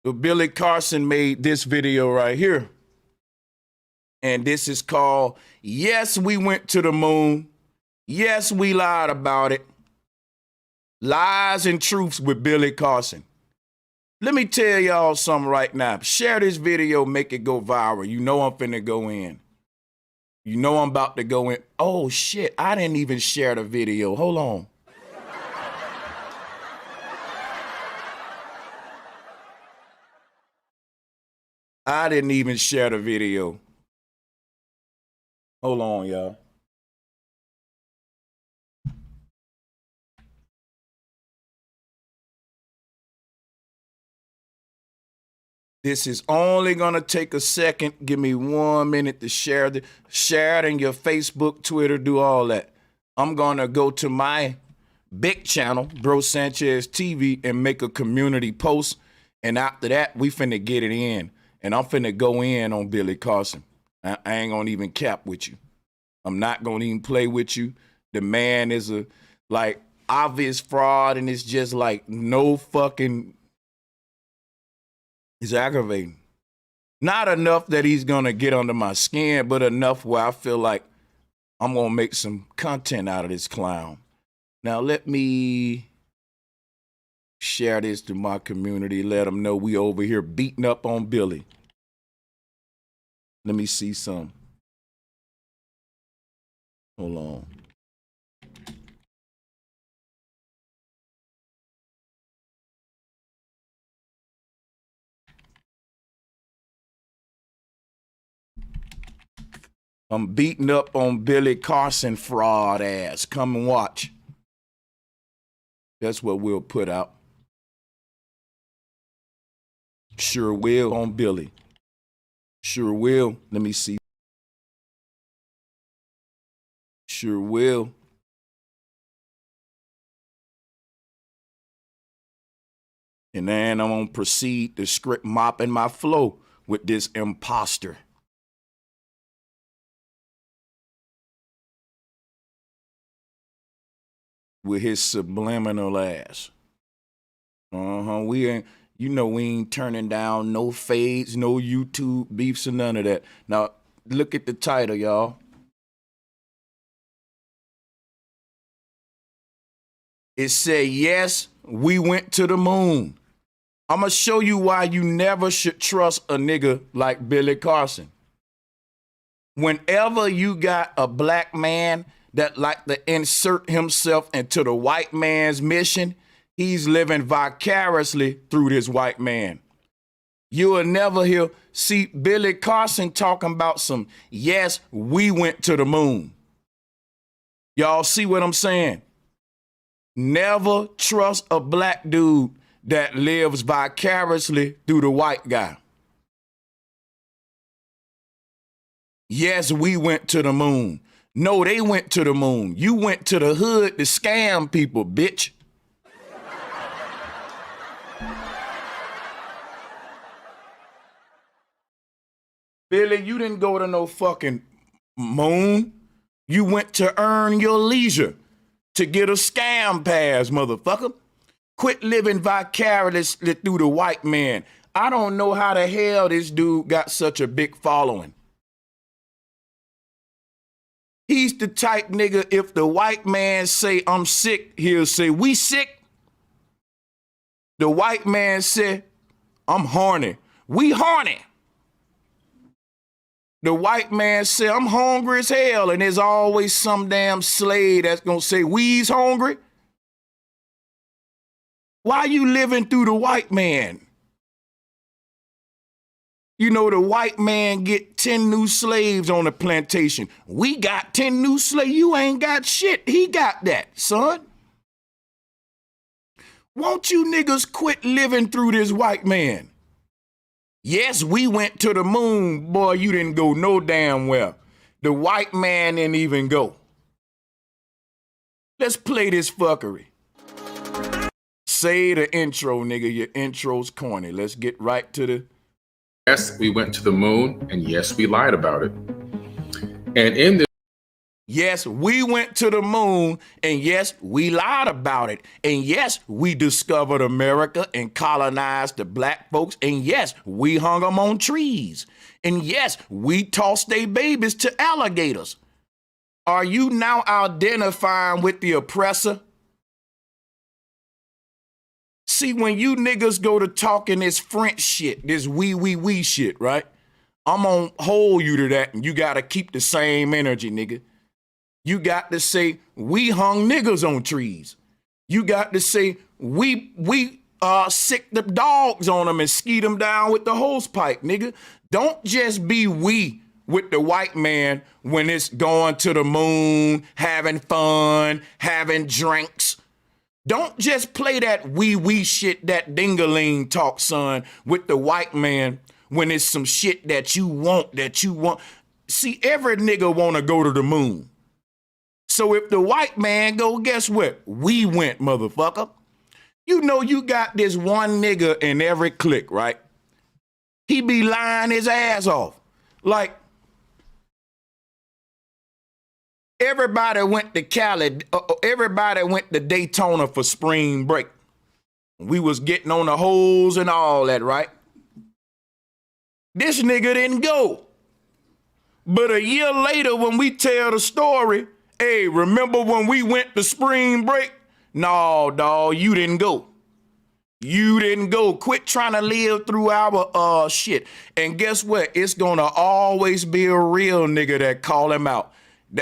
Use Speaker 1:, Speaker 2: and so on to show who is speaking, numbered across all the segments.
Speaker 1: So Billy Carson made this video right here. And this is called, Yes, We Went to the Moon. Yes, We Lied About It. Lies and Truths with Billy Carson. Let me tell y'all something right now. Share this video, make it go viral. You know I'm finna go in. You know I'm about to go in. Oh shit, I didn't even share the video. Hold on. I didn't even share the video. Hold on, y'all. This is only gonna take a second. Give me 1 minute to share it in your Facebook, Twitter, do all that. I'm gonna go to my big channel, Bro Sanchez TV, and make a community post. And after that, we finna get it in. And I'm finna go in on Billy Carson. I ain't gonna even cap with you. I'm not gonna even play with you. The man is a obvious fraud, and it's just like no fucking. It's aggravating. Not enough that he's gonna get under my skin, but enough where I feel like I'm gonna make some content out of this clown. Now let me share this to my community. Let them know we over here beating up on Billy. Let me see some. Hold on. I'm beating up on Billy Carson fraud ass. Come and watch. That's what we'll put out. Sure will on Billy. Sure will. Let me see. Sure will. And then I'm going to proceed to script mopping my flow with this imposter. With his subliminal ass. We ain't, we ain't turning down no fades, no YouTube beefs or none of that. Now, look at the title, y'all. It said, yes, we went to the moon. I'm going to show you why you never should trust a nigga like Billy Carson. Whenever you got a black man that like to insert himself into the white man's mission, he's living vicariously through this white man. You will never see Billy Carson talking about some, yes, we went to the moon. Y'all see what I'm saying? Never trust a black dude that lives vicariously through the white guy. Yes, we went to the moon. No, they went to the moon. You went to the hood to scam people, bitch. Billy, you didn't go to no fucking moon. You went to earn your leisure to get a scam pass, motherfucker. Quit living vicariously through the white man. I don't know how the hell this dude got such a big following. He's the type nigga, if the white man say, I'm sick, he'll say, we sick. The white man say, I'm horny. We horny. The white man say, I'm hungry as hell, and there's always some damn slave that's gonna say, we's hungry. Why you living through the white man? You know, the white man get 10 new slaves on the plantation. We got 10 new slaves. You ain't got shit. He got that, son. Won't you niggas quit living through this white man? Yes, we went to the moon. Boy, you didn't go no damn well. The white man didn't even go. Let's play this fuckery. Say the intro, nigga. Your intro's corny. Let's get right to the...
Speaker 2: Yes, we went to the moon, and yes, we lied about it. And in this...
Speaker 1: Yes, we went to the moon, and yes, we lied about it. And yes, we discovered America and colonized the black folks. And yes, we hung them on trees. And yes, we tossed their babies to alligators. Are you now identifying with the oppressor? See, when you niggas go to talking this French shit, this we shit, right? I'm gonna hold you to that, and you gotta keep the same energy, nigga. You got to say, we hung niggas on trees. You got to say, we sick the dogs on them and ski them down with the hose pipe, nigga. Don't just be we with the white man when it's going to the moon, having fun, having drinks. Don't just play that we shit, that dingaling talk, son, with the white man when it's some shit that you want. See, every nigga want to go to the moon. So if the white man go, guess what? We went, motherfucker. You know you got this one nigga in every clique, right? He be lying his ass off. Like, everybody went to Cali, everybody went to Daytona for spring break. We was getting on the holes and all that, right? This nigga didn't go. But a year later, when we tell the story, hey, remember when we went to spring break? No, dawg, you didn't go. You didn't go. Quit trying to live through our shit. And guess what? It's gonna always be a real nigga that call him out.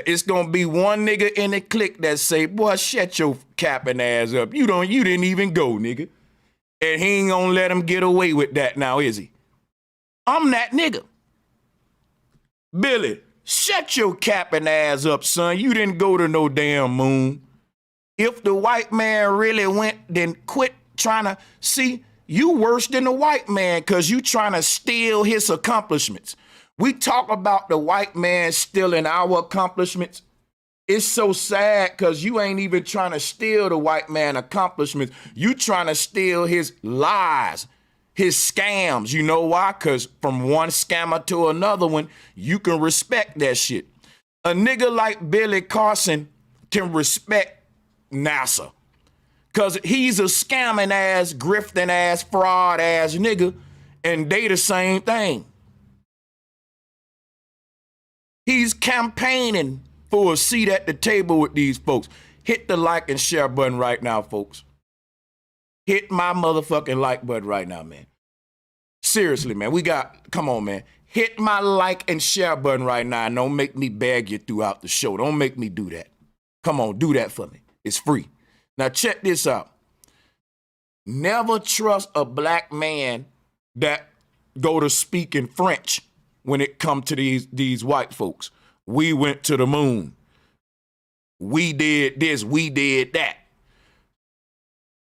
Speaker 1: It's gonna be one nigga in the clique that say, boy, shut your capping ass up. You didn't even go, nigga. And he ain't gonna let him get away with that now, is he? I'm that nigga. Billy, shut your capping ass up, son. You didn't go to no damn moon. If the white man really went, then quit trying to, see, you worse than the white man because you trying to steal his accomplishments. We talk about the white man stealing our accomplishments. It's so sad because you ain't even trying to steal the white man accomplishments. You trying to steal his lies, his scams. You know why? Because from one scammer to another one, you can respect that shit. A nigga like Billy Carson can respect NASA because he's a scamming ass, grifting ass, fraud ass nigga, and they the same thing. He's campaigning for a seat at the table with these folks. Hit the like and share button right now, folks. Hit my motherfucking like button right now, man. Seriously, man, come on, man. Hit my like and share button right now and don't make me beg you throughout the show. Don't make me do that. Come on, do that for me. It's free. Now check this out. Never trust a black man that go to speak in French when it come to these white folks. We went to the moon. We did this, we did that.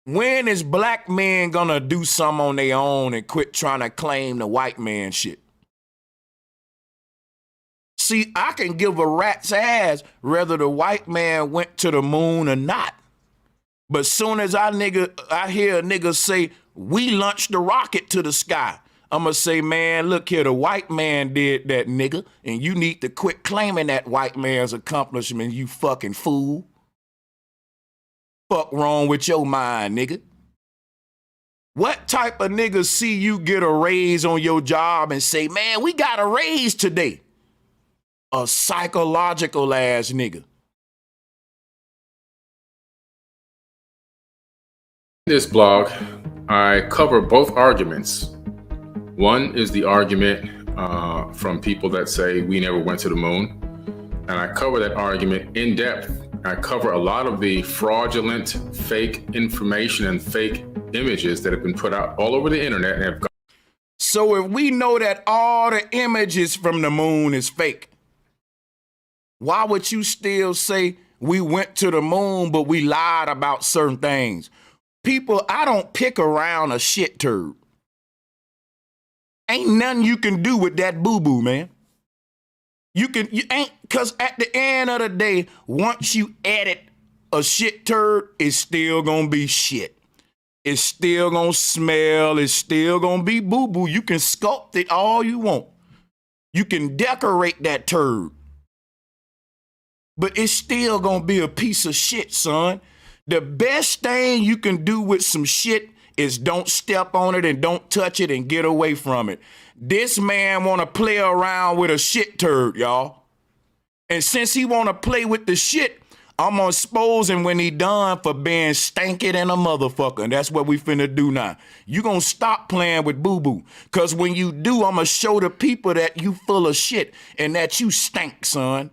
Speaker 1: When is black men gonna do something on their own and quit trying to claim the white man shit? See, I can give a rat's ass whether the white man went to the moon or not. But soon as I hear a nigga say, we launched the rocket to the sky, I'm gonna say, man, look here, the white man did that, nigga, and you need to quit claiming that white man's accomplishment, you fucking fool. Fuck wrong with your mind, nigga? What type of nigga see you get a raise on your job and say, man, we got a raise today? A psychological ass nigga.
Speaker 2: In this blog, I cover both arguments. One is the argument from people that say we never went to the moon. And I cover that argument in depth. I cover a lot of the fraudulent, fake information and fake images that have been put out all over the internet and have gone.
Speaker 1: So if we know that all the images from the moon is fake, why would you still say we went to the moon, but we lied about certain things? People, I don't pick around a shit turd. Ain't nothing you can do with that boo-boo, man. Cause at the end of the day, once you edit a shit turd, it's still gonna be shit. It's still gonna smell, it's still gonna be boo-boo. You can sculpt it all you want. You can decorate that turd. but it's still gonna be a piece of shit, son. The best thing you can do with some shit is don't step on it and don't touch it and get away from it. This man wanna play around with a shit turd, y'all. And since he wanna play with the shit, I'm gonna expose him when he done for being stanky than a motherfucker. And that's what we finna do now. You gonna stop playing with boo-boo. Cause when you do, I'm gonna show the people that you full of shit and that you stink, son.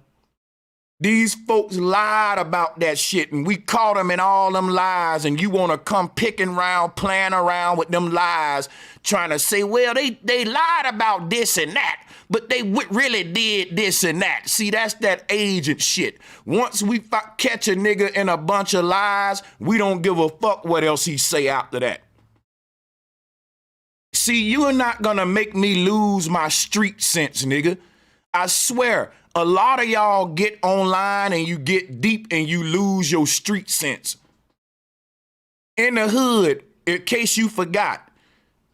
Speaker 1: These folks lied about that shit and we caught them in all them lies, and you want to come picking around, playing around with them lies, trying to say, well, they lied about this and that, but they really did this and that. See, that's that agent shit. Once we catch a nigga in a bunch of lies, we don't give a fuck what else he say after that. See, you are not going to make me lose my street sense, nigga. I swear, a lot of y'all get online and you get deep and you lose your street sense. In the hood, in case you forgot,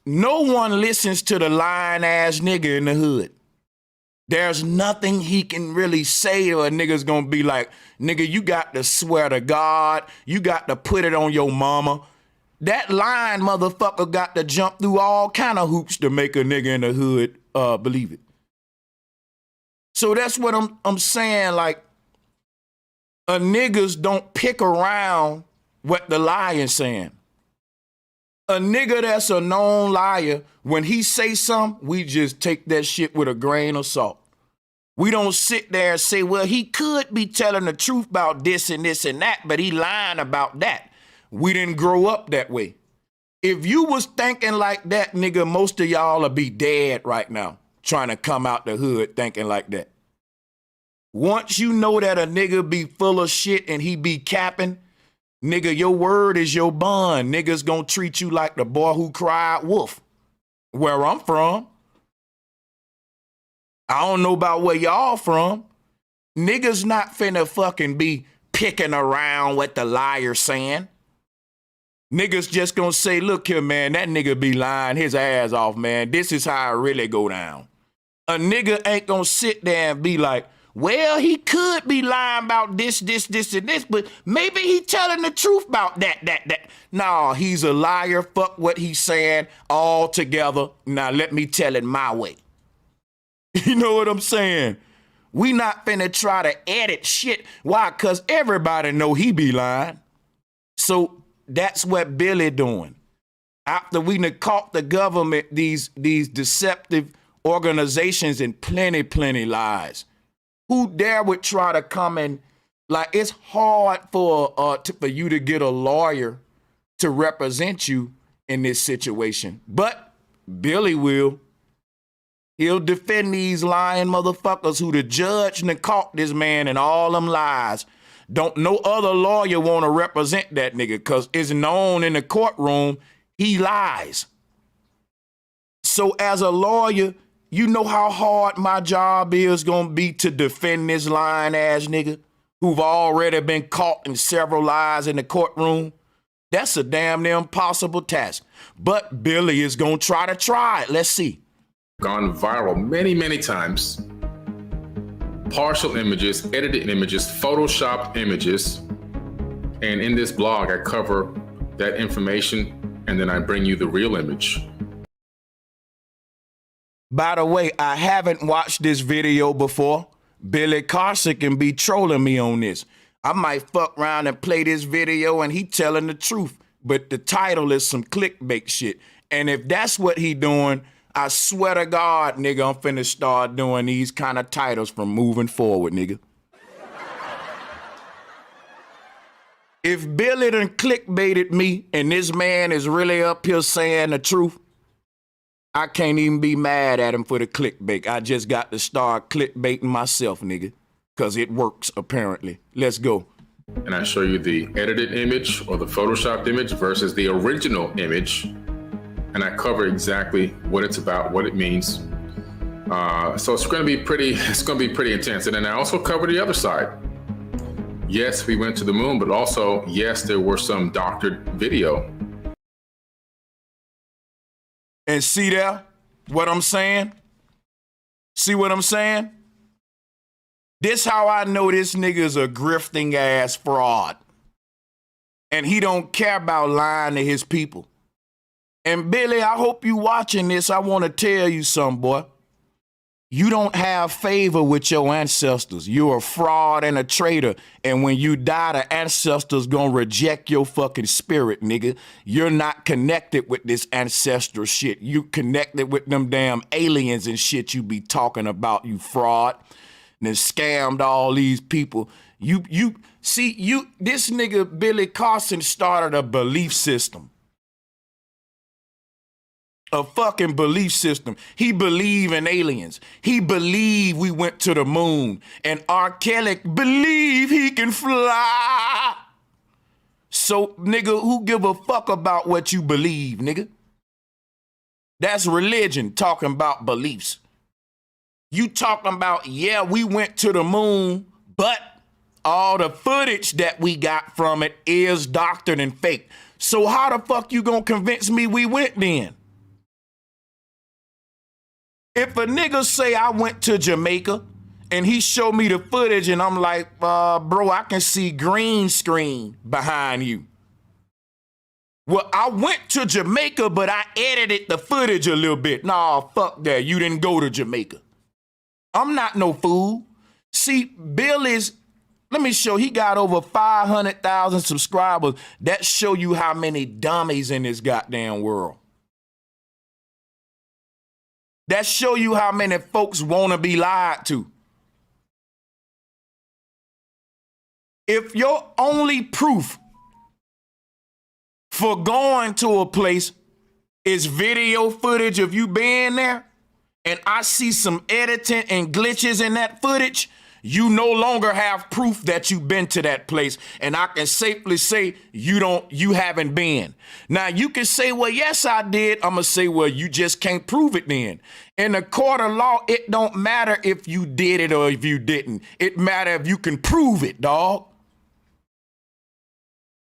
Speaker 1: no one listens to the lying ass nigga in the hood. There's nothing he can really say or a nigga's gonna be like, nigga, you got to swear to God, you got to put it on your mama. That lying motherfucker got to jump through all kind of hoops to make a nigga in the hood believe it. So that's what I'm saying, like, niggas don't pick around what the lion's saying. A nigga that's a known liar, when he say something, we just take that shit with a grain of salt. We don't sit there and say, well, he could be telling the truth about this and this and that, but he lying about that. We didn't grow up that way. If you was thinking like that, nigga, most of y'all will be dead right now, trying to come out the hood thinking like that. Once you know that a nigga be full of shit and he be capping, nigga, your word is your bond. Niggas gonna treat you like the boy who cried wolf. Where I'm from. I don't know about where y'all from. Niggas not finna fucking be picking around what the liar saying. Niggas just gonna say, look here, man, that nigga be lying his ass off, man. This is how it really go down. A nigga ain't gonna sit there and be like, well, he could be lying about this, and this, but maybe he telling the truth about that. Nah, he's a liar. Fuck what he's saying altogether. Now let me tell it my way. You know what I'm saying? We not finna try to edit shit. Why? Because everybody know he be lying. So that's what Billy doing. After we done caught the government, these deceptive organizations and plenty lies. Who dare would try to come in, like, it's hard for you to get a lawyer to represent you in this situation. But Billy will. He'll defend these lying motherfuckers who the judge done caught this man in all them lies. Don't no other lawyer want to represent that nigga because it's known in the courtroom he lies. So as a lawyer, you know how hard my job is gonna be to defend this lying ass nigga who've already been caught in several lies in the courtroom? That's a damn near impossible task. But Billy is gonna try it. Let's see.
Speaker 2: Gone viral many times. Partial images, edited images, photoshopped images. And in this blog, I cover that information and then I bring you the real image.
Speaker 1: By the way, I haven't watched this video before. Billy Carson can be trolling me on this. I might fuck around and play this video and he telling the truth. But the title is some clickbait shit. And if that's what he doing, I swear to God, nigga, I'm finna start doing these kind of titles from moving forward, nigga. If Billy done clickbaited me and this man is really up here saying the truth, I can't even be mad at him for the clickbait. I just got to start clickbaiting myself, nigga, because it works, apparently. Let's go.
Speaker 2: And I show you the edited image or the photoshopped image versus the original image. And I cover exactly what it's about, what it means. So it's going to be pretty intense. And then I also cover the other side. Yes, we went to the moon, but also, yes, there were some doctored video.
Speaker 1: And see there what I'm saying? See what I'm saying? This how I know this nigga is a grifting ass fraud. And he don't care about lying to his people. And Billy, I hope you watching this. I want to tell you something, boy. You don't have favor with your ancestors. You're a fraud and a traitor. And when you die, the ancestors gonna reject your fucking spirit, nigga. You're not connected with this ancestral shit. You connected with them damn aliens and shit you be talking about, you fraud. And then scammed all these people. This nigga Billy Carson started a belief system. A fucking belief system. He believe in aliens. He believe we went to the moon. And R. Kelly believe he can fly. So, nigga, who give a fuck about what you believe, nigga? That's religion talking about beliefs. You talking about, yeah, we went to the moon, but all the footage that we got from it is doctored and fake. So how the fuck you gonna convince me we went then? If a nigga say I went to Jamaica and he showed me the footage and I'm like, bro, I can see green screen behind you. Well, I went to Jamaica, but I edited the footage a little bit. Nah, fuck that. You didn't go to Jamaica. I'm not no fool. See, Bill is, let me show, he got over 500,000 subscribers. That show you how many dummies in this goddamn world. That show you how many folks want to be lied to. If your only proof for going to a place is video footage of you being there, and I see some editing and glitches in that footage, you no longer have proof that you've been to that place. And I can safely say you haven't been. Now you can say, well, yes, I did. I'm gonna say, well, you just can't prove it then. In the court of law, it don't matter if you did it or if you didn't. It matter if you can prove it, dog.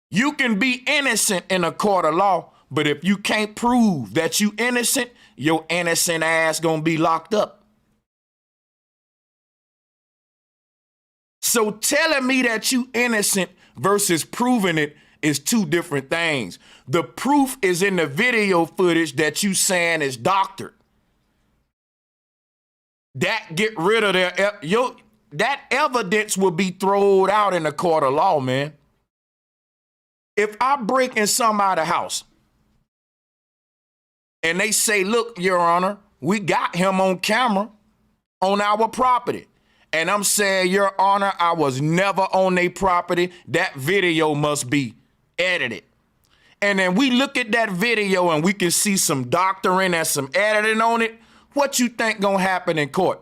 Speaker 1: You can be innocent in a court of law, but if you can't prove that you innocent, your innocent ass gonna be locked up. So telling me that you innocent versus proving it is two different things. The proof is in the video footage that you saying is doctored. That get rid of that evidence will be thrown out in the court of law, man. If I break in somebody's house and they say, look, Your Honor, we got him on camera on our property. And I'm saying, Your Honor, I was never on their property. That video must be edited. And then we look at that video and we can see some doctoring and some editing on it. What you think gonna happen in court?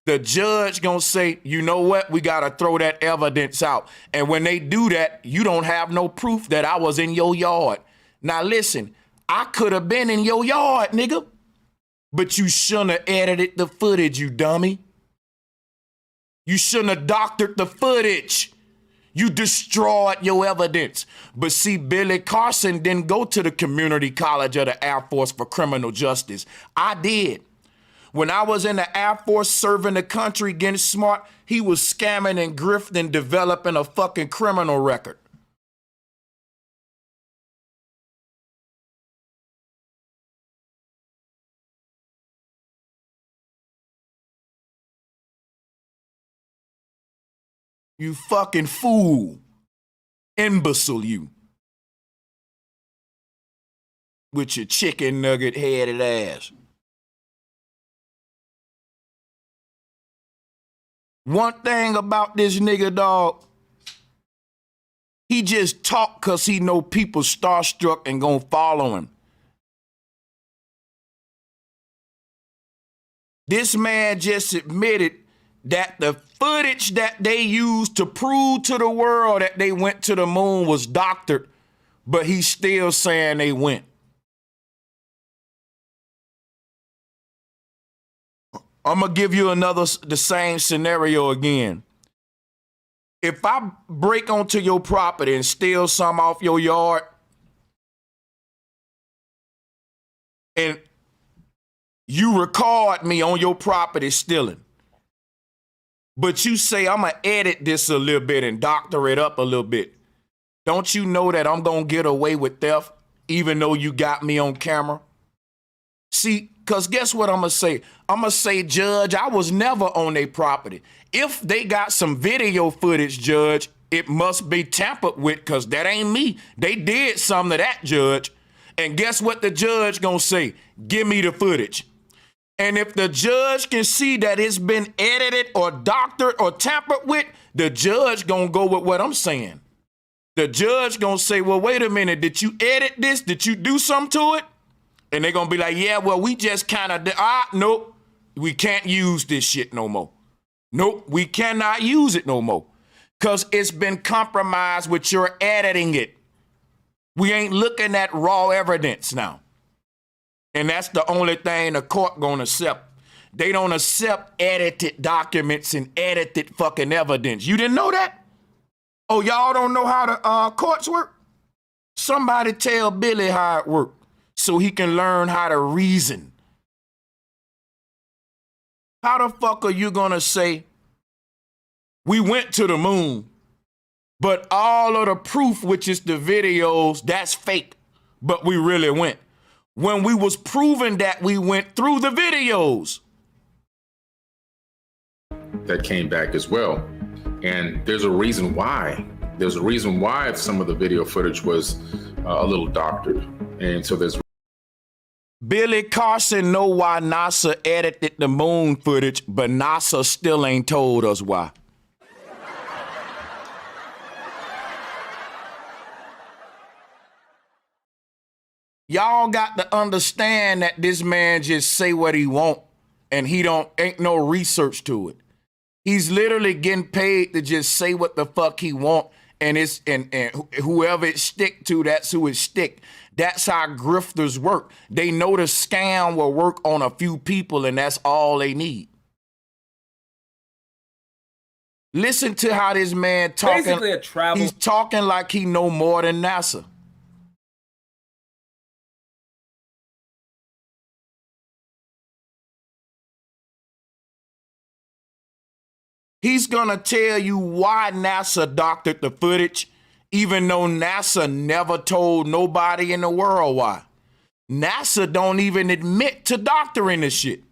Speaker 1: The judge gonna say, you know what? We gotta throw that evidence out. And when they do that, you don't have no proof that I was in your yard. Now listen, I could have been in your yard, nigga. But you shouldn't have edited the footage, you dummy. You shouldn't have doctored the footage. You destroyed your evidence. But see, Billy Carson didn't go to the Community College of the Air Force for criminal justice. I did. When I was in the Air Force serving the country, getting smart, he was scamming and grifting, developing a fucking criminal record. You fucking fool. Imbecile, you. With your chicken nugget headed ass. One thing about this nigga, dog, he just talk cause he know people starstruck and gonna follow him. This man just admitted that the footage that they used to prove to the world that they went to the moon was doctored, but he's still saying they went. I'm gonna give you the same scenario again. If I break onto your property and steal some off your yard, and you record me on your property stealing, But you say, I'm going to edit this a little bit and doctor it up a little bit. Don't you know that I'm going to get away with theft even though you got me on camera? See, because guess what I'm going to say? I'm going to say, Judge, I was never on their property. If they got some video footage, Judge, it must be tampered with because that ain't me. They did something to that, Judge. And guess what the judge going to say? Give me the footage. And if the judge can see that it's been edited or doctored or tampered with, the judge going to go with what I'm saying. The judge going to say, well, wait a minute. Did you edit this? Did you do something to it? And they're going to be like, yeah, well, we just kind of, nope, we can't use this shit no more. Nope, we cannot use it no more because it's been compromised with your editing it. We ain't looking at raw evidence now. And that's the only thing the court gonna accept. They don't accept edited documents and edited fucking evidence. You didn't know that? Oh, y'all don't know how the courts work? Somebody tell Billy how it works so he can learn how to reason. How the fuck are you gonna say, we went to the moon, but all of the proof, which is the videos, that's fake, but we really went? When we was proving that we went through the videos.
Speaker 2: That came back as well. And there's a reason why. There's a reason why some of the video footage was a little doctored. And so there's
Speaker 1: Billy Carson know why NASA edited the moon footage, but NASA still ain't told us why. Y'all got to understand that this man just say what he want and ain't no research to it. He's literally getting paid to just say what the fuck he want, and whoever it stick to, that's who it stick. That's how grifters work. They know the scam will work on a few people and that's all they need. Listen to how this man talking.
Speaker 3: Basically a travel.
Speaker 1: He's talking like he know more than NASA. He's gonna tell you why NASA doctored the footage, even though NASA never told nobody in the world why. NASA don't even admit to doctoring this shit.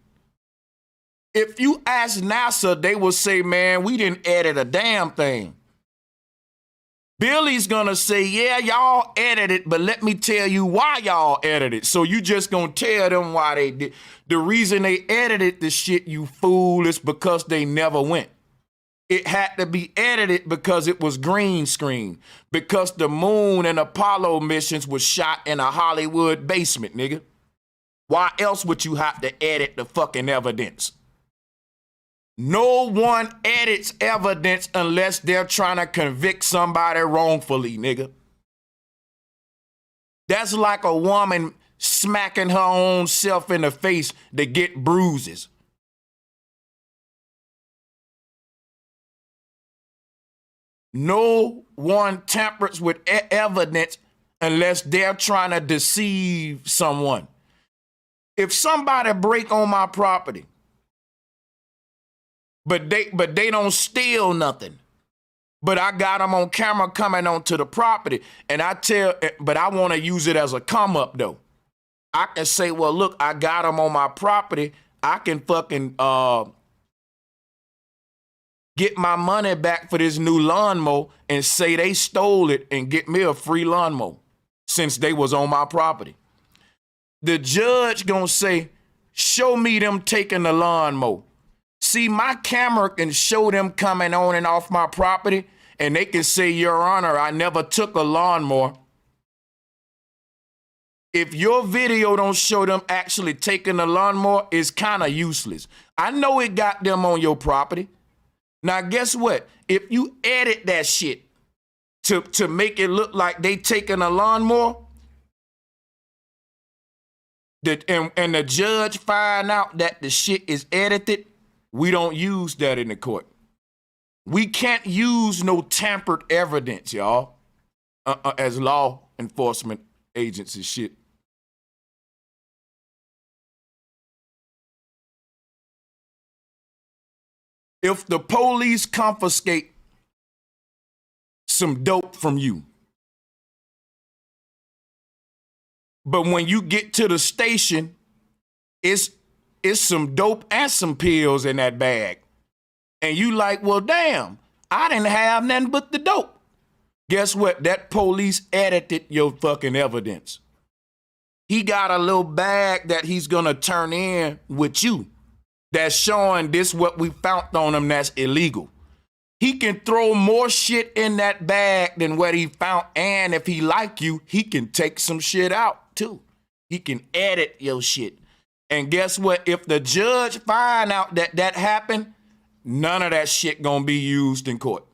Speaker 1: If you ask NASA, they will say, man, we didn't edit a damn thing. Billy's gonna say, yeah, y'all edited, but let me tell you why y'all edited. So you just gonna tell them why they did. The reason they edited the shit, you fool, is because they never went. It had to be edited because it was green screen. Because the moon and Apollo missions was shot in a Hollywood basement, nigga. Why else would you have to edit the fucking evidence? No one edits evidence unless they're trying to convict somebody wrongfully, nigga. That's like a woman smacking her own self in the face to get bruises. No one tampers with evidence unless they're trying to deceive someone. If somebody break on my property, but they don't steal nothing, but I got them on camera coming onto the property, and but I want to use it as a come up though. I can say, well, look, I got them on my property. I can fucking get my money back for this new lawnmower and say they stole it and get me a free lawnmower since they was on my property. The judge gonna say, show me them taking the lawnmower. See, my camera can show them coming on and off my property, and they can say, Your Honor, I never took a lawnmower. If your video don't show them actually taking the lawnmower, it's kind of useless. I know it got them on your property. Now, guess what? If you edit that shit to make it look like they taking a lawnmower, and the judge find out that the shit is edited, we don't use that in the court. We can't use no tampered evidence, y'all, as law enforcement agents and shit. If the police confiscate some dope from you, but when you get to the station, it's some dope and some pills in that bag. And you like, well, damn, I didn't have nothing but the dope. Guess what? That police edited your fucking evidence. He got a little bag that he's gonna turn in with you that's showing this what we found on him that's illegal. He can throw more shit in that bag than what he found, and if he like you, he can take some shit out too. He can edit your shit. And guess what? If the judge find out that that happened, none of that shit gonna be used in court.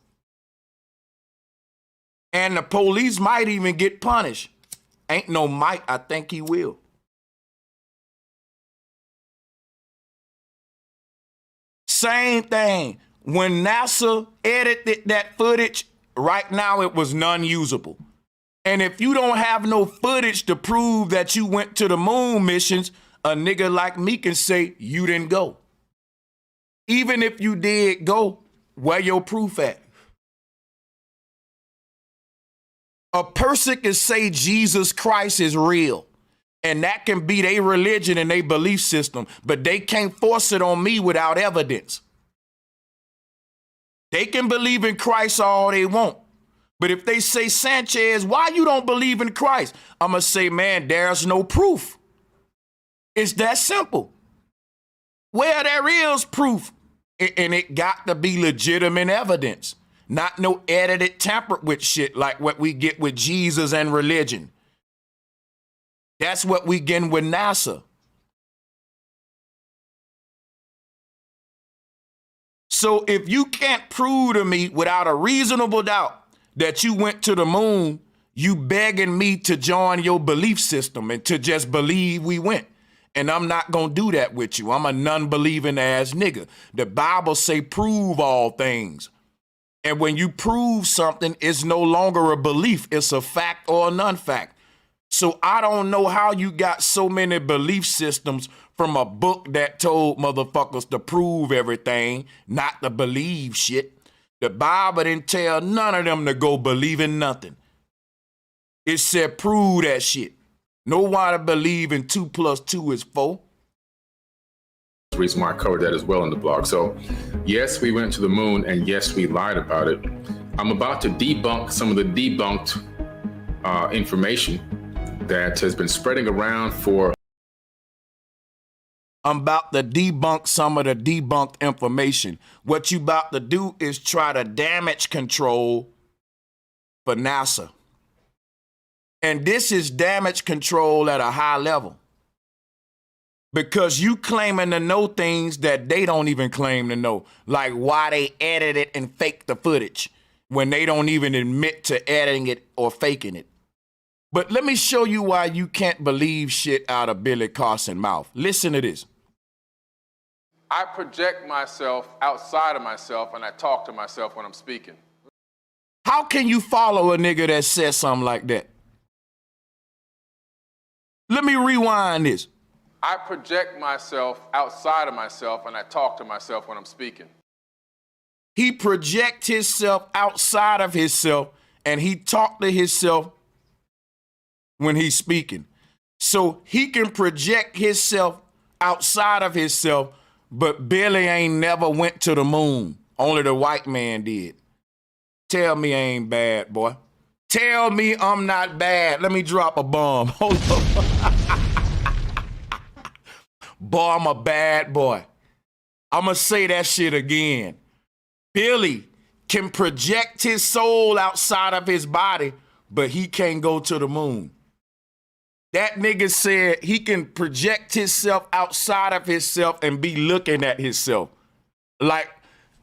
Speaker 1: And the police might even get punished. Ain't no might, I think he will. Same thing. When NASA edited that footage, right now it was non-usable. And if you don't have no footage to prove that you went to the moon missions, a nigga like me can say you didn't go. Even if you did go, where your proof at? A person can say Jesus Christ is real, and that can be their religion and their belief system, but they can't force it on me without evidence. They can believe in Christ all they want, but if they say, Sanchez, why you don't believe in Christ? I'm going to say, man, there's no proof. It's that simple. Well, there is proof, and it got to be legitimate evidence. Not no edited, tampered with shit like what we get with Jesus and religion. That's what we getting with NASA. So if you can't prove to me without a reasonable doubt that you went to the moon, you begging me to join your belief system and to just believe we went. And I'm not going to do that with you. I'm a non-believing ass nigga. The Bible say prove all things. And when you prove something, it's no longer a belief. It's a fact or a non-fact. So I don't know how you got so many belief systems from a book that told motherfuckers to prove everything, not to believe shit. The Bible didn't tell none of them to go believe in nothing. It said prove that shit. Nobody believe in 2 + 2 is 4.
Speaker 2: The reason why I covered that as well in the blog. So yes, we went to the moon, and yes, we lied about it. I'm about to debunk some of the debunked information that has been spreading around for.
Speaker 1: I'm about to debunk some of the debunked information. What you about to do is try to damage control for NASA. And this is damage control at a high level. Because you claiming to know things that they don't even claim to know. Like why they edited and faked the footage when they don't even admit to editing it or faking it. But let me show you why you can't believe shit out of Billy Carson's mouth. Listen to this.
Speaker 3: I project myself outside of myself and I talk to myself when I'm speaking.
Speaker 1: How can you follow a nigga that says something like that? Let me rewind this.
Speaker 3: I project myself outside of myself and I talk to myself when I'm speaking.
Speaker 1: He project himself outside of himself and he talk to himself when he's speaking. So he can project himself outside of himself, but Billy ain't never went to the moon. Only the white man did. Tell me I ain't bad, boy. Tell me I'm not bad. Let me drop a bomb. Hold up. Boy, I'm a bad boy. I'm going to say that shit again. Billy can project his soul outside of his body, but he can't go to the moon. That nigga said he can project himself outside of himself and be looking at himself. Like,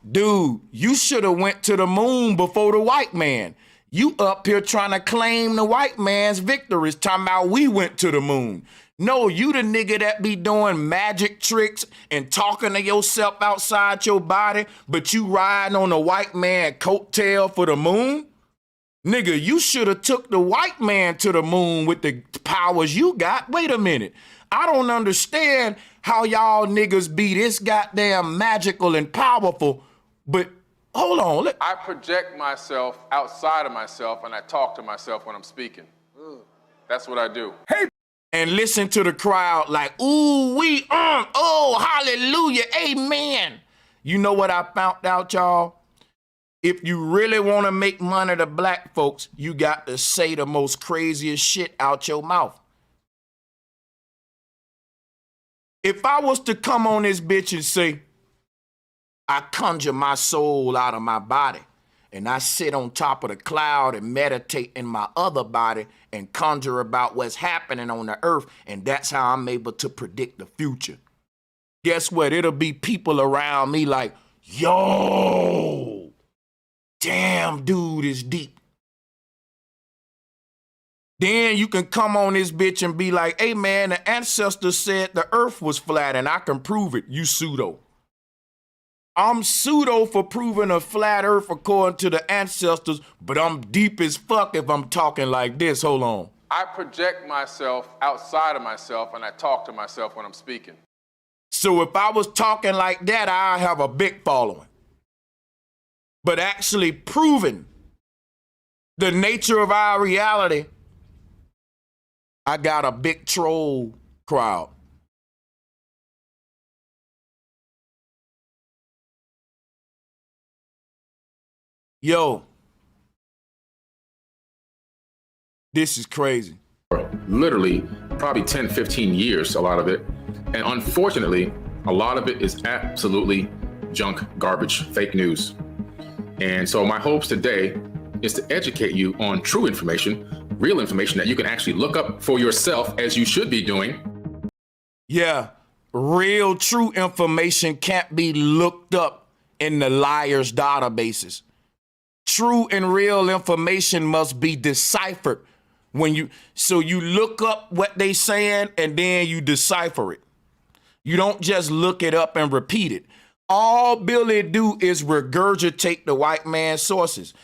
Speaker 1: dude, you should have went to the moon before the white man. You up here trying to claim the white man's victories, talking about we went to the moon. No, you the nigga that be doing magic tricks and talking to yourself outside your body, but you riding on a white man coattail for the moon? Nigga, you should have took the white man to the moon with the powers you got. Wait a minute. I don't understand how y'all niggas be this goddamn magical and powerful, But hold on.
Speaker 3: I project myself outside of myself and I talk to myself when I'm speaking. That's what I do.
Speaker 1: Hey. And listen to the crowd like, ooh, oh, hallelujah, amen. You know what I found out, y'all? If you really want to make money to black folks, you got to say the most craziest shit out your mouth. If I was to come on this bitch and say, I conjure my soul out of my body, and I sit on top of the cloud and meditate in my other body and conjure about what's happening on the earth, and that's how I'm able to predict the future. Guess what? It'll be people around me like, yo, damn, dude is deep. Then you can come on this bitch and be like, hey man, the ancestors said the earth was flat and I can prove it. You pseudo. I'm pseudo for proving a flat earth according to the ancestors, but I'm deep as fuck if I'm talking like this. Hold on.
Speaker 3: I project myself outside of myself and I talk to myself when I'm speaking.
Speaker 1: So if I was talking like that, I have a big following. But actually proving the nature of our reality, I got a big troll crowd. Yo, this is crazy.
Speaker 2: Literally, probably 10, 15 years, a lot of it. And unfortunately, a lot of it is absolutely junk, garbage, fake news. And so my hopes today is to educate you on true information, real information that you can actually look up for yourself, as you should be doing.
Speaker 1: Yeah, real, true information can't be looked up in the liars' databases. True and real information must be deciphered so you look up what they saying and then you decipher it. You don't just look it up and repeat it. All Billy do is regurgitate the white man's sources.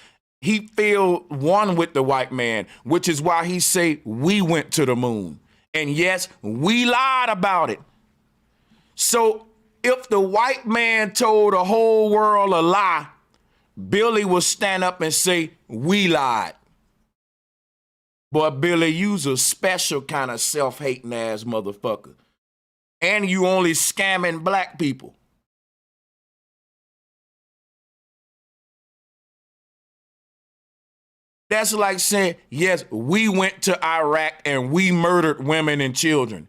Speaker 1: He feel one with the white man, which is why he say we went to the moon. And yes, we lied about it. So if the white man told the whole world a lie, Billy will stand up and say, we lied. Boy, Billy, you's a special kind of self-hating ass motherfucker. And you only scamming black people. That's like saying, yes, we went to Iraq and we murdered women and children.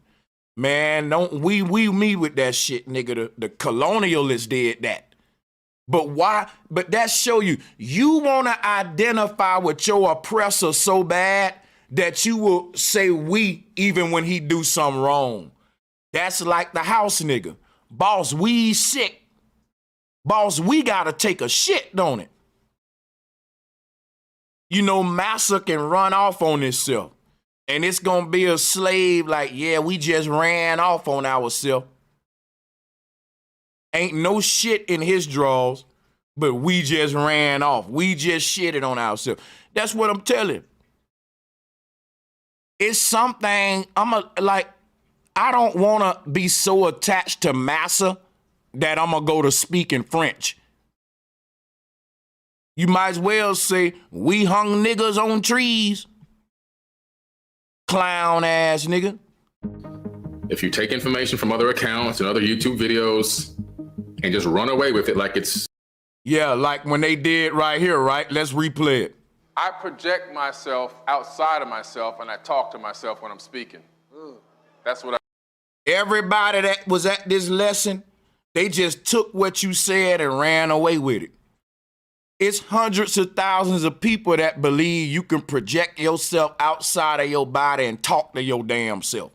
Speaker 1: Man, don't we me with that shit, nigga. The colonialists did that. But why? But that show you want to identify with your oppressor so bad that you will say we even when he do something wrong. That's like the house nigga. Boss, we sick. Boss, we got to take a shit, don't it? You know, massa can run off on itself. And it's going to be a slave like, yeah, we just ran off on ourselves. Ain't no shit in his drawers, but we just ran off. We just shitted on ourselves. That's what I'm telling. It's something, I don't want to be so attached to massa that I'm going to go to speaking French. You might as well say, we hung niggas on trees. Clown ass nigga.
Speaker 2: If you take information from other accounts and other YouTube videos and just run away with it like it's...
Speaker 1: Yeah, like when they did right here, right? Let's replay it.
Speaker 3: I project myself outside of myself and I talk to myself when I'm speaking. That's what I...
Speaker 1: Everybody that was at this lesson, they just took what you said and ran away with it. It's hundreds of thousands of people that believe you can project yourself outside of your body and talk to your damn self.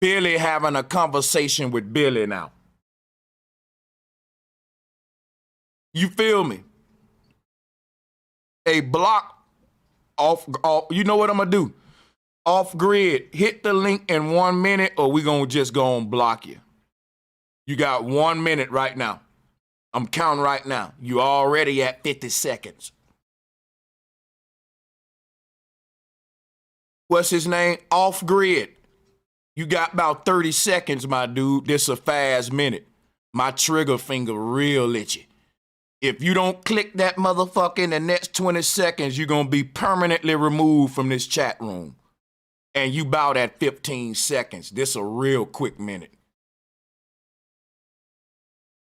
Speaker 1: Billy having a conversation with Billy now. You feel me? A block off, you know what I'm gonna do? Off grid, hit the link in 1 minute or we gonna just go and block you. You got 1 minute right now. I'm counting right now. You already at 50 seconds. What's his name? Off grid. You got about 30 seconds, my dude. This a fast minute. My trigger finger real itchy. If you don't click that motherfucker in the next 20 seconds, you're going to be permanently removed from this chat room. And you bout at 15 seconds. This a real quick minute.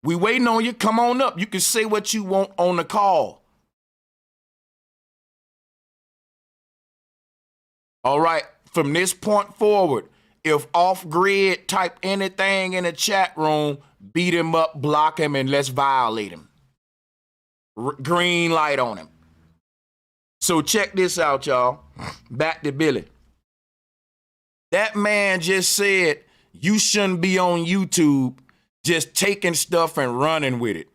Speaker 1: We waiting on you. Come on up. You can say what you want on the call. All right. From this point forward, if off-grid type anything in the chat room, beat him up, block him, and let's violate him. Green light on him. So check this out, y'all. Back to Billy. That man just said you shouldn't be on YouTube just taking stuff and running with it.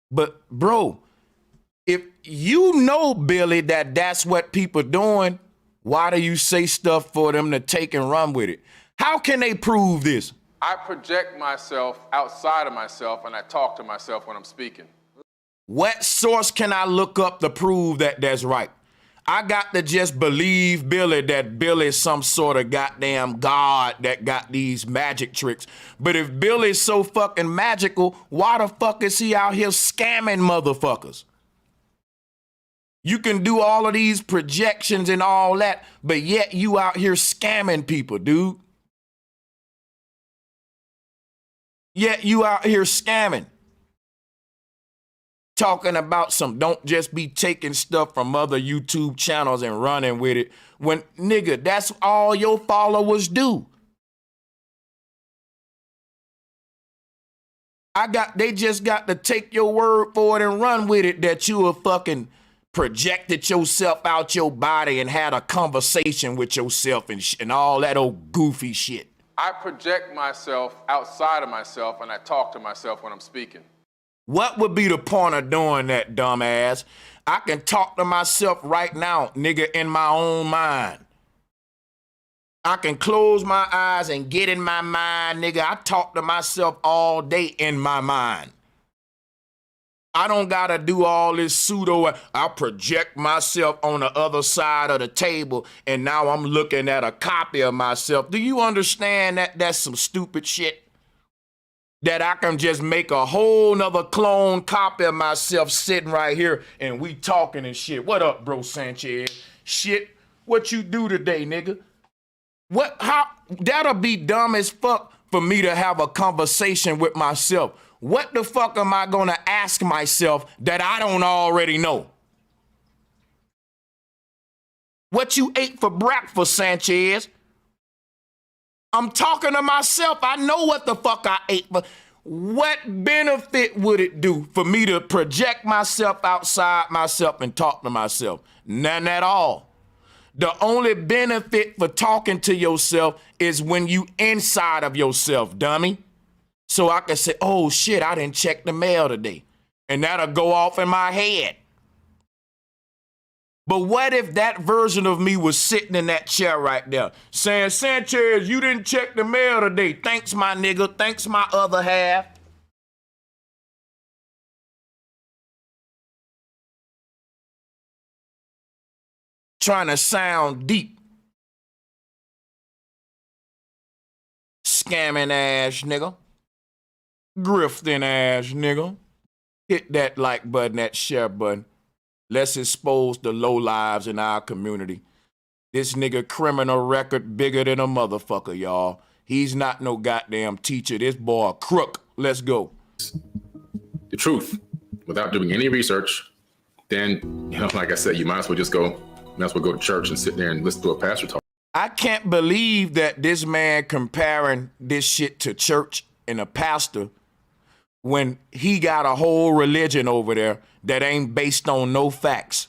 Speaker 1: But, bro, if you know, Billy, that that's what people doing, why do you say stuff for them to take and run with it? How can they prove this?
Speaker 3: I project myself outside of myself, and I talk to myself when I'm speaking.
Speaker 1: What source can I look up to prove that that's right? I got to just believe Billy that Billy's some sort of goddamn god that got these magic tricks. But if Billy's so fucking magical, why the fuck is he out here scamming motherfuckers? You can do all of these projections and all that, but yet you out here scamming people, dude. Yet you out here scamming. Talking about some don't just be taking stuff from other YouTube channels and running with it. When, nigga, that's all your followers do. They just got to take your word for it and run with it that you have fucking projected yourself out your body and had a conversation with yourself and all that old goofy shit.
Speaker 3: I project myself outside of myself, and I talk to myself when I'm speaking.
Speaker 1: What would be the point of doing that, dumbass? I can talk to myself right now, nigga, in my own mind. I can close my eyes and get in my mind, nigga. I talk to myself all day in my mind. I don't gotta do all this pseudo. I project myself on the other side of the table and now I'm looking at a copy of myself. Do you understand that that's some stupid shit? That I can just make a whole nother clone copy of myself sitting right here and we talking and shit. What up, bro Sanchez? Shit, what you do today, nigga? That'll be dumb as fuck for me to have a conversation with myself. What the fuck am I gonna ask myself that I don't already know? What you ate for breakfast, Sanchez? I'm talking to myself. I know what the fuck I ate, but what benefit would it do for me to project myself outside myself and talk to myself? None at all. The only benefit for talking to yourself is when you inside of yourself, dummy. So I can say, oh shit, I didn't check the mail today. And that'll go off in my head. But what if that version of me was sitting in that chair right there saying, Sanchez, you didn't check the mail today. Thanks, my nigga. Thanks, my other half. Trying to sound deep. Scamming ass nigga. Grifting ass nigga. Hit that like button, that share button. Let's expose the lowlives in our community. This nigga criminal record bigger than a motherfucker, y'all. He's not no goddamn teacher. This boy a crook. Let's go.
Speaker 2: The truth, without doing any research, then, you know, like I said, you might as well go to church and sit there and listen to a pastor talk.
Speaker 1: I can't believe that this man comparing this shit to church and a pastor when he got a whole religion over there that ain't based on no facts.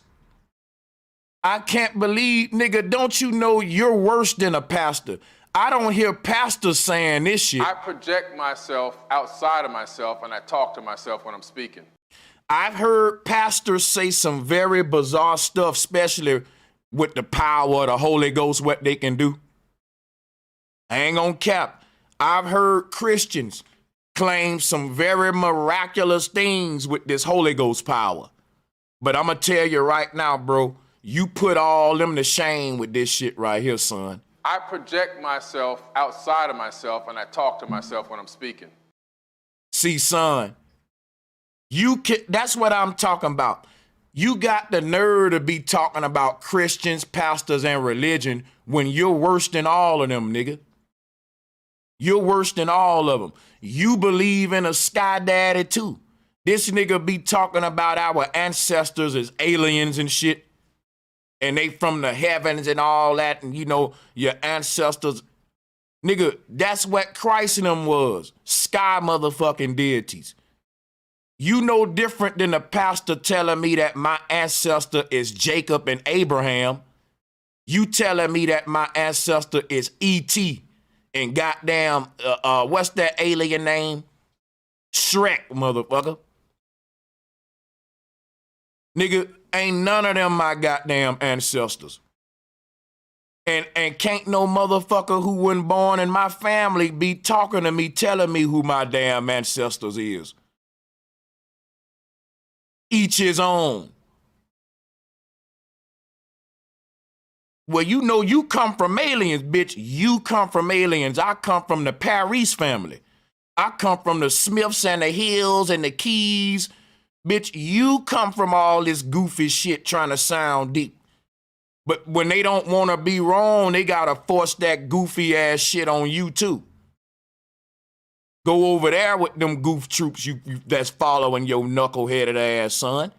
Speaker 1: I can't believe, nigga, don't you know you're worse than a pastor? I don't hear pastors saying this shit.
Speaker 3: I project myself outside of myself, and I talk to myself when I'm speaking.
Speaker 1: I've heard pastors say some very bizarre stuff, especially with the power of the Holy Ghost, what they can do. I ain't gonna cap. I've heard Christians claim some very miraculous things with this Holy Ghost power. But I'm going to tell you right now, bro, you put all them to shame with this shit right here, son.
Speaker 3: I project myself outside of myself, and I talk to myself when I'm speaking.
Speaker 1: See, son, That's what I'm talking about. You got the nerve to be talking about Christians, pastors, and religion when you're worse than all of them, nigga. You're worse than all of them. You believe in a sky daddy too. This nigga be talking about our ancestors as aliens and shit. And they from the heavens and all that. And you know, your ancestors. Nigga, that's what Christ and them was. Sky motherfucking deities. You no different than a pastor telling me that my ancestor is Jacob and Abraham. You telling me that my ancestor is E.T. and goddamn, what's that alien name? Shrek, motherfucker. Nigga, ain't none of them my goddamn ancestors. And can't no motherfucker who wasn't born in my family be talking to me, telling me who my damn ancestors is. Each his own. Well, you know you come from aliens, bitch. You come from aliens. I come from the Paris family. I come from the Smiths and the Hills and the Keys. Bitch, you come from all this goofy shit trying to sound deep. But when they don't want to be wrong, they got to force that goofy ass shit on you too. Go over there with them goof troops that's following your knuckleheaded ass, son.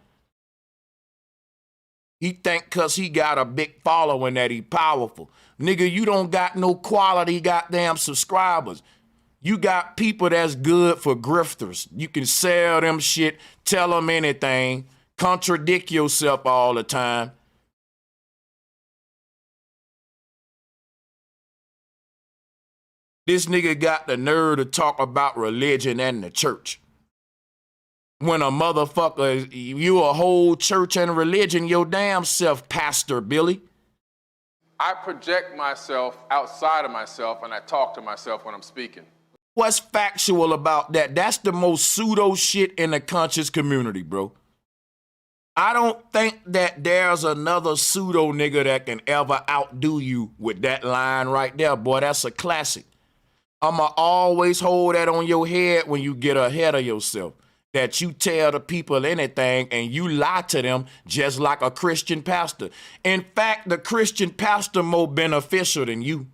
Speaker 1: He think cause he got a big following that he powerful. Nigga, you don't got no quality goddamn subscribers. You got people that's good for grifters. You can sell them shit, tell them anything, contradict yourself all the time. This nigga got the nerve to talk about religion and the church. When a motherfucker, you a whole church and religion, your damn self, Pastor Billy.
Speaker 3: I project myself outside of myself and I talk to myself when I'm speaking.
Speaker 1: What's factual about that? That's the most pseudo shit in the conscious community, bro. I don't think that there's another pseudo nigga that can ever outdo you with that line right there, boy. That's a classic. I'ma always hold that on your head when you get ahead of yourself. That you tell the people anything and you lie to them just like a Christian pastor. In fact, the Christian pastor more beneficial than you.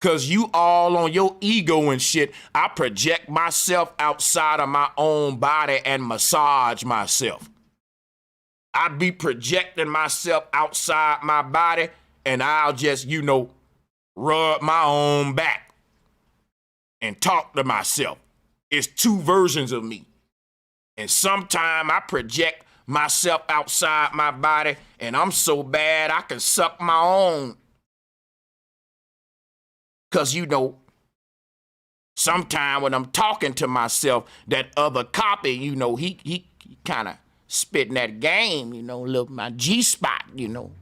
Speaker 1: Cause you all on your ego and shit. I project myself outside of my own body and massage myself. I be projecting myself outside my body and I'll just, you know, rub my own back and talk to myself. It's two versions of me. And sometimes I project myself outside my body and I'm so bad I can suck my own. Cause you know, sometimes when I'm talking to myself, that other copy, you know, he kind of spitting that game, you know, look my G-spot, you know.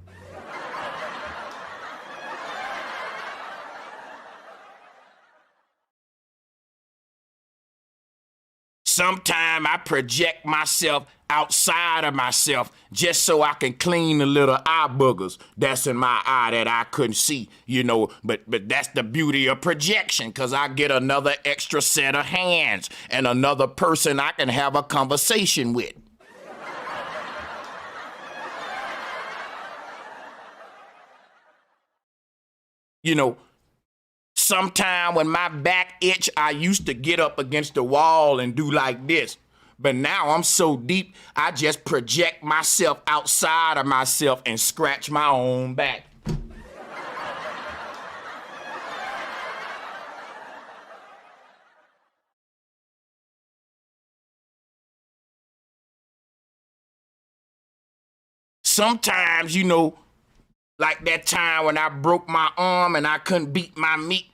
Speaker 1: Sometimes I project myself outside of myself just so I can clean the little eye boogers that's in my eye that I couldn't see, you know. But that's the beauty of projection, because I get another extra set of hands and another person I can have a conversation with. You know, sometime when my back itch, I used to get up against the wall and do like this. But now I'm so deep, I just project myself outside of myself and scratch my own back. Sometimes, you know, like that time when I broke my arm and I couldn't beat my meat,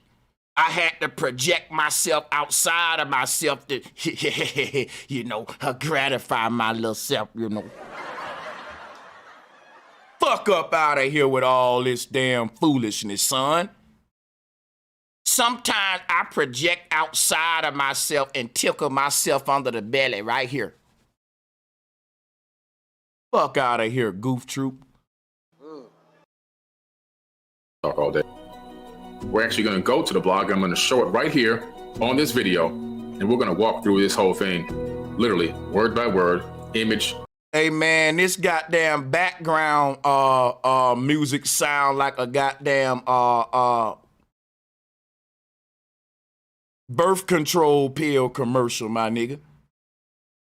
Speaker 1: I had to project myself outside of myself to, you know, gratify my little self, you know. Fuck up out of here with all this damn foolishness, son. Sometimes I project outside of myself and tickle myself under the belly right here. Fuck out of here, goof troop.
Speaker 2: Talk all day. We're actually going to go to the blog. I'm going to show it right here on this video, and we're going to walk through this whole thing. literally word by word, image.
Speaker 1: Hey man, this goddamn background music sound like a goddamn birth control pill commercial, my nigga.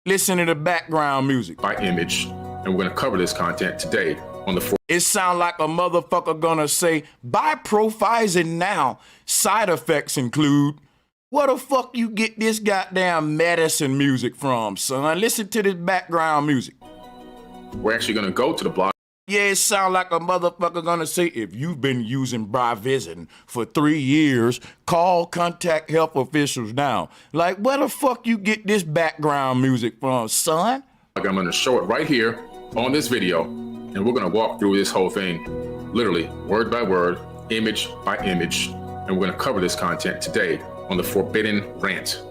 Speaker 1: Listen to the background music.
Speaker 2: By image, and we're gonna cover this content today on the
Speaker 1: It sound like a motherfucker gonna say, buy Prophysine now. Side effects include. Where the fuck you get this goddamn medicine music from, son? Listen to this background music.
Speaker 2: We're actually gonna go to the blog.
Speaker 1: Yeah, it sound like a motherfucker gonna say, if you've been using Brivizin for 3 years, contact health officials now. Like, where the fuck you get this background music from, son?
Speaker 2: I'm gonna show it right here on this video, and we're gonna walk through this whole thing, literally word by word, image by image, and we're gonna cover this content today on the Forbidden Rant.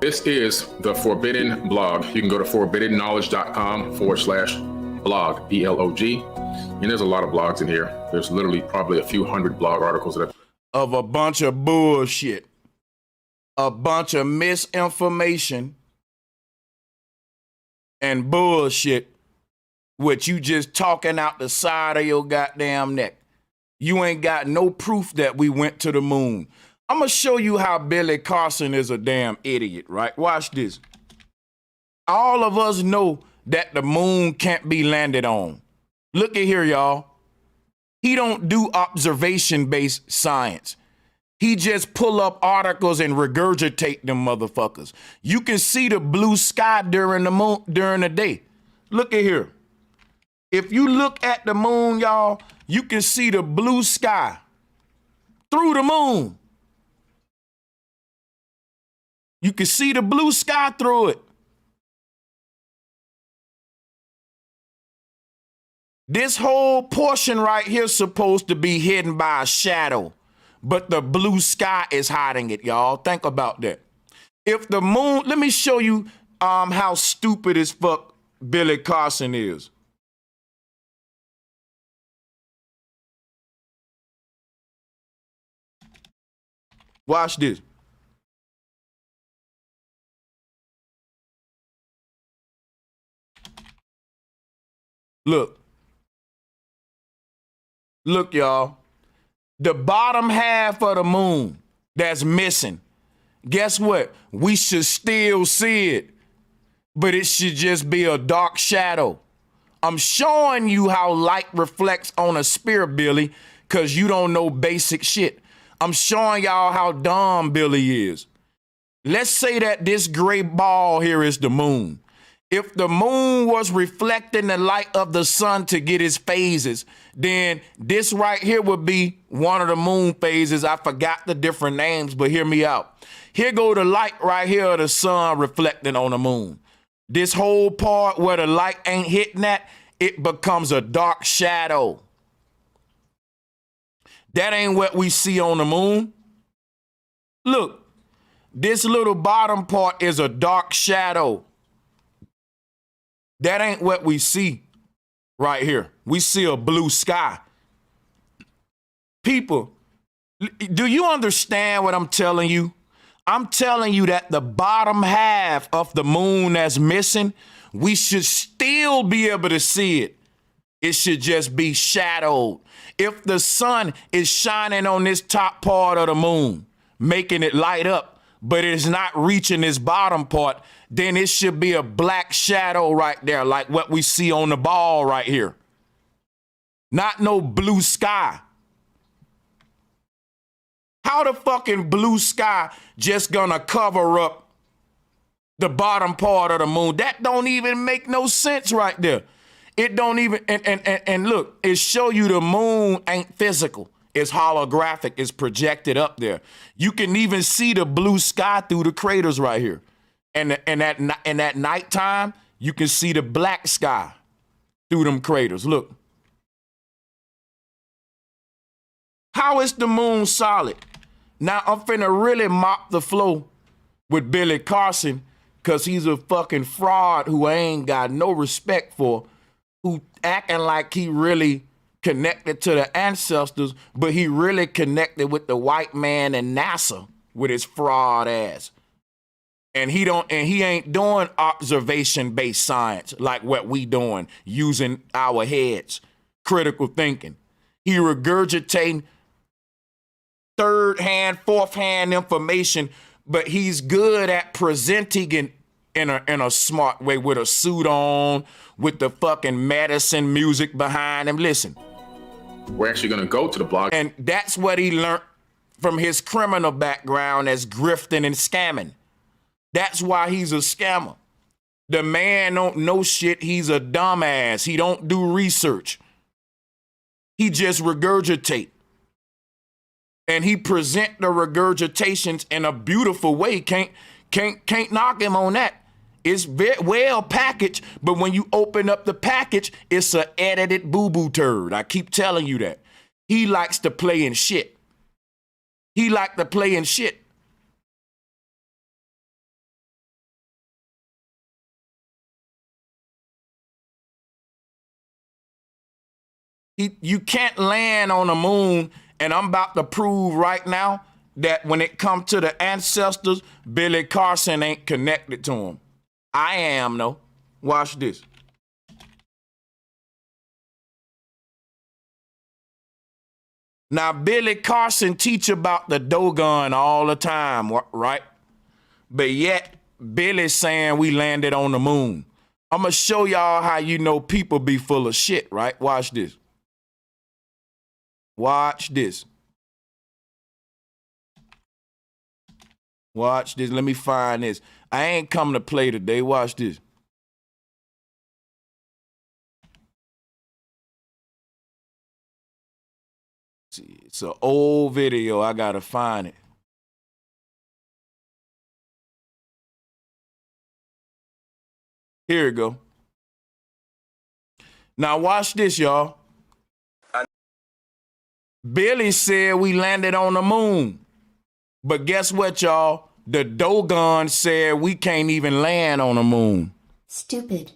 Speaker 2: This is the Forbidden Blog. You can go to forbiddenknowledge.com/blog, B-L-O-G, and there's a lot of blogs in here. There's literally probably a few hundred blog articles that
Speaker 1: of a bunch of bullshit, a bunch of misinformation and bullshit, which you just talking out the side of your goddamn neck. You ain't got no proof that we went to the moon. I'm gonna show you how Billy Carson is a damn idiot, right? Watch this. All of us know that the moon can't be landed on. Look at here, y'all. He don't do observation-based science. He just pull up articles and regurgitate them motherfuckers. You can see the blue sky during the day. Look at here. If you look at the moon, y'all, you can see the blue sky through the moon. You can see the blue sky through it. This whole portion right here is supposed to be hidden by a shadow, but the blue sky is hiding it, y'all. Think about that. If the moon, let me show you how stupid as fuck Billy Carson is. Watch this. Look. Look, y'all. The bottom half of the moon that's missing. Guess what? We should still see it, but it should just be a dark shadow. I'm showing you how light reflects on a spear, Billy, because you don't know basic shit. I'm showing y'all how dumb Billy is. Let's say that this gray ball here is the moon. If the moon was reflecting the light of the sun to get its phases, then this right here would be one of the moon phases. I forgot the different names, but hear me out. Here go the light right here of the sun reflecting on the moon. This whole part where the light ain't hitting that, it becomes a dark shadow. That ain't what we see on the moon. Look, this little bottom part is a dark shadow. That ain't what we see right here. We see a blue sky. People, do you understand what I'm telling you? I'm telling you that the bottom half of the moon that's missing, we should still be able to see it. It should just be shadowed. If the sun is shining on this top part of the moon, making it light up, but it's not reaching this bottom part, then it should be a black shadow right there, like what we see on the ball right here. Not no blue sky. How the fucking blue sky just gonna cover up the bottom part of the moon? That don't even make no sense right there. It don't even, and look, it show you the moon ain't physical. It's holographic, it's projected up there. You can even see the blue sky through the craters right here. And at nighttime, you can see the black sky through them craters. Look. How is the moon solid? Now, I'm finna really mop the floor with Billy Carson because he's a fucking fraud who I ain't got no respect for, who acting like he really connected to the ancestors, but he really connected with the white man and NASA with his fraud ass. And he ain't doing observation-based science like what we doing, using our heads, critical thinking. He regurgitating third-hand, fourth-hand information, but he's good at presenting it in a smart way with a suit on, with the fucking medicine music behind him. Listen.
Speaker 2: We're actually going to go to the blog.
Speaker 1: And that's what he learned from his criminal background as grifting and scamming. That's why he's a scammer. The man don't know shit. He's a dumbass. He don't do research. He just regurgitate. And he present the regurgitations in a beautiful way. Can't knock him on that. It's very well packaged, but when you open up the package, it's an edited boo-boo turd. I keep telling you that. He likes to play in shit. He like to play in shit. You can't land on the moon, and I'm about to prove right now that when it comes to the ancestors, Billy Carson ain't connected to him. I am, though. Watch this. Now, Billy Carson teach about the Dogon all the time, right? But yet, Billy's saying we landed on the moon. I'm going to show y'all how you know people be full of shit, right? Watch this. Watch this. Watch this. Let me find this. I ain't coming to play today. Watch this. See, it's an old video. I gotta find it. Here we go. Now watch this, y'all. Billy said we landed on the moon. But guess what, y'all? The Dogon said we can't even land on the moon.
Speaker 4: Stupid.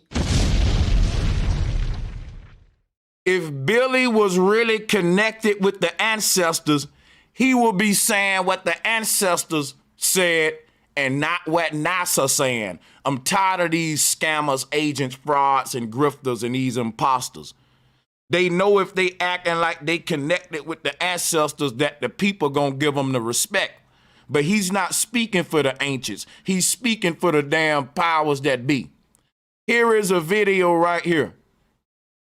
Speaker 1: If Billy was really connected with the ancestors, he would be saying what the ancestors said and not what NASA saying. I'm tired of these scammers, agents, frauds, and grifters and these imposters. They know if they acting like they connected with the ancestors that the people gonna give them the respect. But he's not speaking for the ancients. He's speaking for the damn powers that be. Here is a video right here.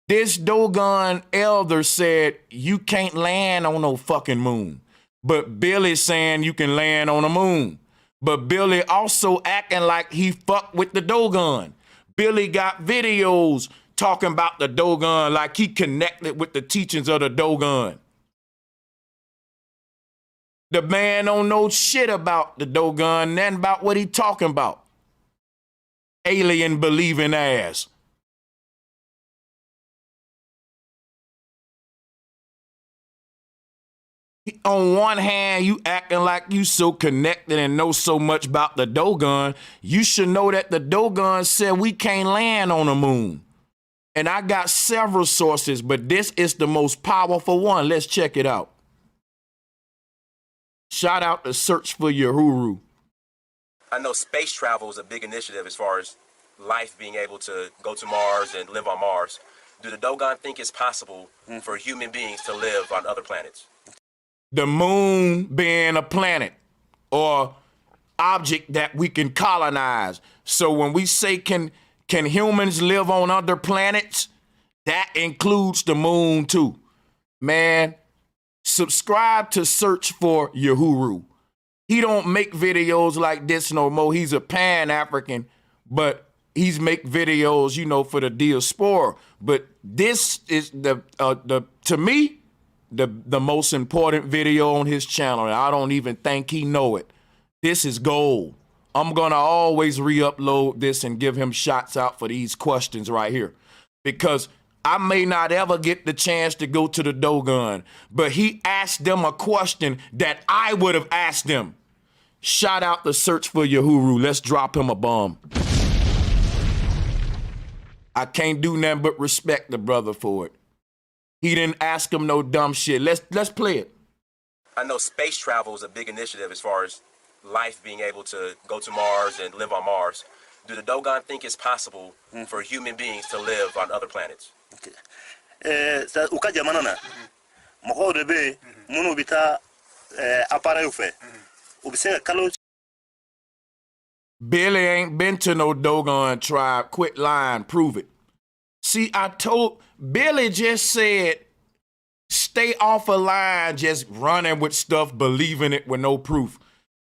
Speaker 1: This Dogon elder said, you can't land on no fucking moon. But Billy's saying you can land on the moon. But Billy also acting like he fucked with the Dogon. Billy got videos talking about the Dogon like he connected with the teachings of the Dogon. The man don't know shit about the Dogon, nothing about what he talking about. Alien believing ass. On one hand, you acting like you so connected and know so much about the Dogon. You should know that the Dogon said we can't land on the moon. And I got several sources, but this is the most powerful one. Let's check it out. Shout out to Search for Uhuru.
Speaker 5: I know space travel is a big initiative as far as life being able to go to Mars and live on Mars. Do the Dogon think it's possible for human beings to live on other planets?
Speaker 1: The moon being a planet or object that we can colonize. So when we say can humans live on other planets, that includes the moon too. Man, subscribe to Search for Uhuru. He don't make videos like this no more. He's a Pan-African, but he's make videos, you know, for the diaspora. But this is to me, the most important video on his channel, and I don't even think he know it. This is gold. I'm gonna always re-upload this and give him shots out for these questions right here, because I may not ever get the chance to go to the Dogon, but he asked them a question that I would have asked them. Shout out to Search for Uhuru. Let's drop him a bomb. I can't do nothing but respect the brother for it. He didn't ask him no dumb shit. Let's play it.
Speaker 5: I know space travel is a big initiative as far as life being able to go to Mars and live on Mars, do the Dogon think it's possible for human beings to live on other planets?
Speaker 4: Sa ukaja manana moko rebe munu bita appareil fe ubisega kalo.
Speaker 1: Billy ain't been to no Dogon tribe. Quit lying. Prove it. See, I told Billy just said stay off a line just running with stuff, believing it with no proof.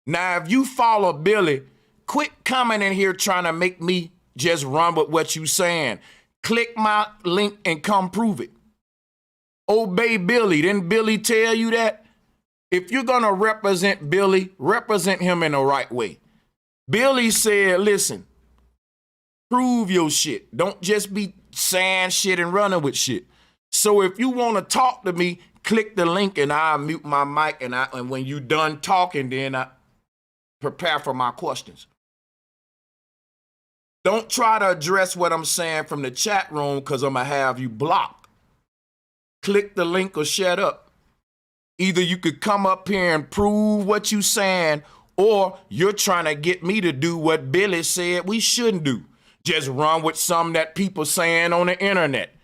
Speaker 1: Now, if you follow Billy, quit coming in here trying to make me just run with what you saying. Click my link and come prove it. Obey Billy. Didn't Billy tell you that? If you're going to represent Billy, represent him in the right way. Billy said, listen, prove your shit. Don't just be saying shit and running with shit. So if you want to talk to me, click the link and I'll mute my mic. And when you done talking, then I prepare for my questions. Don't try to address what I'm saying from the chat room because I'm going to have you blocked. Click the link or shut up. Either you could come up here and prove what you saying, or you're trying to get me to do what Billy said we shouldn't do. Just run with something that people saying on the internet.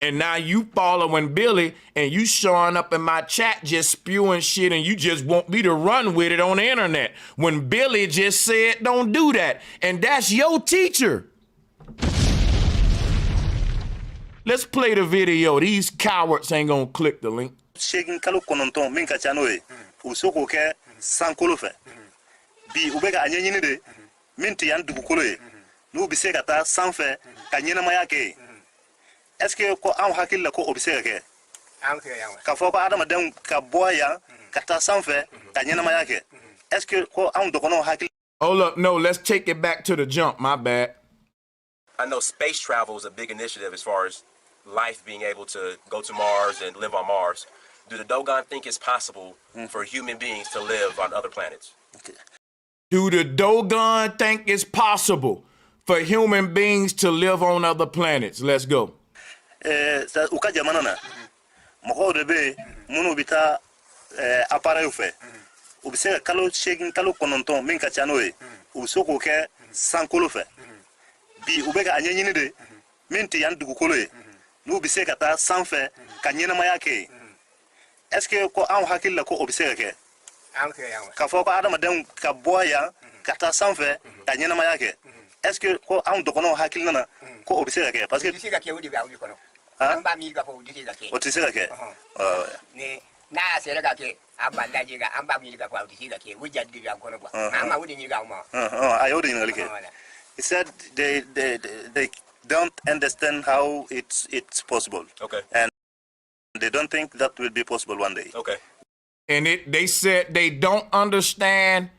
Speaker 1: And now you following Billy and you showing up in my chat just spewing shit and you just want me to run with it on the internet when Billy just said don't do that. And that's your teacher. Let's play the video. These cowards ain't gonna click the link.
Speaker 4: Shaking kalo kononton minka chanoe usoko ke sankolo fe bi ubega anyenyini de minti yan dugukolo e no bisega ta sanfe kanyena mayake. Est-ce que ko an hakil la ko obisega ke ka fo ko adama dem ka boya ka ta sanfe kanyena mayake. Est-ce que ko an dokono hakil.
Speaker 1: Hold up, no, let's take it back to the jump. My bad.
Speaker 5: I know space travel is a big initiative as far as life being able to go to Mars and live on Mars. Do the Dogon think it's possible for human beings to live on other planets?
Speaker 1: Do the Dogon think it's possible for human beings to live on other planets? Let's go.
Speaker 4: Sa ukaja manana moko rebe munu bita appareil fe ubisega kalo shaking kalo kononton minka chanoe usoko ke sankolo fe bi ubega anyenyini de minti yan dugukolo e no bisega ta sanfe kanyena mayake. Est-ce que ko an hakil la ko obisega ke ka fo ko adama dem ka boya ka ta sanfe kanyena mayake. Est-ce que ko an dokono hakil nana ko obisega ke parce que
Speaker 6: disega ke udi ba udi kono amba mi ga ko disega ke
Speaker 4: otisega ke
Speaker 6: ne na sere ga ke abanda jiga amba mi ga ko disega ke wujja diga kono ba ama wudi ni ga ma
Speaker 4: ayodi ni ke. He said they don't understand how it's possible.
Speaker 5: Okay.
Speaker 4: And they don't think that will be possible one day.
Speaker 5: Okay.
Speaker 1: And they said they don't understand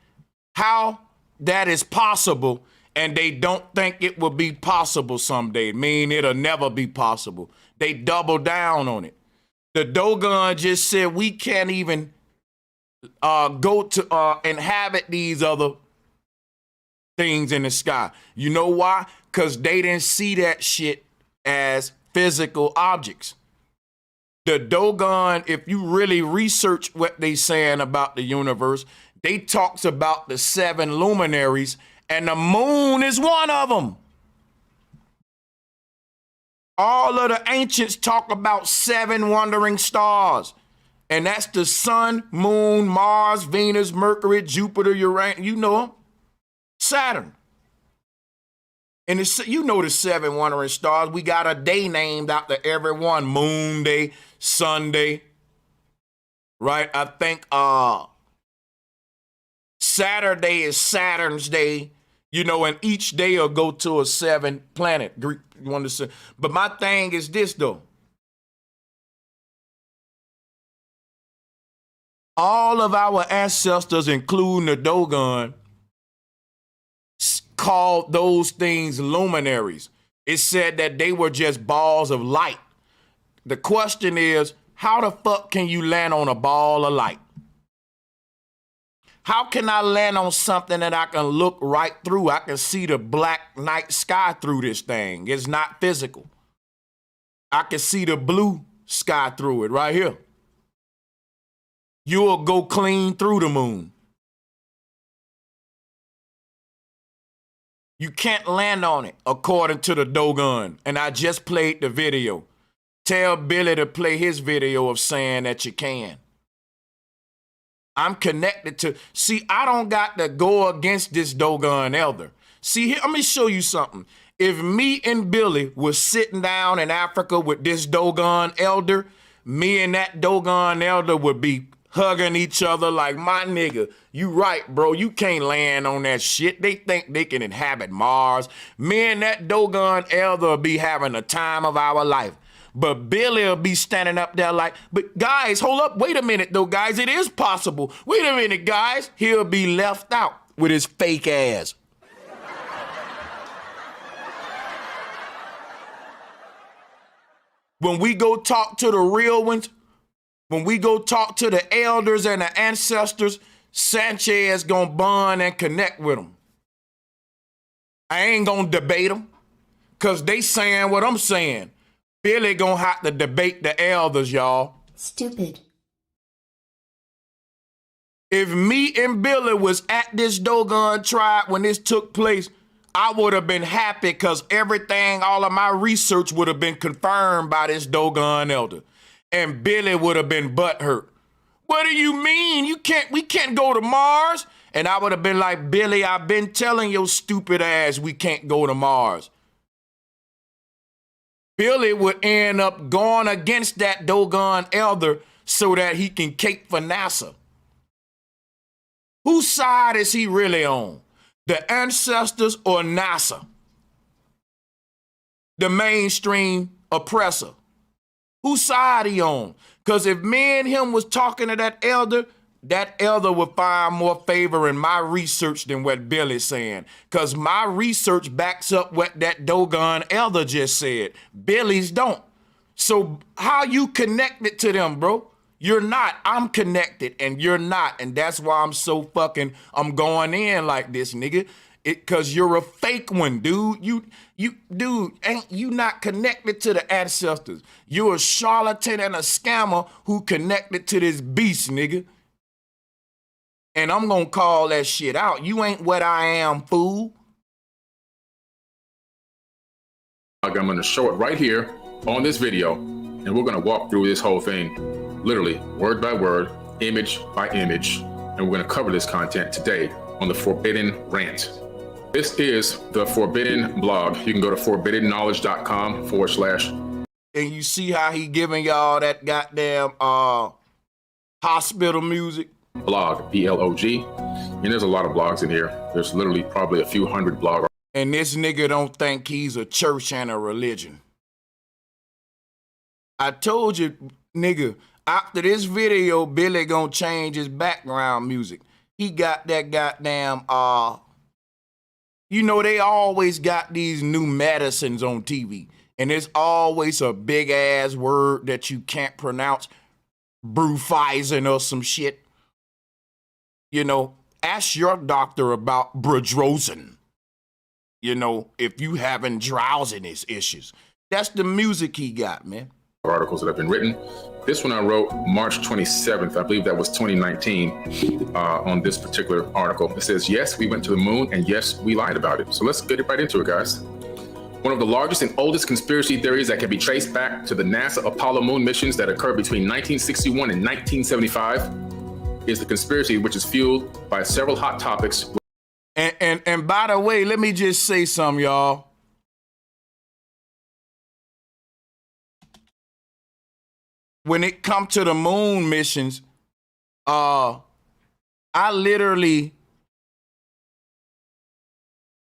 Speaker 1: how that is possible, and they don't think it will be possible someday. Mean it'll never be possible. They double down on it. The Dogon just said we can't even go to inhabit these other things in the sky. You know why? Because they didn't see that shit as physical objects. The Dogon, if you really research what they saying about the universe, they talks about the 7 luminaries, and the moon is one of them. All of the ancients talk about 7 wandering stars, and that's the sun, moon, Mars, Venus, Mercury, Jupiter, Uranus, you know them, Saturn. And it's, you know the 7 wandering stars. We got a day named after every one. Moon Day, Sunday, right? I think Saturday is Saturn's day, you know, and each day will go to a 7 planet. Greek, you understand? But my thing is this, though. All of our ancestors, including the Dogon, called those things luminaries. It said that they were just balls of light. The question is, how the fuck can you land on a ball of light? How can I land on something that I can look right through? I can see the black night sky through this thing. It's not physical. I can see the blue sky through it right here. You'll go clean through the moon. You can't land on it, according to the Dogon. And I just played the video. Tell Billy to play his video of saying that you can. I'm connected to, see, I don't got to go against this Dogon elder. See, here, let me show you something. If me and Billy was sitting down in Africa with this Dogon elder, me and that Dogon elder would be hugging each other like, my nigga, you right, bro. You can't land on that shit. They think they can inhabit Mars. Me and that Dogon elder will be having the time of our life. But Billy will be standing up there like, but guys, hold up. Wait a minute, though, guys. It is possible. Wait a minute, guys. He'll be left out with his fake ass. When we go talk to the real ones, when we go talk to the elders and the ancestors, Sanchez gonna bond and connect with them. I ain't gonna debate them, because they saying what I'm saying. Billy gonna have to debate the elders, y'all.
Speaker 7: Stupid.
Speaker 1: If me and Billy was at this Dogon tribe when this took place, I would have been happy because everything, all of my research would have been confirmed by this Dogon elder. And Billy would have been butthurt. What do you mean? We can't go to Mars? And I would have been like, Billy, I've been telling your stupid ass we can't go to Mars. Billy would end up going against that Dogon elder so that he can cape for NASA. Whose side is he really on? The ancestors or NASA? The mainstream oppressor. Whose side he on? Because if me and him was talking to that elder would find more favor in my research than what Billy's saying. Because my research backs up what that Dogon elder just said. Billy's don't. So how you connected to them, bro? You're not. I'm connected and you're not. And that's why I'm so fucking, I'm going in like this, nigga. Because you're a fake one, dude. Dude, ain't you not connected to the ancestors? You're a charlatan and a scammer who connected to this beast, nigga. And I'm gonna call that shit out. You ain't what I am, fool.
Speaker 2: I'm gonna show it right here on this video, and we're gonna walk through this whole thing, literally word by word, image by image, and we're gonna cover this content today on the Forbidden Rant. This is the Forbidden blog. You can go to forbiddenknowledge.com/.
Speaker 1: And you see how he giving y'all that goddamn hospital music?
Speaker 2: Blog, B-L-O-G. And there's a lot of blogs in here. There's literally probably a few hundred blogs.
Speaker 1: And this nigga don't think he's a church and a religion. I told you, nigga, after this video, Billy gonna change his background music. He got that goddamn, you know, they always got these new medicines on TV. And there's always a big ass word that you can't pronounce. Brufeisen or some shit. You know, ask your doctor about Brodrosen. You know, if you having drowsiness issues. That's the music he got, man.
Speaker 2: Articles that have been written. This one I wrote March 27th. I believe that was 2019 on this particular article. It says, yes, we went to the moon, and yes, we lied about it. So let's get right into it, guys. One of the largest and oldest conspiracy theories that can be traced back to the NASA Apollo moon missions that occurred between 1961 and 1975 is the conspiracy which is fueled by several hot topics.
Speaker 1: And by the way, let me just say something, y'all. When it comes to the moon missions, I literally,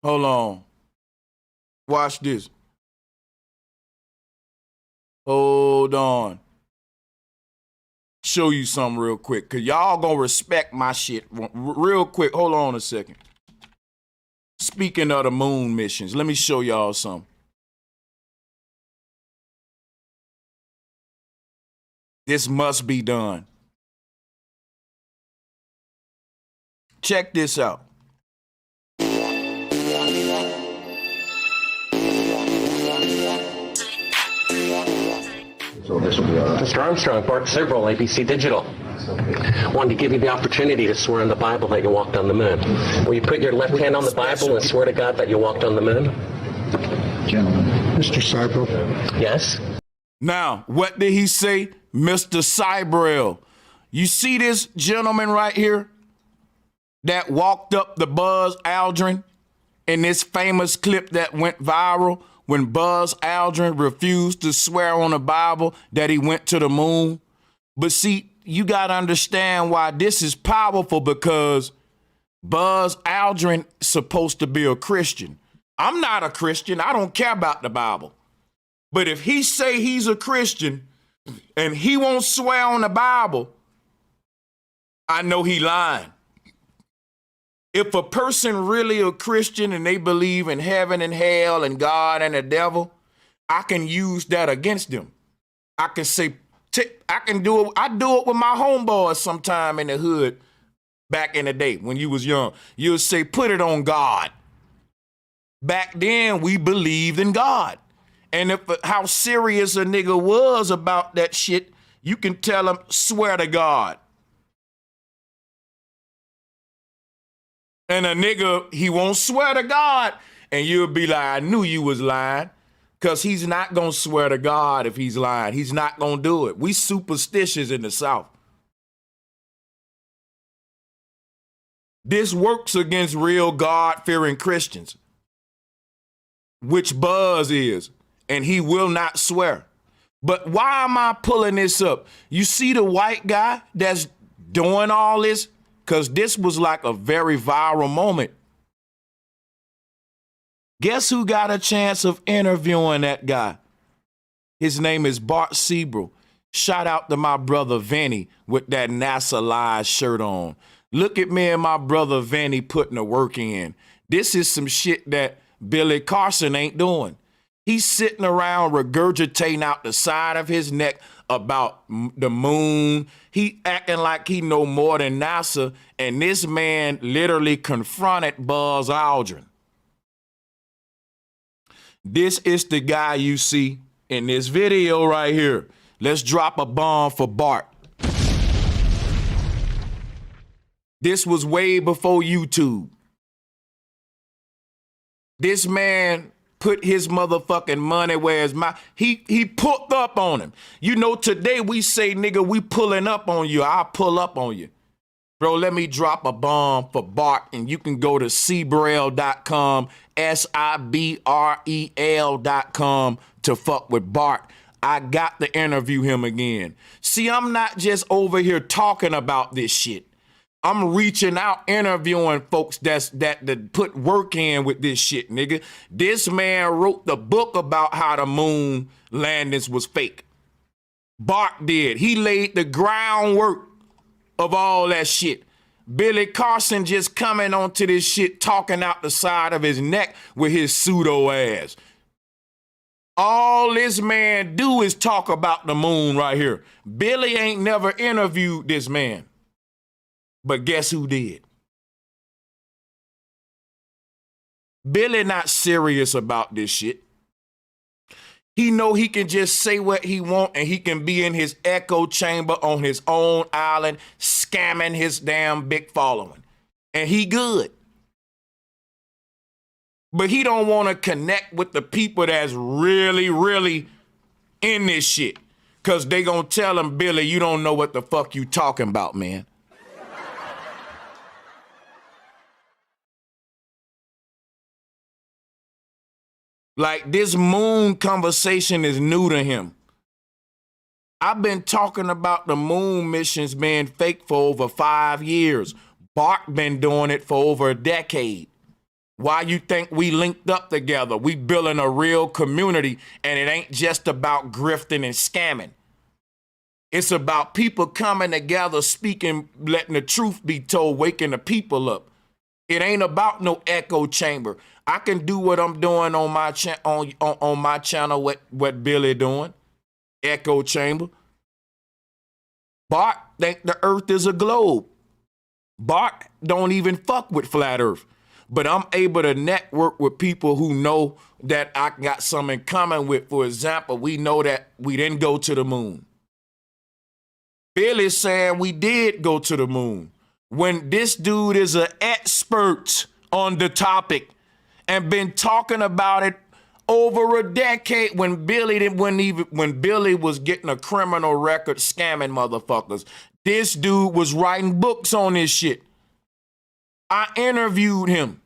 Speaker 1: hold on, watch this. Hold on. Show you something real quick, because y'all gonna respect my shit real quick. Hold on a second. Speaking of the moon missions, let me show y'all something. This must be done. Check this out.
Speaker 8: So this will be Mr. Armstrong, Bart Sibrel, ABC Digital.
Speaker 7: wanted to give you the opportunity to swear on the Bible that you walked on the moon. Will you put your left hand on the Bible and swear to God that you walked on the moon?
Speaker 8: Gentlemen. Mr. Cybro?
Speaker 7: Yes?
Speaker 1: Now, what did he say? Mr. Cybrel. You see this gentleman right here that walked up the Buzz Aldrin in this famous clip that went viral when Buzz Aldrin refused to swear on the Bible that he went to the moon? But see, you got to understand why this is powerful, because Buzz Aldrin is supposed to be a Christian. I'm not a Christian. I don't care about the Bible. But if he say he's a Christian and he won't swear on the Bible, I know he lying. If a person really a Christian and they believe in heaven and hell and God and the devil, I can use that against them. I can say, I can do it. I do it with my homeboys sometime in the hood back in the day when you was young. You'll say, put it on God. Back then, we believed in God. And if how serious a nigga was about that shit, you can tell him, swear to God. And a nigga, he won't swear to God. And you'll be like, I knew you was lying. Because he's not going to swear to God if he's lying. He's not going to do it. We superstitious in the South. This works against real God-fearing Christians, which Buzz is, and he will not swear. But why am I pulling this up? You see the white guy that's doing all this? Because this was like a very viral moment. Guess who got a chance of interviewing that guy? His name is Bart Siebel. Shout out to my brother Vinny with that NASA Live shirt on. Look at me and my brother Vinny putting the work in. This is some shit that Billy Carson ain't doing. He's sitting around regurgitating out the side of his neck about the moon. He acting like he know more than NASA, and this man literally confronted Buzz Aldrin. This is the guy you see in this video right here. Let's drop a bomb for Bart. This was way before YouTube. This man put his motherfucking money where his mouth. He pulled up on him. You know, today we say, nigga, we pulling up on you. I'll pull up on you. Bro, let me drop a bomb for Bart, and you can go to Cybrel.com, Sibrel.com to fuck with Bart. I got to interview him again. See, I'm not just over here talking about this shit. I'm reaching out, interviewing folks that put work in with this shit, nigga. This man wrote the book about how the moon landings was fake. Bart did. He laid the groundwork of all that shit. Billy Carson just coming onto this shit, talking out the side of his neck with his pseudo ass. All this man do is talk about the moon right here. Billy ain't never interviewed this man. But guess who did? Billy not serious about this shit. He know he can just say what he want, and he can be in his echo chamber on his own island, scamming his damn big following. And he good. But he don't want to connect with the people that's really, really in this shit. Because they gonna tell him, Billy, you don't know what the fuck you talking about, man. Like, this moon conversation is new to him. I've been talking about the moon missions being fake for over 5 years. Bart been doing it for over a decade. Why you think we linked up together? We building a real community, and it ain't just about grifting and scamming. It's about people coming together, speaking, letting the truth be told, waking the people up. It ain't about no echo chamber. I can do what I'm doing on my on my channel, what Billy doing, echo chamber. Bart think the earth is a globe. Bart don't even fuck with flat earth. But I'm able to network with people who know that I got something in common with. For example, we know that we didn't go to the moon. Billy's saying we did go to the moon. When this dude is an expert on the topic and been talking about it over a decade when Billy was getting a criminal record scamming motherfuckers. This dude was writing books on this shit. I interviewed him.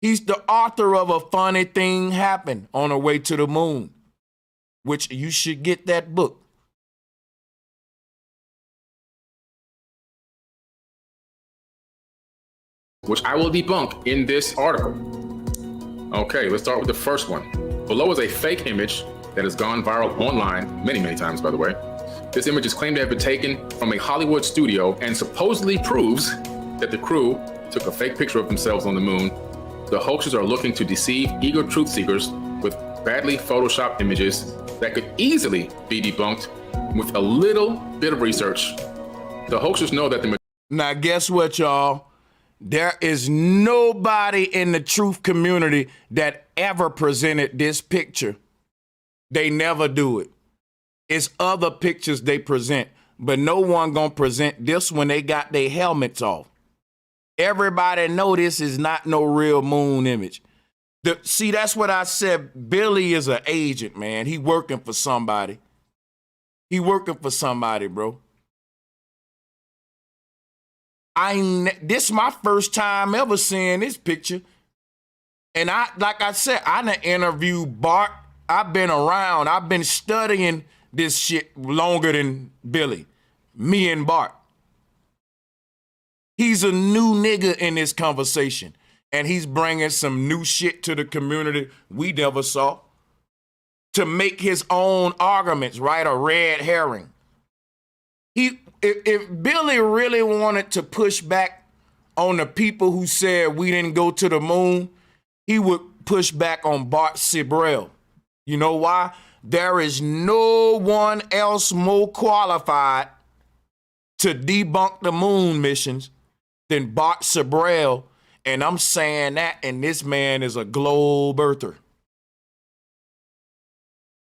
Speaker 1: He's the author of A Funny Thing Happened on the Way to the Moon, which you should get that book.
Speaker 2: Which I will debunk in this article. Okay, let's start with the first one. Below is a fake image that has gone viral online many, many times, by the way. This image is claimed to have been taken from a Hollywood studio and supposedly proves that the crew took a fake picture of themselves on the moon. The hoaxers are looking to deceive eager truth seekers with badly photoshopped images that could easily be debunked with a little bit of research. The hoaxers know that the...
Speaker 1: Now, guess what, y'all? There is nobody in the truth community that ever presented this picture. They never do it. It's other pictures they present, but no one gonna present this when they got their helmets off. Everybody know this is not no real moon image. See, that's what I said. Billy is an agent, man. He working for somebody. He working for somebody, bro. This is my first time ever seeing this picture. And like I said, I done interviewed Bart. I've been around. I've been studying this shit longer than Billy. Me and Bart. He's a new nigga in this conversation. And he's bringing some new shit to the community we never saw to make his own arguments, right? A red herring. If Billy really wanted to push back on the people who said we didn't go to the moon, he would push back on Bart Sibrel. You know why? There is no one else more qualified to debunk the moon missions than Bart Sibrel. And I'm saying that, and this man is a globe earther.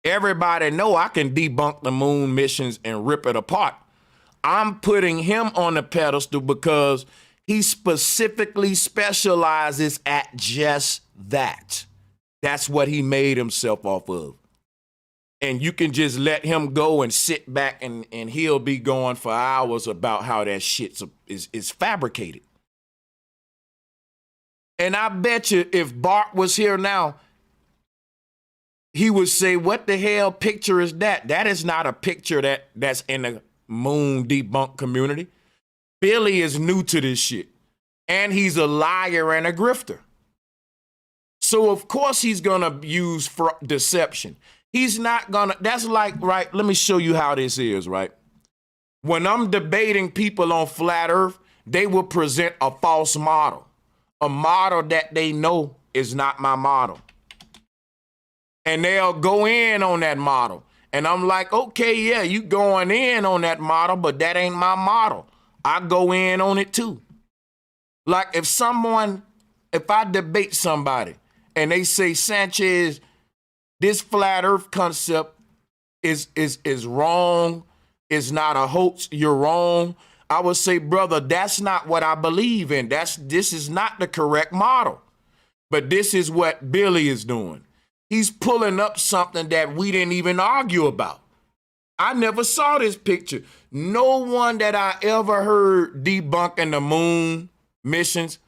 Speaker 1: Everybody know I can debunk the moon missions and rip it apart. I'm putting him on the pedestal because he specifically specializes at just that. That's what he made himself off of. And you can just let him go and sit back and he'll be going for hours about how that shit is fabricated. And I bet you if Bart was here now, he would say, what the hell picture is that? That is not a picture that's in the moon debunk community. Billy is new to this shit. And he's a liar and a grifter. So of course he's gonna use deception. He's not gonna, that's like, right, let me show you how this is, right? When I'm debating people on flat earth, they will present a false model. A model that they know is not my model. And they'll go in on that model. And I'm like, okay, yeah, you going in on that model, but that ain't my model. I go in on it too. Like if I debate somebody and they say, Sanchez, this flat earth concept is wrong, is not a hoax, you're wrong. I would say, brother, that's not what I believe in. This is not the correct model. But this is what Billy is doing. He's pulling up something that we didn't even argue about. I never saw this picture. No one that I ever heard debunking the moon missions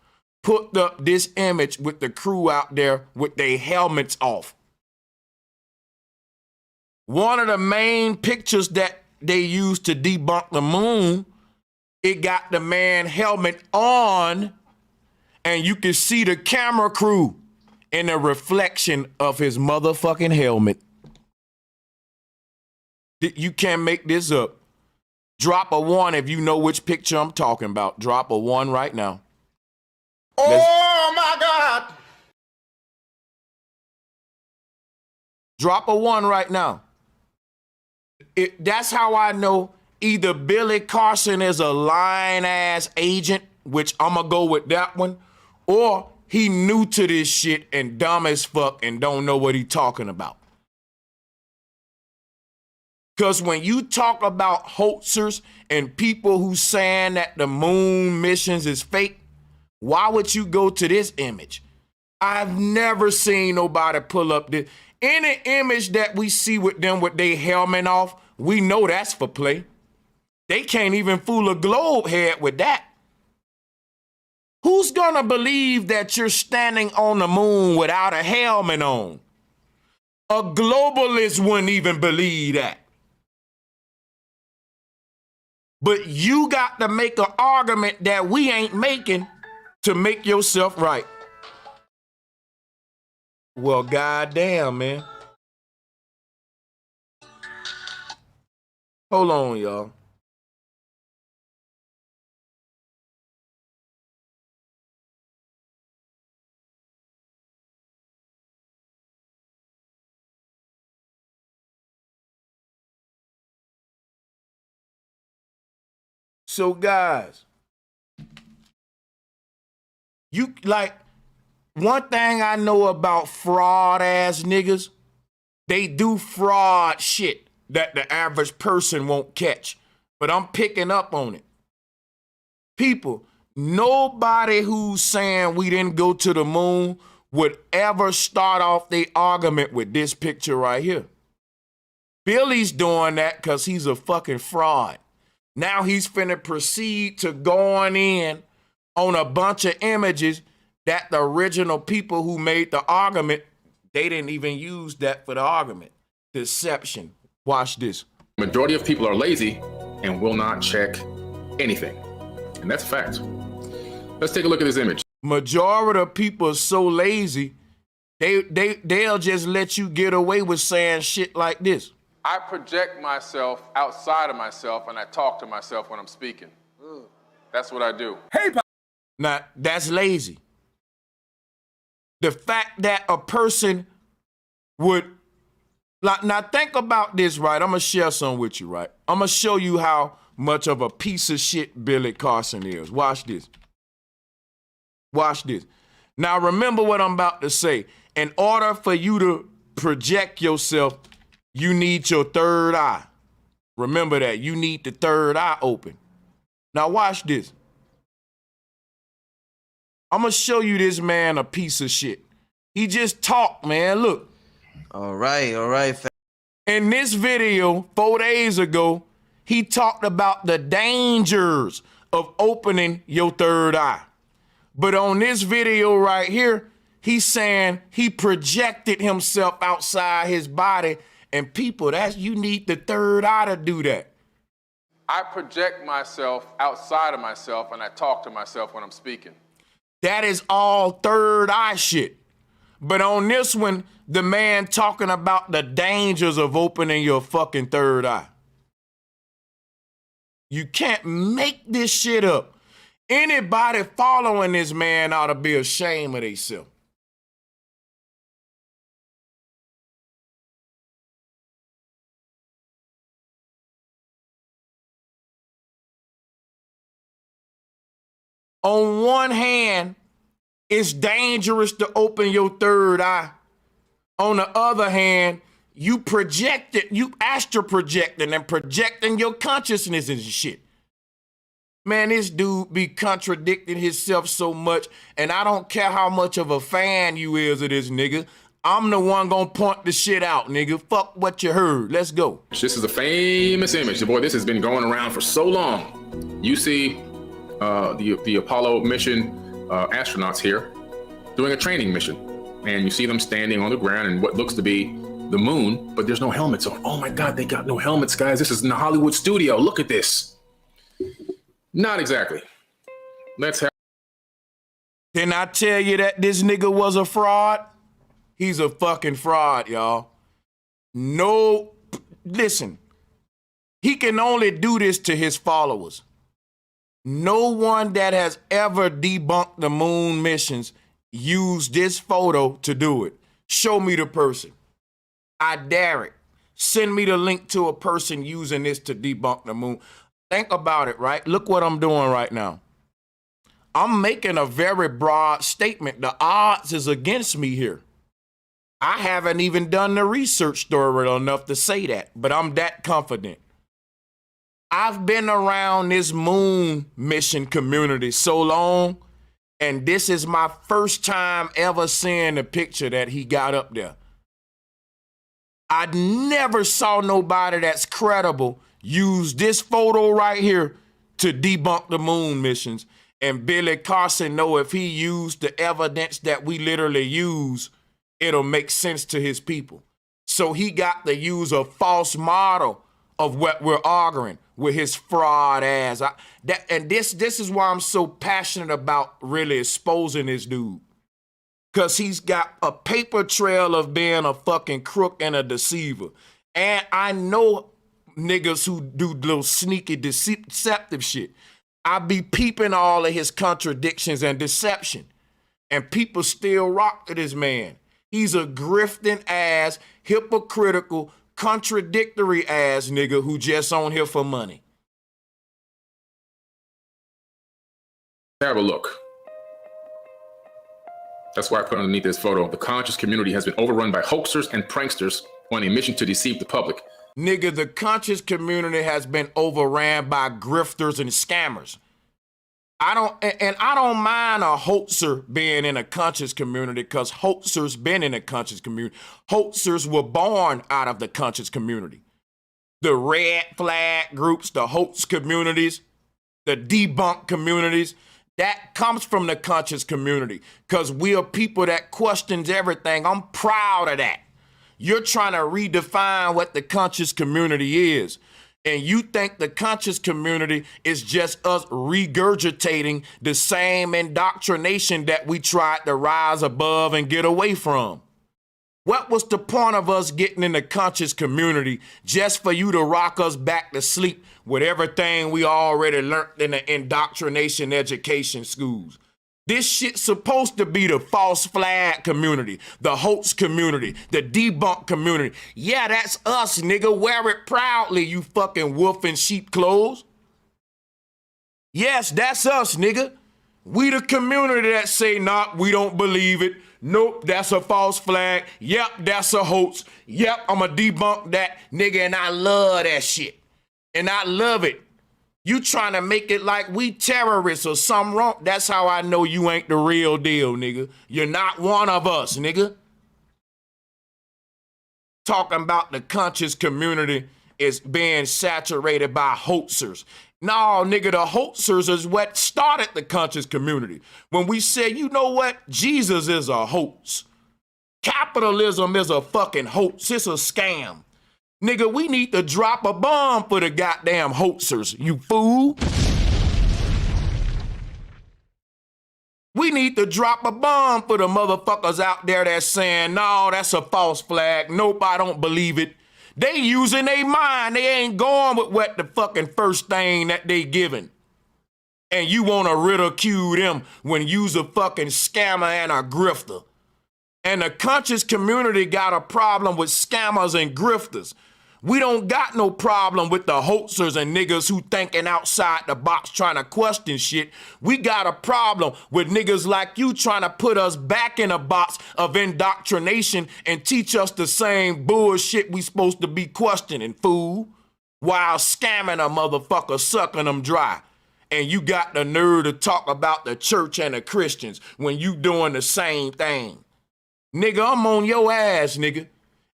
Speaker 1: put up this image with the crew out there with their helmets off. One of the main pictures that they used to debunk the moon, it got the man helmet on and you can see the camera crew in the reflection of his motherfucking helmet. You can't make this up. Drop a 1 if you know which picture I'm talking about. Drop a 1 right now. Oh my God. Drop a 1 right now. That's how I know either Billy Carson is a lying ass agent, which I'm gonna go with that one, or he new to this shit and dumb as fuck and don't know what he talking about. Because when you talk about hoaxers and people who saying that the moon missions is fake, why would you go to this image? I've never seen nobody pull up this. Any image that we see with them with their helmet off, we know that's for play. They can't even fool a globe head with that. Who's gonna believe that you're standing on the moon without a helmet on? A globalist wouldn't even believe that. But you got to make an argument that we ain't making to make yourself right. Well, goddamn, man. Hold on, y'all. So, guys, you like one thing I know about fraud ass niggas, they do fraud shit that the average person won't catch. But I'm picking up on it. People, nobody who's saying we didn't go to the moon would ever start off their argument with this picture right here. Billy's doing that because he's a fucking fraud. Now he's finna proceed to going in on a bunch of images that the original people who made the argument, they didn't even use that for the argument. Deception. Watch this.
Speaker 2: Majority of people are lazy and will not check anything. And that's a fact. Let's take a look at this image.
Speaker 1: Majority of people are so lazy, they'll just let you get away with saying shit like this.
Speaker 3: I project myself outside of myself and I talk to myself when I'm speaking. That's what I do.
Speaker 1: Hey, now, that's lazy. The fact that a person would, like, now think about this, right? I'm going to share something with you, right? I'm going to show you how much of a piece of shit Billy Carson is. Watch this. Watch this. Now, remember what I'm about to say. In order for you to project yourself, you need your third eye. Remember that. You need the third eye open. Now watch this. I'm going to show you this man a piece of shit. He just talked, man. Look.
Speaker 9: All right.
Speaker 1: In this video, 4 days ago, he talked about the dangers of opening your third eye. But on this video right here, he's saying he projected himself outside his body. And people, that's, you need the third eye to do that.
Speaker 3: I project myself outside of myself and I talk to myself when I'm speaking.
Speaker 1: That is all third eye shit. But on this one, the man talking about the dangers of opening your fucking third eye. You can't make this shit up. Anybody following this man ought to be ashamed of themselves. On one hand, it's dangerous to open your third eye. On the other hand, you astral projecting and projecting your consciousness and shit. Man, this dude be contradicting himself so much, and I don't care how much of a fan you is of this nigga. I'm the one gonna point the shit out, nigga. Fuck what you heard. Let's go.
Speaker 2: This is a famous image. Boy, this has been going around for so long. You see the Apollo mission astronauts here doing a training mission. And you see them standing on the ground in what looks to be the moon, but there's no helmets on. Oh my God, they got no helmets, guys. This is in the Hollywood studio. Look at this. Not exactly. Let's have.
Speaker 1: Can I tell you that this nigga was a fraud? He's a fucking fraud, y'all. No, listen. He can only do this to his followers. No one that has ever debunked the moon missions used this photo to do it. Show me the person. I dare it. Send me the link to a person using this to debunk the moon. Think about it, right? Look what I'm doing right now. I'm making a very broad statement. The odds is against me here. I haven't even done the research thorough enough to say that, but I'm that confident. I've been around this moon mission community so long, and this is my first time ever seeing the picture that he got up there. I never saw nobody that's credible use this photo right here to debunk the moon missions. And Billy Carson know if he used the evidence that we literally use, it'll make sense to his people. So he got to use a false model of what we're arguing with his fraud ass. This is why I'm so passionate about really exposing this dude. Because he's got a paper trail of being a fucking crook and a deceiver. And I know niggas who do little sneaky deceptive shit. I be peeping all of his contradictions and deception. And people still rock to this man. He's a grifting ass, hypocritical, contradictory ass nigga who just on here for money.
Speaker 2: Have a look. That's why I put underneath this photo. The conscious community has been overrun by hoaxers and pranksters on a mission to deceive the public.
Speaker 1: Nigga, the conscious community has been overran by grifters and scammers. I don't mind a hoaxer being in a conscious community because hoaxers been in a conscious community. Hoaxers were born out of the conscious community. The red flag groups, the hoax communities, the debunk communities, that comes from the conscious community because we are people that questions everything. I'm proud of that. You're trying to redefine what the conscious community is. And you think the conscious community is just us regurgitating the same indoctrination that we tried to rise above and get away from. What was the point of us getting in the conscious community just for you to rock us back to sleep with everything we already learned in the indoctrination education schools? This shit's supposed to be the false flag community, the hoax community, the debunk community. Yeah, that's us, nigga. Wear it proudly, you fucking wolf in sheep clothes. Yes, that's us, nigga. We the community that say, nah, we don't believe it. Nope, that's a false flag. Yep, that's a hoax. Yep, I'ma debunk that, nigga, and I love that shit. And I love it. You trying to make it like we terrorists or something wrong. That's how I know you ain't the real deal, nigga. You're not one of us, nigga. Talking about the conscious community is being saturated by hoaxers. No, nigga, the hoaxers is what started the conscious community. When we said, you know what? Jesus is a hoax. Capitalism is a fucking hoax. It's a scam. Nigga, we need to drop a bomb for the goddamn hoaxers, you fool. We need to drop a bomb for the motherfuckers out there that's saying, no, that's a false flag. Nope, I don't believe it. They using their mind. They ain't going with what the fucking first thing that they giving. And you want to ridicule them when you's a fucking scammer and a grifter. And the conscious community got a problem with scammers and grifters. We don't got no problem with the hoaxers and niggas who thinking outside the box trying to question shit. We got a problem with niggas like you trying to put us back in a box of indoctrination and teach us the same bullshit we supposed to be questioning, fool. While scamming a motherfucker, sucking them dry. And you got the nerve to talk about the church and the Christians when you doing the same thing. Nigga, I'm on your ass, nigga.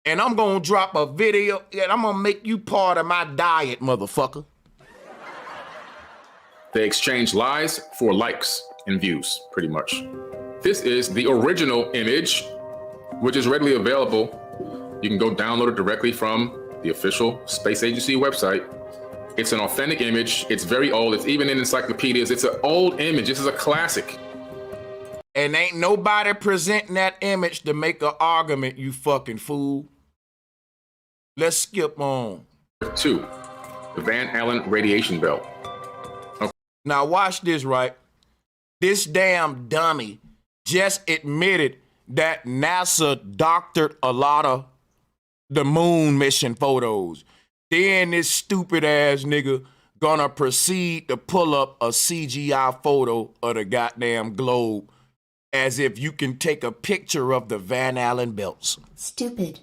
Speaker 1: And I'm gonna drop a video and I'm gonna make you part of my diet, motherfucker.
Speaker 2: They exchange lies for likes and views, pretty much. This is the original image, which is readily available. You can go download it directly from the official space agency website. It's an authentic image. It's very old. It's even in encyclopedias. It's an old image. This is a classic.
Speaker 1: And ain't nobody presenting that image to make an argument, you fucking fool. Let's skip on.
Speaker 2: 2, the Van Allen radiation belt. Okay.
Speaker 1: Now watch this, right? This damn dummy just admitted that NASA doctored a lot of the moon mission photos. Then this stupid ass nigga gonna proceed to pull up a CGI photo of the goddamn globe as if you can take a picture of the Van Allen belts.
Speaker 10: Stupid.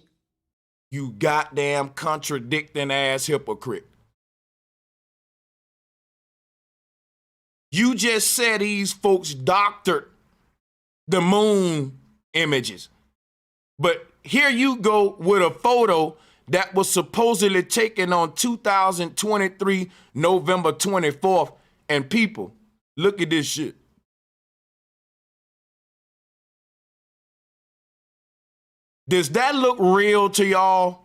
Speaker 1: You goddamn contradicting ass hypocrite. You just said these folks doctored the moon images. But here you go with a photo that was supposedly taken on 2023, November 24th. And people, look at this shit. Does that look real to y'all?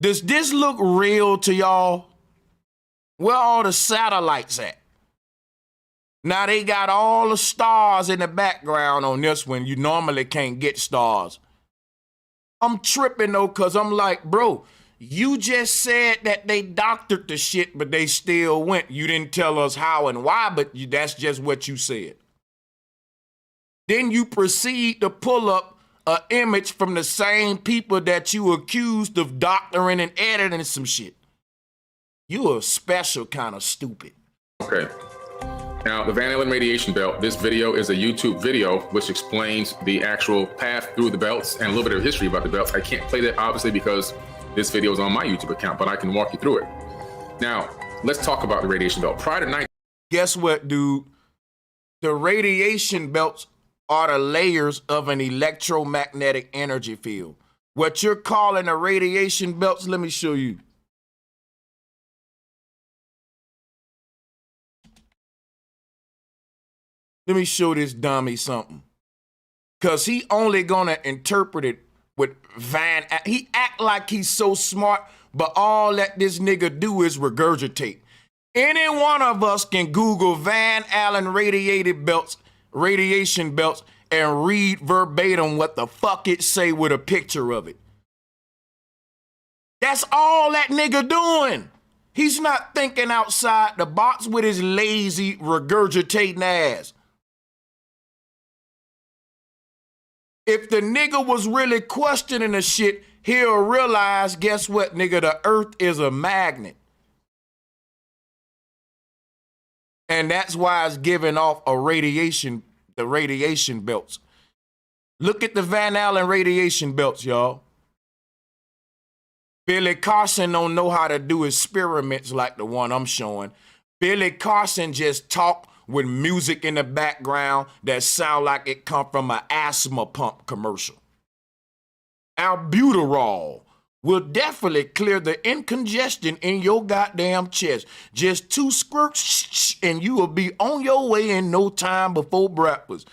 Speaker 1: Does this look real to y'all? Where all the satellites at? Now they got all the stars in the background on this one. You normally can't get stars. I'm tripping though, cause I'm like, bro, you just said that they doctored the shit, but they still went. You didn't tell us how and why, but that's just what you said. Then you proceed to pull up an image from the same people that you accused of doctoring and editing some shit. You a special kind of stupid.
Speaker 2: Okay. Now, the Van Allen radiation belt, this video is a YouTube video which explains the actual path through the belts and a little bit of history about the belts. I can't play that, obviously, because this video is on my YouTube account, but I can walk you through it. Now, let's talk about the radiation belt. Prior to
Speaker 1: Guess what, dude? The radiation belts are the layers of an electromagnetic energy field. What you're calling the radiation belts, let me show you. Let me show this dummy something. Cause he only gonna interpret it with he act like he's so smart, but all that this nigga do is regurgitate. Any one of us can Google Van Allen radiation belts, and read verbatim what the fuck it say with a picture of it. That's all that nigga doing. He's not thinking outside the box with his lazy regurgitating ass. If the nigga was really questioning the shit, he'll realize, guess what, nigga? The earth is a magnet. And that's why it's giving off the radiation belts. Look at the Van Allen radiation belts, y'all. Billy Carson don't know how to do experiments like the one I'm showing. Billy Carson just talk with music in the background that sound like it come from an asthma pump commercial. Albuterol will definitely clear the incongestion in your goddamn chest. Just 2 squirts and you will be on your way in no time before breakfast.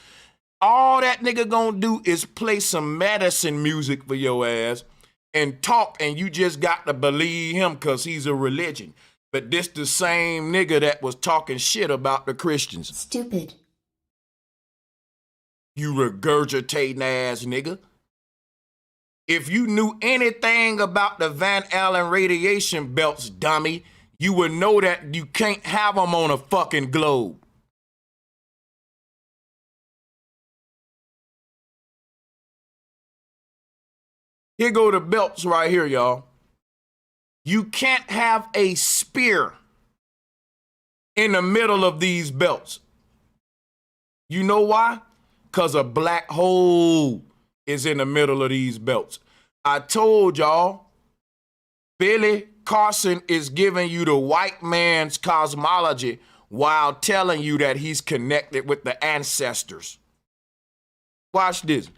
Speaker 1: All that nigga gonna do is play some medicine music for your ass and talk, and you just got to believe him because he's a religion. But this the same nigga that was talking shit about the Christians.
Speaker 10: Stupid.
Speaker 1: You regurgitating ass nigga. If you knew anything about the Van Allen radiation belts, dummy, you would know that you can't have them on a fucking globe. Here go the belts right here, y'all. You can't have a spear in the middle of these belts. You know why? Because a black hole is in the middle of these belts. I told y'all, Billy Carson is giving you the white man's cosmology while telling you that he's connected with the ancestors. Watch this.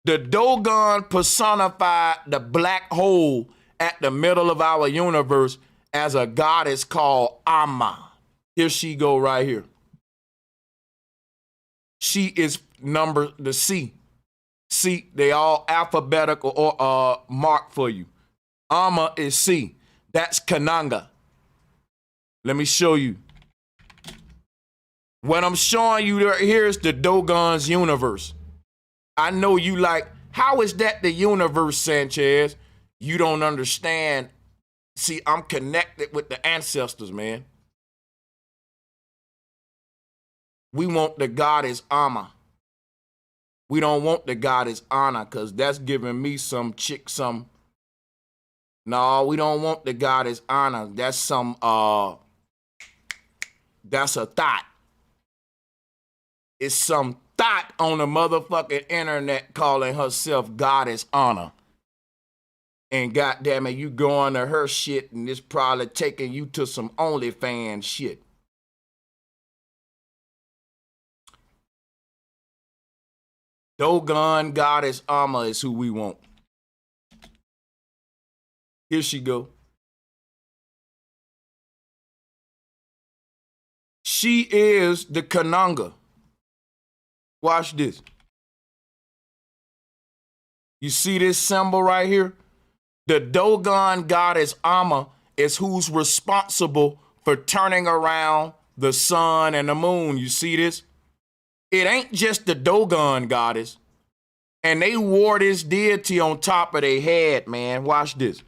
Speaker 1: The Dogon personified the black hole at the middle of our universe as a goddess called Amma. Here she go right here. She is the C. C, they all alphabetical or marked for you. Amma is C. That's Kananga. Let me show you. What I'm showing you right here is the Dogon's universe. I know you like, how is that the universe, Sanchez? You don't understand. See, I'm connected with the ancestors, man. We want the goddess Amma. We don't want the goddess Anna, because that's giving me some chick, some No, we don't want the goddess honor. That's some that's a thought. It's some thought on the motherfucking internet calling herself goddess honor. And goddamn it, you going to her shit and it's probably taking you to some OnlyFans shit. Doggone goddess honor is who we want. Here she go. She is the Kananga. Watch this. You see this symbol right here? The Dogon goddess Amma is who's responsible for turning around the sun and the moon. You see this? It ain't just the Dogon goddess. And they wore this deity on top of their head, man. Watch this.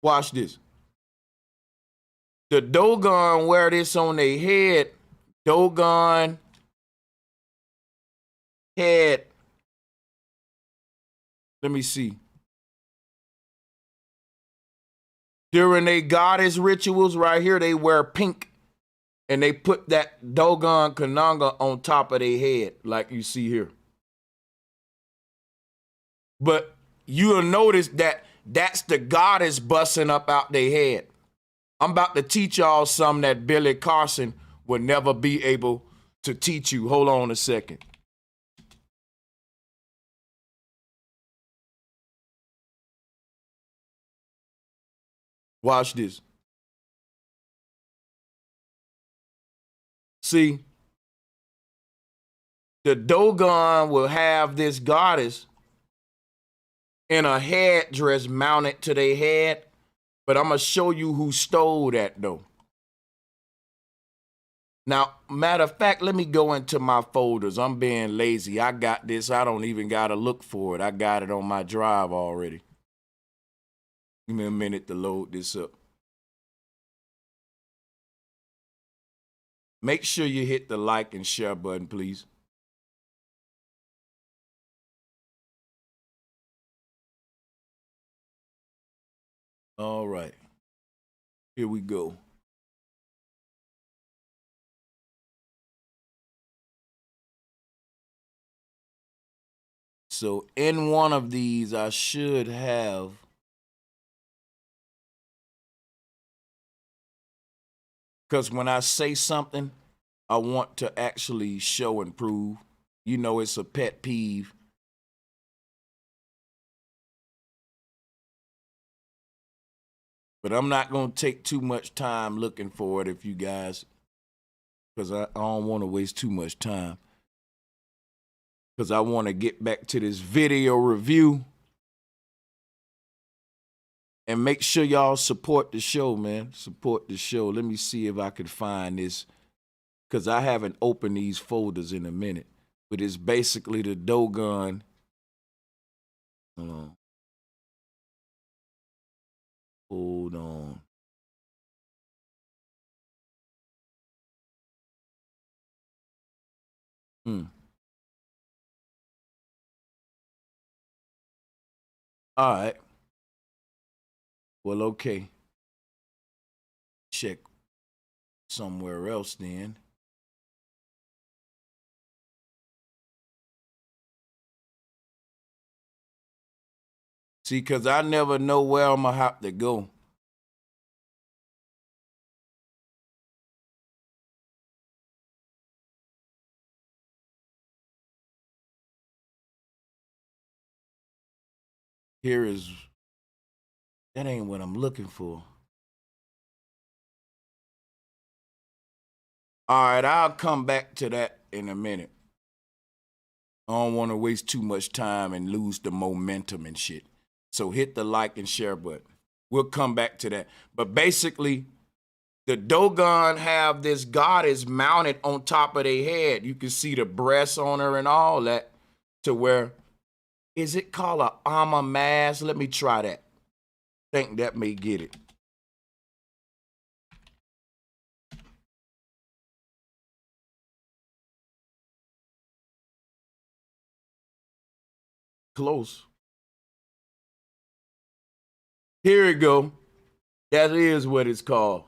Speaker 1: Watch this. The Dogon wear this on their head. Dogon head. Let me see. During their goddess rituals right here, they wear pink. And they put that Dogon Kananga on top of their head, like you see here. But you'll notice that that's the goddess busting up out their head. I'm about to teach y'all something that Billy Carson would never be able to teach you. Hold on a second. Watch this. See, the Dogon will have this goddess in a headdress mounted to their head, but I'm going to show you who stole that, though. Now, matter of fact, let me go into my folders. I'm being lazy. I got this. I don't even got to look for it. I got it on my drive already. Give me a minute to load this up. Make sure you hit the like and share button, please. All right. Here we go. So in one of these, I should have because when I say something, I want to actually show and prove. You know, it's a pet peeve. But I'm not going to take too much time looking for it if you guys, because I don't want to waste too much time. Because I want to get back to this video review. And make sure y'all support the show, man. Support the show. Let me see if I can find this. Because I haven't opened these folders in a minute. But it's basically the Dogon. Hold on. Hold on. All right. Well, okay. Check somewhere else then. See, because I never know where I'm going to have to go. Here is, that ain't what I'm looking for. All right, I'll come back to that in a minute. I don't want to waste too much time and lose the momentum and shit. So hit the like and share button. We'll come back to that. But basically, the Dogon have this goddess mounted on top of their head. You can see the breasts on her and all that, to where, is it called a Amma mask? Let me try that. Think that may get it. close. Here we go. That is what it's called.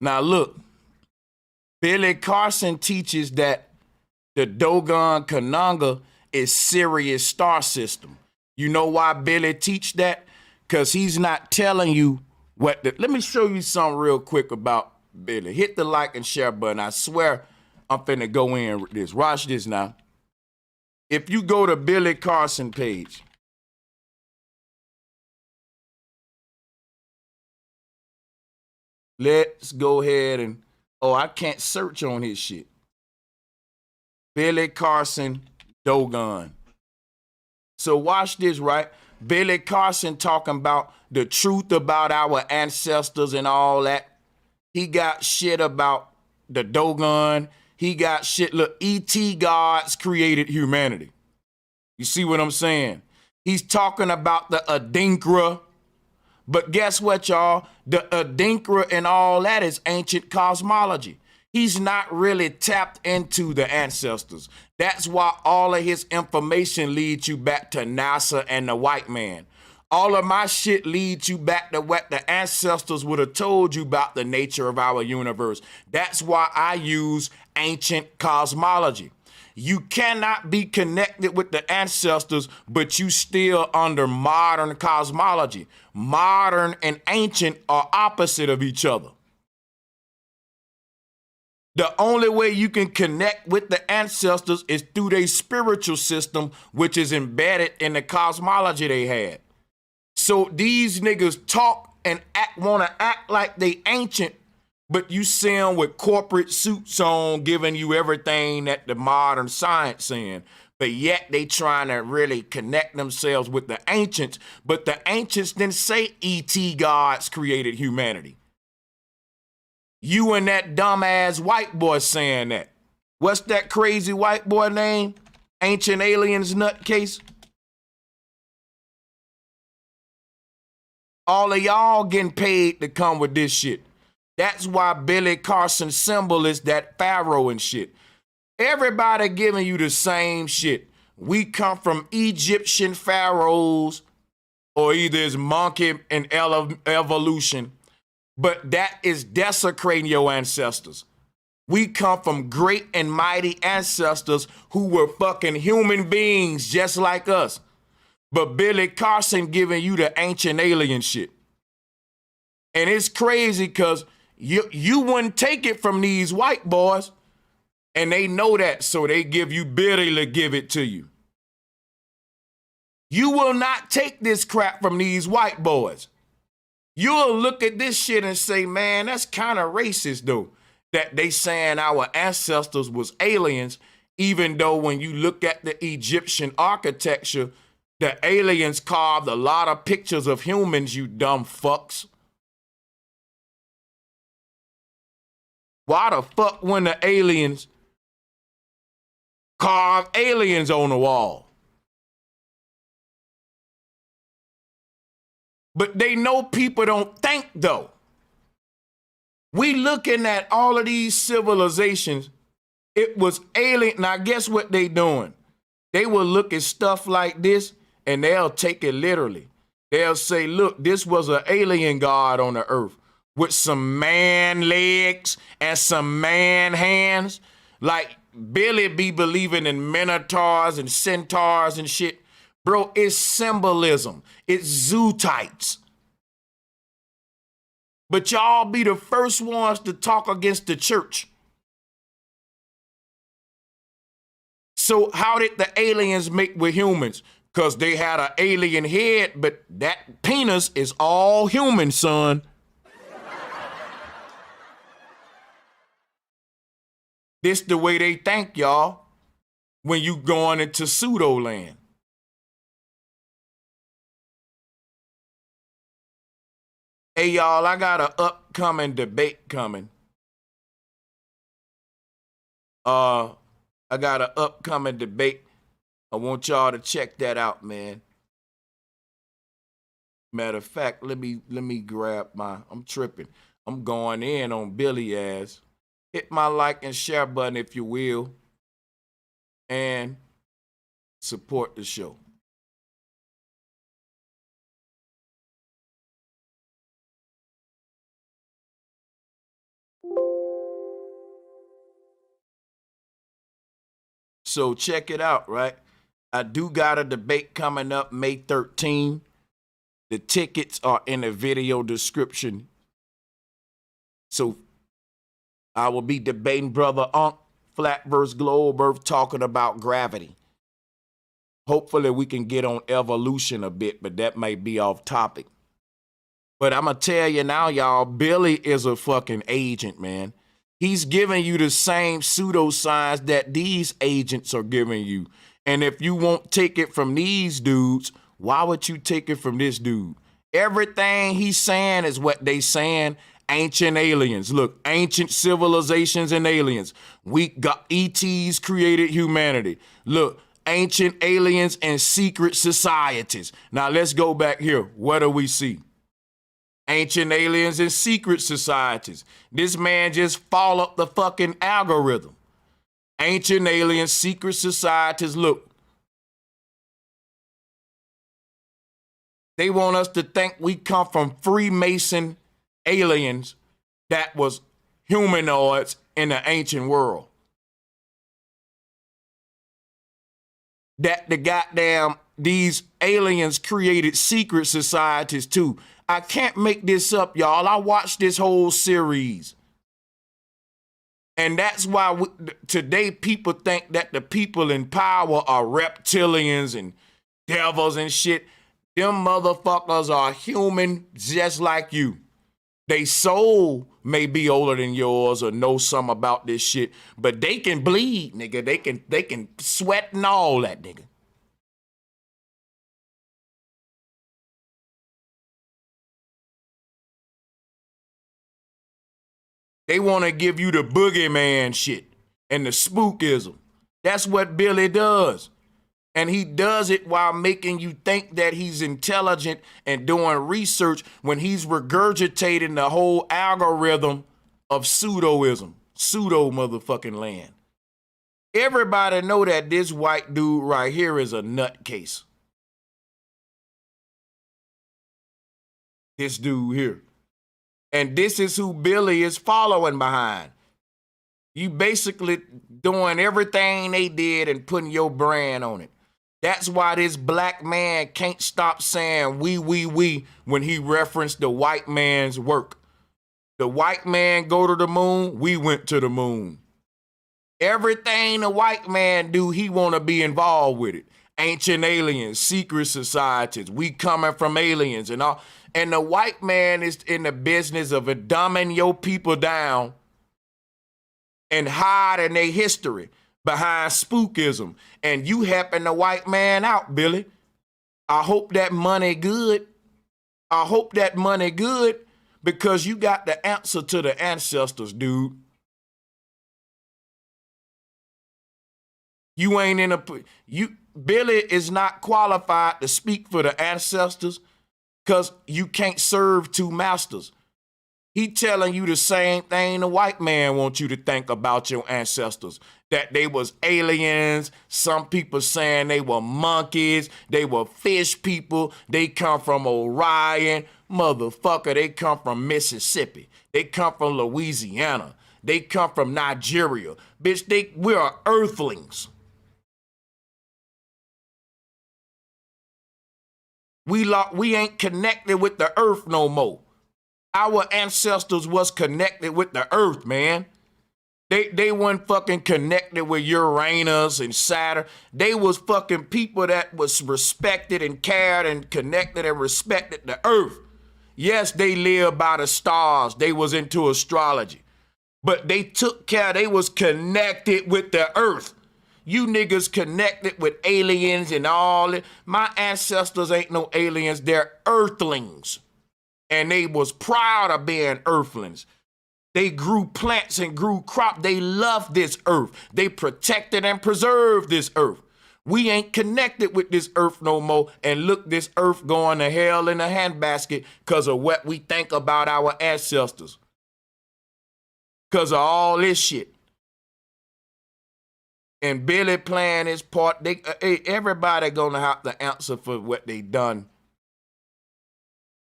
Speaker 1: Now look, Billy Carson teaches that the Dogon Kananga is Sirius star system. You know why Billy teach that? Because he's not telling you what the, let me show you something real quick about Billy. Hit the like and share button. I swear I'm finna go in with this. Watch this now. If you go to Billy Carson page, let's go ahead and, oh, I can't search on his shit. Billy Carson Dogon. So watch this, right? Billy Carson talking about the truth about our ancestors and all that. He got shit about the Dogon. He got shit, look, E.T. gods created humanity. You see what I'm saying? He's talking about the Adinkra. But guess what, y'all? The Adinkra and all that is ancient cosmology. He's not really tapped into the ancestors. That's why all of his information leads you back to NASA and the white man. All of my shit leads you back to what the ancestors would have told you about the nature of our universe. That's why I use ancient cosmology. You cannot be connected with the ancestors, but you still under modern cosmology. Modern and ancient are opposite of each other. The only way you can connect with the ancestors is through their spiritual system, which is embedded in the cosmology they had. So these niggas talk and want to act like they ancient, but you see them with corporate suits on, giving you everything that the modern science saying. But yet they trying to really connect themselves with the ancients. But the ancients didn't say E.T. gods created humanity. You and that dumbass white boy saying that. What's that crazy white boy name? Ancient Aliens nutcase? All of y'all getting paid to come with this shit. That's why Billy Carson's symbol is that pharaoh and shit. Everybody giving you the same shit. We come from Egyptian pharaohs, or either it's monkey and evolution, but that is desecrating your ancestors. We come from great and mighty ancestors who were fucking human beings just like us. But Billy Carson giving you the ancient alien shit. And it's crazy because you wouldn't take it from these white boys, and they know that, so they give you Billy to give it to you. You will not take this crap from these white boys. You'll look at this shit and say, man, that's kind of racist though, that they saying our ancestors was aliens, even though when you look at the Egyptian architecture, the aliens carved a lot of pictures of humans, you dumb fucks. Why the fuck when the aliens carve aliens on the wall? But they know people don't think though. We looking at all of these civilizations, it was alien. Now guess what they doing? They will look at stuff like this and they'll take it literally. They'll say, look, this was an alien god on the earth with some man legs and some man hands. Like Billy be believing in minotaurs and centaurs and shit. Bro, it's symbolism. It's zootites. But y'all be the first ones to talk against the church. So how did the aliens make with humans? Because they had an alien head, but that penis is all human, son. This the way they think, y'all, when you going into pseudo land. Hey, y'all, I got an upcoming debate coming. I got an upcoming debate. I want y'all to check that out, man. Matter of fact, let me grab I'm tripping. I'm going in on Billy ass. Hit my like and share button if you will. And support the show. So check it out, right? I do got a debate coming up May 13. The tickets are in the video description. So I will be debating Brother Unc, Flat versus Globe Earth, talking about gravity. Hopefully we can get on evolution a bit, but that might be off topic. But I'm going to tell you now, y'all, Billy is a fucking agent, man. He's giving you the same pseudoscience that these agents are giving you. And if you won't take it from these dudes, why would you take it from this dude? Everything he's saying is what they saying. Ancient aliens. Look, ancient civilizations and aliens. We got ETs created humanity. Look, ancient aliens and secret societies. Now let's go back here. What do we see? Ancient aliens and secret societies. This man just followed the fucking algorithm. Ancient aliens, secret societies. Look, they want us to think we come from Freemason aliens that was humanoids in the ancient world. That the goddamn, these aliens created secret societies too. I can't make this up, y'all. I watched this whole series. And that's why today people think that the people in power are reptilians and devils and shit. Them motherfuckers are human just like you. They soul may be older than yours or know something about this shit, but they can bleed, nigga. They can sweat and all that, nigga. They want to give you the boogeyman shit and the spookism. That's what Billy does. And he does it while making you think that he's intelligent and doing research when he's regurgitating the whole algorithm of pseudoism, pseudo motherfucking land. Everybody know that this white dude right here is a nutcase. This dude here. And this is who Billy is following behind. You basically doing everything they did and putting your brand on it. That's why this black man can't stop saying we when he referenced the white man's work. The white man go to the moon, we went to the moon. Everything the white man do, he want to be involved with it. Ancient aliens, secret societies, we coming from aliens and all. And the white man is in the business of dumbing your people down and hiding their history behind spookism. And you helping the white man out, Billy. I hope that money good. I hope that money good because you got the answer to the ancestors, dude. You ain't in a... Billy is not qualified to speak for the ancestors because you can't serve two masters. He telling you the same thing the white man wants you to think about your ancestors. That they was aliens. Some people saying they were monkeys. They were fish people. They come from Orion. Motherfucker, they come from Mississippi. They come from Louisiana. They come from Nigeria. Bitch, we are earthlings. We ain't connected with the earth no more. Our ancestors was connected with the earth, man. They weren't fucking connected with Uranus and Saturn. They was fucking people that was respected and cared and connected and respected the earth. Yes, they lived by the stars. They was into astrology. But they took care, they was connected with the earth. You niggas connected with aliens and all that. My ancestors ain't no aliens. They're earthlings. And they was proud of being earthlings. They grew plants and grew crops. They loved this earth. They protected and preserved this earth. We ain't connected with this earth no more. And look, this earth going to hell in a handbasket because of what we think about our ancestors. Because of all this shit. And Billy playing his part. Everybody gonna have to answer for what they done.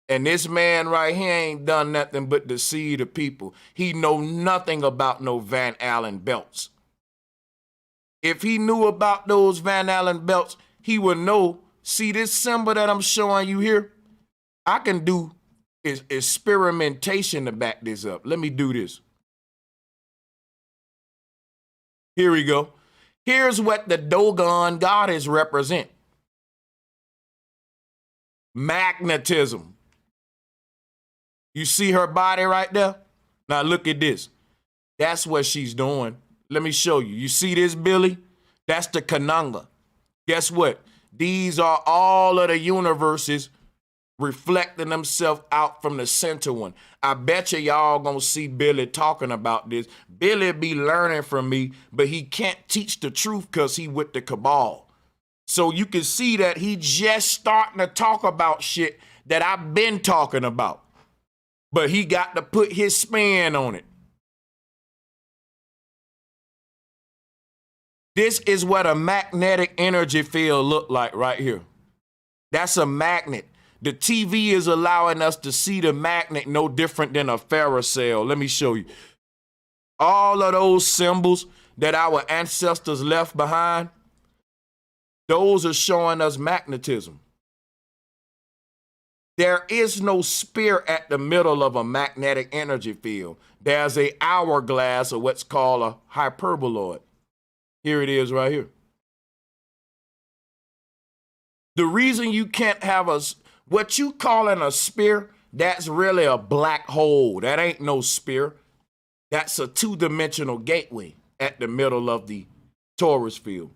Speaker 1: And this man right here ain't done nothing but deceive the people. He know nothing about no Van Allen belts. If he knew about those Van Allen belts, he would know. See this symbol that I'm showing you here? I can do experimentation to back this up. Let me do this. Here we go. Here's what the Dogon goddess represent. Magnetism. You see her body right there? Now look at this. That's what she's doing. Let me show you. You see this, Billy? That's the Kananga. Guess what? These are all of the universes reflecting themselves out from the center one. I bet y'all gonna see Billy talking about this. Billy be learning from me, but he can't teach the truth because he with the cabal. So you can see that he just starting to talk about shit that I've been talking about. But he got to put his spin on it. This is what a magnetic energy field look like right here. That's a magnet. The TV is allowing us to see the magnet no different than a ferrocell. Let me show you. All of those symbols that our ancestors left behind, those are showing us magnetism. There is no spear at the middle of a magnetic energy field. There's an hourglass or what's called a hyperboloid. Here it is right here. The reason you can't have what you calling a spear, that's really a black hole. That ain't no spear. That's a two-dimensional gateway at the middle of the torus field.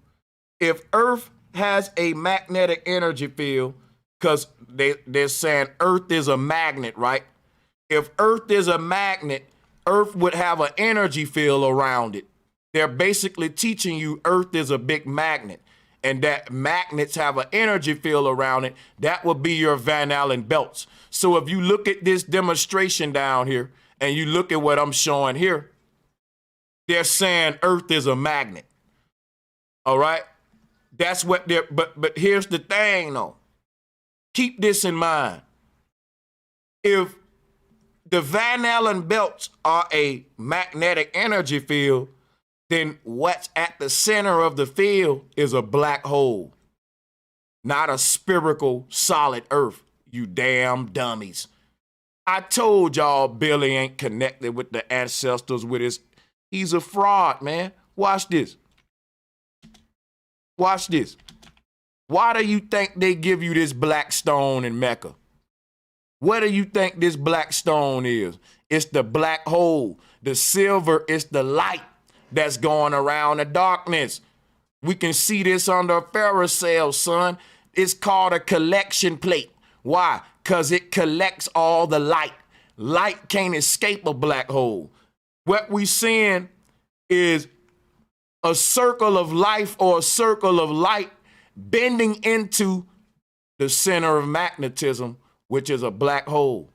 Speaker 1: If Earth has a magnetic energy field, because they're saying Earth is a magnet, right? If Earth is a magnet, Earth would have an energy field around it. They're basically teaching you Earth is a big magnet, and that magnets have an energy field around it. That would be your Van Allen belts. So if you look at this demonstration down here, and you look at what I'm showing here, they're saying Earth is a magnet. All right? That's what they're, but here's the thing though. Keep this in mind. If the Van Allen belts are a magnetic energy field, then what's at the center of the field is a black hole, not a spherical solid Earth, you damn dummies. I told y'all Billy ain't connected with the ancestors with his, he's a fraud, man. Watch this. Watch this. Why do you think they give you this black stone in Mecca? What do you think this black stone is? It's the black hole. The silver is the light that's going around the darkness. We can see this under a ferrocell, son. It's called a collection plate. Why? Because it collects all the light. Light can't escape a black hole. What we seeing is a circle of life or a circle of light bending into the center of magnetism, which is a black hole.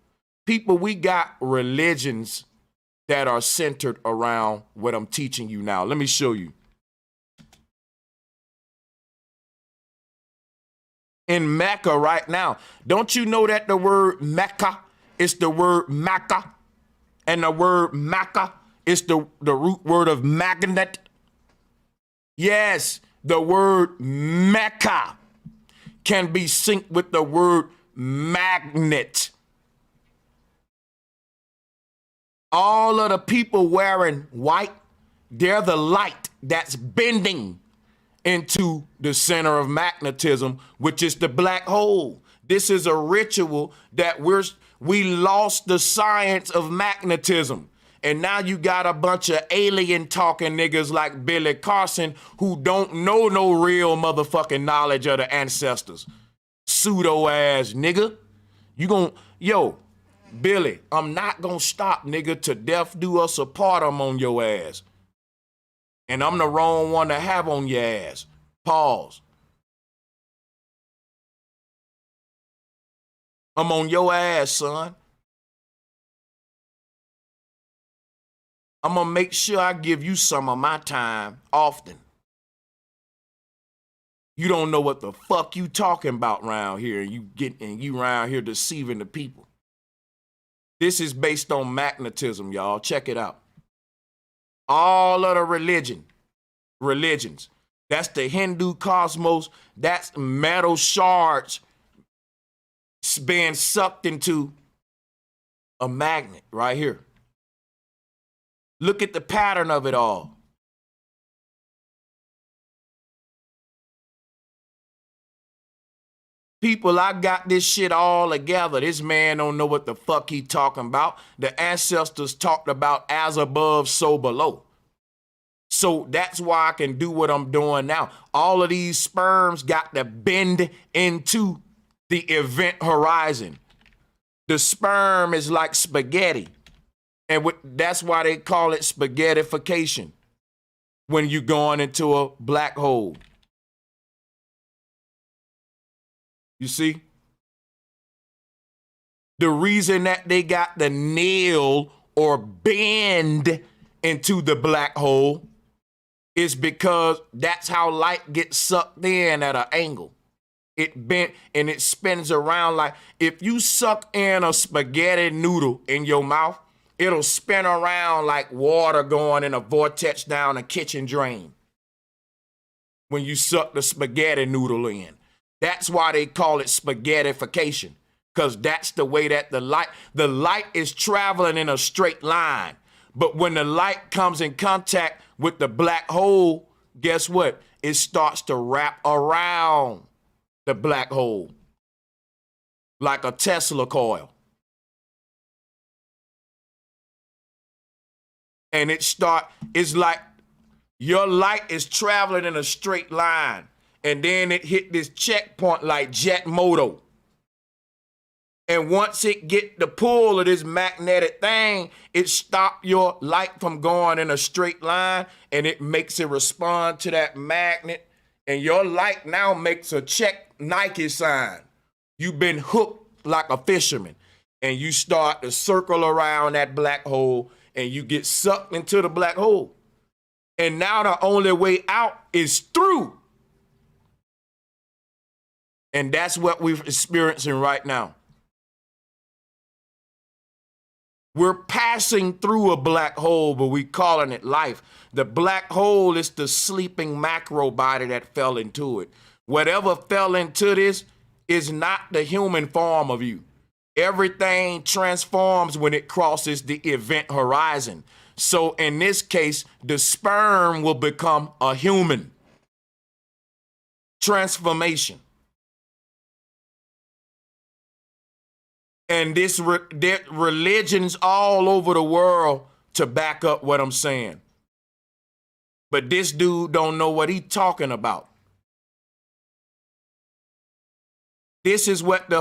Speaker 1: People, we got religions that are centered around what I'm teaching you now. Let me show you. In Mecca right now, don't you know that the word Mecca is the word Makkah? And the word Makkah is the root word of magnet? Yes, the word Mecca can be synced with the word magnet. All of the people wearing white, they're the light that's bending into the center of magnetism, which is the black hole. This is a ritual that we lost the science of magnetism. And now you got a bunch of alien talking niggas like Billy Carson who don't know no real motherfucking knowledge of the ancestors. Pseudo ass nigga. Yo, Billy, I'm not gonna stop, nigga, till death do us apart. I'm on your ass. And I'm the wrong one to have on your ass. Pause. I'm on your ass, son. I'm gonna make sure I give you some of my time often. You don't know what the fuck you talking about around here, and you around here deceiving the people. This is based on magnetism, y'all. Check it out. All of the religions. That's the Hindu cosmos. That's metal shards being sucked into a magnet right here. Look at the pattern of it all. People, I got this shit all together. This man don't know what the fuck he talking about. The ancestors talked about as above, so below. So that's why I can do what I'm doing now. All of these sperms got to bend into the event horizon. The sperm is like spaghetti. And that's why they call it spaghettification when you're going into a black hole. You see? The reason that they got the nail or bend into the black hole is because that's how light gets sucked in at an angle. It bent and it spins around like if you suck in a spaghetti noodle in your mouth, it'll spin around like water going in a vortex down a kitchen drain when you suck the spaghetti noodle in. That's why they call it spaghettification, because that's the way that the light is traveling in a straight line. But when the light comes in contact with the black hole, guess what? It starts to wrap around the black hole like a Tesla coil. And it's like your light is traveling in a straight line. And then it hit this checkpoint like jet moto. And once it get the pull of this magnetic thing, it stop your light from going in a straight line, and it makes it respond to that magnet. And your light now makes a check Nike sign. You've been hooked like a fisherman. And you start to circle around that black hole, and you get sucked into the black hole. And now the only way out is through. And that's what we're experiencing right now. We're passing through a black hole, but we're calling it life. The black hole is the sleeping macro body that fell into it. Whatever fell into this is not the human form of you. Everything transforms when it crosses the event horizon. So in this case, the sperm will become a human. Transformation. And there religions all over the world to back up what I'm saying. But this dude don't know what he's talking about. This is what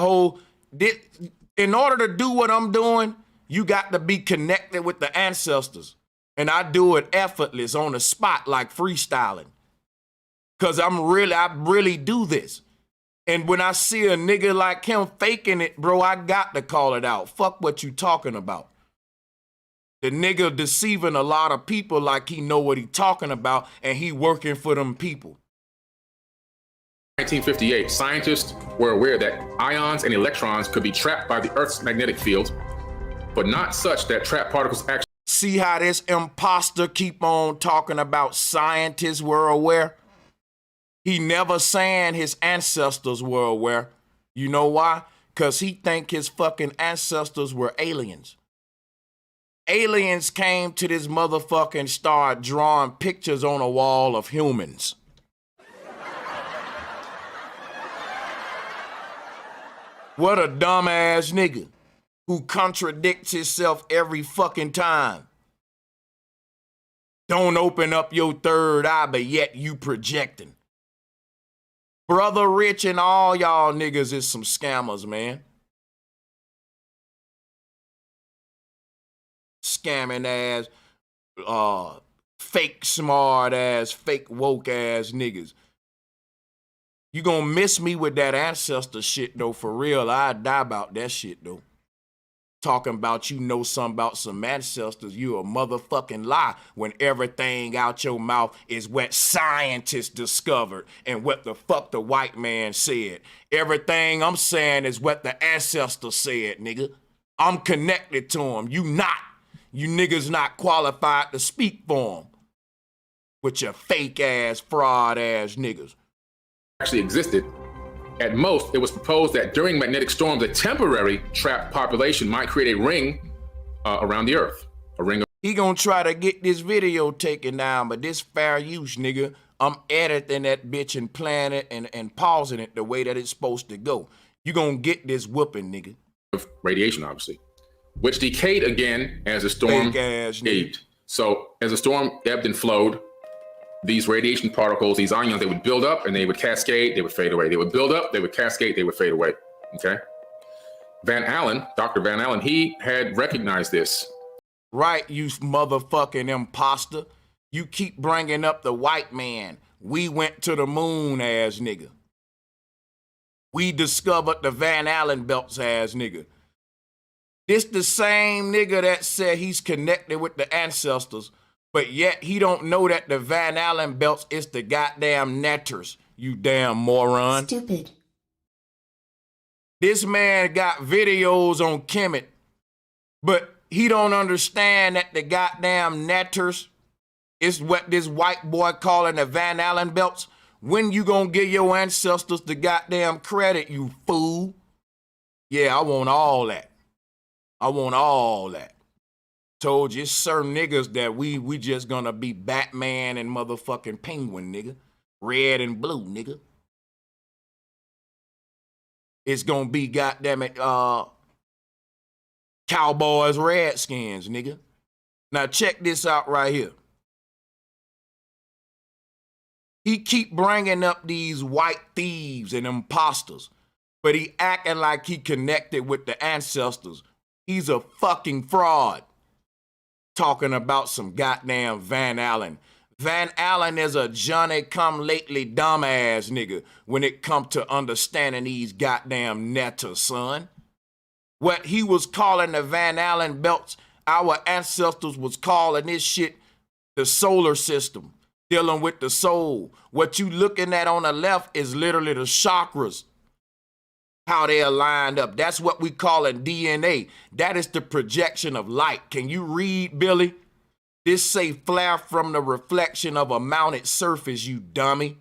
Speaker 1: in order to do what I'm doing, you got to be connected with the ancestors. And I do it effortless on the spot, like freestyling. Because I really do this. And when I see a nigga like him faking it, bro, I got to call it out. Fuck what you talking about. The nigga deceiving a lot of people like he know what he talking about, and he working for them people.
Speaker 2: 1958, scientists were aware that ions and electrons could be trapped by the Earth's magnetic field, but not such that trapped particles actually...
Speaker 1: See how this imposter keep on talking about scientists were aware? He never saying his ancestors were aware. You know why? Because he think his fucking ancestors were aliens. Aliens came to this motherfucker and started drawing pictures on a wall of humans. What a dumbass nigga who contradicts himself every fucking time. Don't open up your third eye, but yet you projecting. Brother Rich and all y'all niggas is some scammers, man. Scamming ass, fake smart ass, fake woke ass niggas. You gonna miss me with that ancestor shit though, for real. I'd die about that shit though. Talking about you know something about some ancestors, you a motherfucking lie when everything out your mouth is what scientists discovered and what the fuck the white man said. Everything I'm saying is what the ancestors said, nigga. I'm connected to them. You not. You niggas not qualified to speak for them. With your fake ass, fraud ass niggas.
Speaker 2: Actually existed. At most, it was proposed that during magnetic storms, a temporary trapped population might create a ring around the Earth. A ring.
Speaker 1: He gonna try to get this video taken down, but this fair use, nigga, I'm editing that bitch and playing it and pausing it the way that it's supposed to go. You gonna get this whooping, nigga.
Speaker 2: Of radiation, obviously, which decayed again as the storm ebbed. So as the storm ebbed and flowed, these radiation particles, these ions, they would build up and they would cascade, they would fade away. They would build up, they would cascade, they would fade away, okay? Van Allen, Dr. Van Allen, he had recognized this.
Speaker 1: Right, you motherfucking imposter. You keep bringing up the white man. We went to the moon ass nigga. We discovered the Van Allen belts ass nigga. This the same nigga that said he's connected with the ancestors, but yet he don't know that the Van Allen belts is the goddamn netters, you damn moron.
Speaker 10: Stupid.
Speaker 1: This man got videos on Kemet, but he don't understand that the goddamn netters is what this white boy calling the Van Allen belts. When you gonna give your ancestors the goddamn credit, you fool? Yeah, I want all that. I want all that. Told you, it's certain niggas that we just gonna be Batman and motherfucking Penguin, nigga. Red and blue, nigga. It's gonna be, goddammit, Cowboys, Redskins, nigga. Now check this out right here. He keep bringing up these white thieves and imposters, but he acting like he connected with the ancestors. He's a fucking fraud. Talking about some goddamn Van Allen. Van Allen is a Johnny-come-lately dumbass nigga when it come to understanding these goddamn netters, son. What he was calling the Van Allen belts, our ancestors was calling this shit the solar system, dealing with the soul. What you looking at on the left is literally the chakras, how they are lined up. That's what we call in DNA. That is the projection of light. Can you read, Billy? This say flare from the reflection of a mounted surface, you dummy.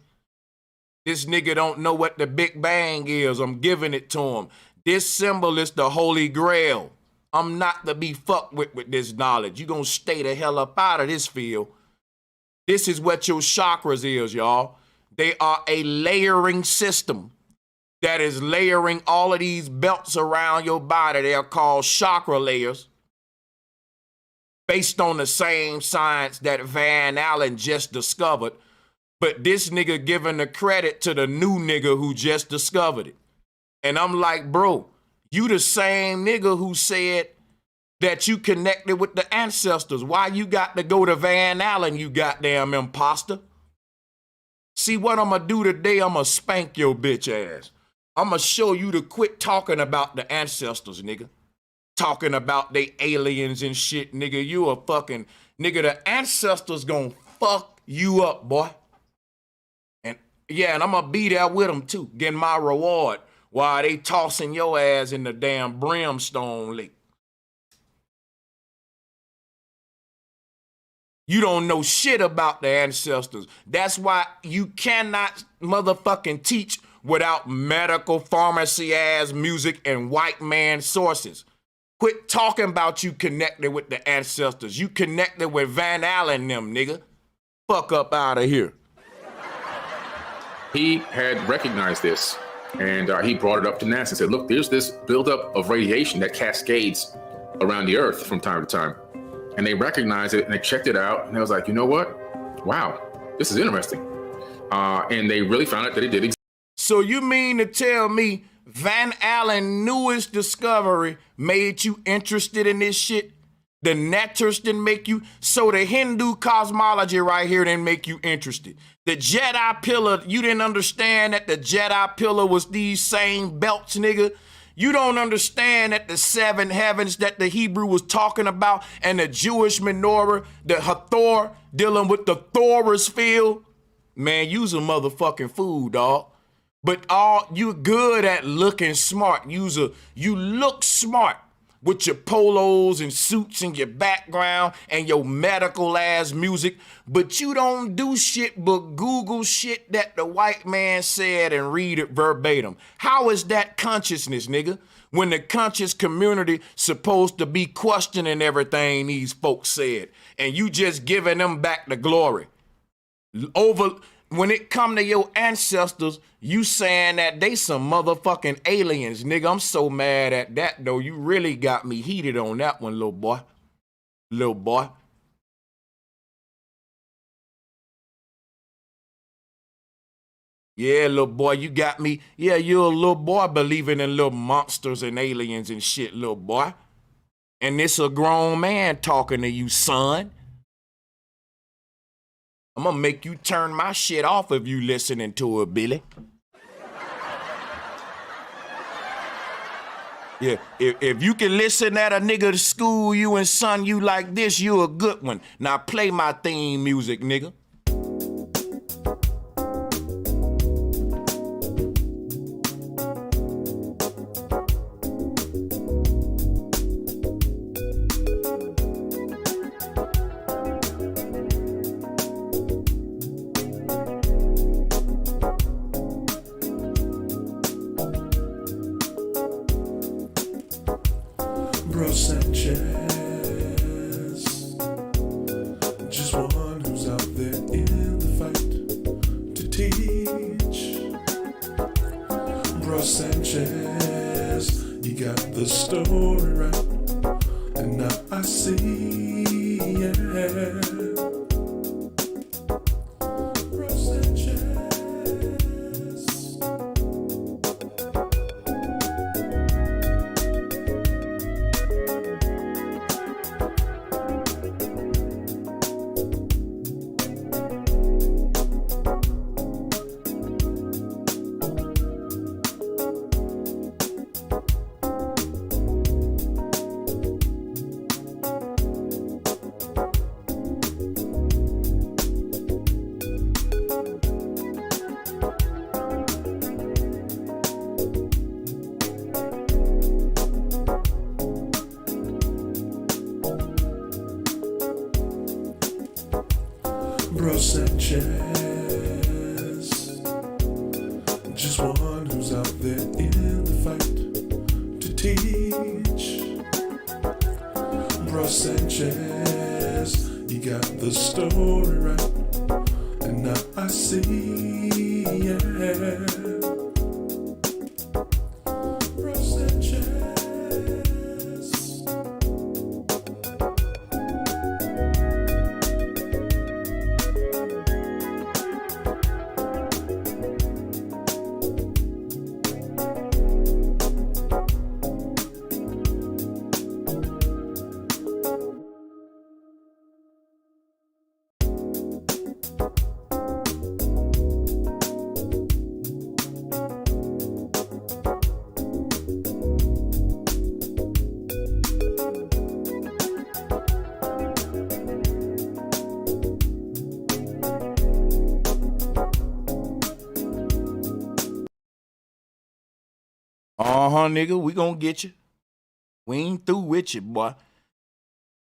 Speaker 1: This nigga don't know what the Big Bang is. I'm giving it to him. This symbol is the Holy Grail. I'm not to be fucked with this knowledge. You gonna stay the hell up out of this field. This is what your chakras is, y'all. They are a layering system that is layering all of these belts around your body. They are called chakra layers, based on the same science that Van Allen just discovered. But this nigga giving the credit to the new nigga who just discovered it. And I'm like, bro, you the same nigga who said that you connected with the ancestors. Why you got to go to Van Allen, you goddamn imposter? See what I'm gonna do today? I'm gonna spank your bitch ass. I'm gonna show you to quit talking about the ancestors, nigga. Talking about they aliens and shit, nigga. You a fucking, nigga, the ancestors gonna fuck you up, boy. And yeah, and I'm gonna be there with them too, getting my reward while they tossing your ass in the damn brimstone lake. You don't know shit about the ancestors. That's why you cannot motherfucking teach without medical pharmacy ass music and white man sources. Quit talking about you connected with the ancestors. You connected with Van Allen them, nigga. Fuck up out of here.
Speaker 2: He had recognized this, and he brought it up to NASA and said, look, there's this buildup of radiation that cascades around the Earth from time to time. And they recognized it, and they checked it out, and they was like, you know what? Wow, this is interesting. And they really found out that it did exist.
Speaker 1: So you mean to tell me Van Allen's newest discovery made you interested in this shit? The netters didn't make you? So the Hindu cosmology right here didn't make you interested. The Jedi pillar, you didn't understand that the Jedi pillar was these same belts, nigga? You don't understand that the 7 heavens that the Hebrew was talking about and the Jewish menorah, the Hathor, dealing with the Thor's field. Man, you's a motherfucking fool, dog. But you good at looking smart. You look smart with your polos and suits and your background and your medical ass music, but you don't do shit but Google shit that the white man said and read it verbatim. How is that consciousness, nigga? When the conscious community supposed to be questioning everything these folks said, and you just giving them back the glory. When it come to your ancestors, you saying that they some motherfucking aliens, nigga. I'm so mad at that, though. You really got me heated on that one, little boy. Little boy. Yeah, little boy, you got me. Yeah, you're a little boy believing in little monsters and aliens and shit, little boy. And this a grown man talking to you, son. I'm gonna make you turn my shit off if you listening to it, Billy. Yeah, if you can listen at a nigga to school you and son you like this, you a good one. Now play my theme music, nigga.
Speaker 10: Bro Sanchez, just one who's out there in the fight to teach. Bro Sanchez, you got the story right, and now I see, yeah. Bro Sanchez. Bro Sanchez, just one who's out there in the fight to teach. Bro Sanchez, you got the story right, and now I see, yeah. Bro Sanchez.
Speaker 1: Nigga, we gonna get you. We ain't through with you, boy.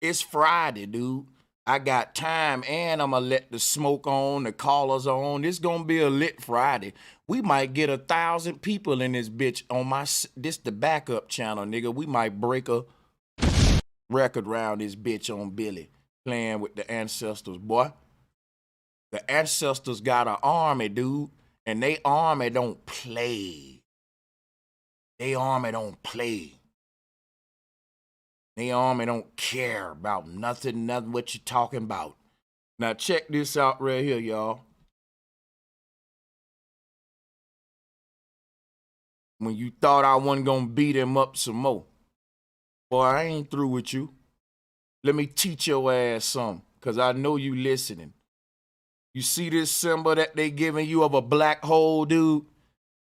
Speaker 1: It's Friday, dude. I got time, and I'ma let the smoke on, the callers on. This gonna be a lit Friday. We might get 1,000 people in this bitch on this the backup channel, nigga. We might break a record round this bitch on Billy, playing with the ancestors, boy. The ancestors got an army, dude, and they army don't play. They army don't play. They army don't care about nothing what you talking about. Now check this out right here, y'all. When you thought I wasn't gonna beat him up some more. Boy, I ain't through with you. Let me teach your ass something, cause I know you listening. You see this symbol that they giving you of a black hole, dude?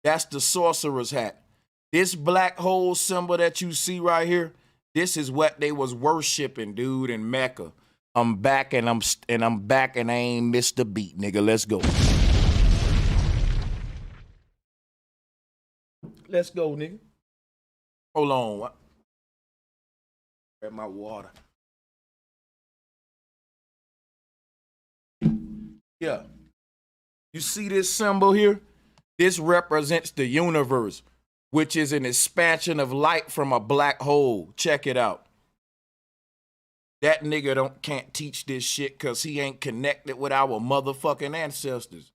Speaker 1: That's the sorcerer's hat. This black hole symbol that you see right here, this is what they was worshiping, dude, in Mecca. I'm back and I'm back and I ain't missed a beat, nigga. Let's go. Let's go, nigga. Hold on. What? Grab my water. Yeah. You see this symbol here? This represents the universe, which is an expansion of light from a black hole. Check it out. That nigga can't teach this shit because he ain't connected with our motherfucking ancestors.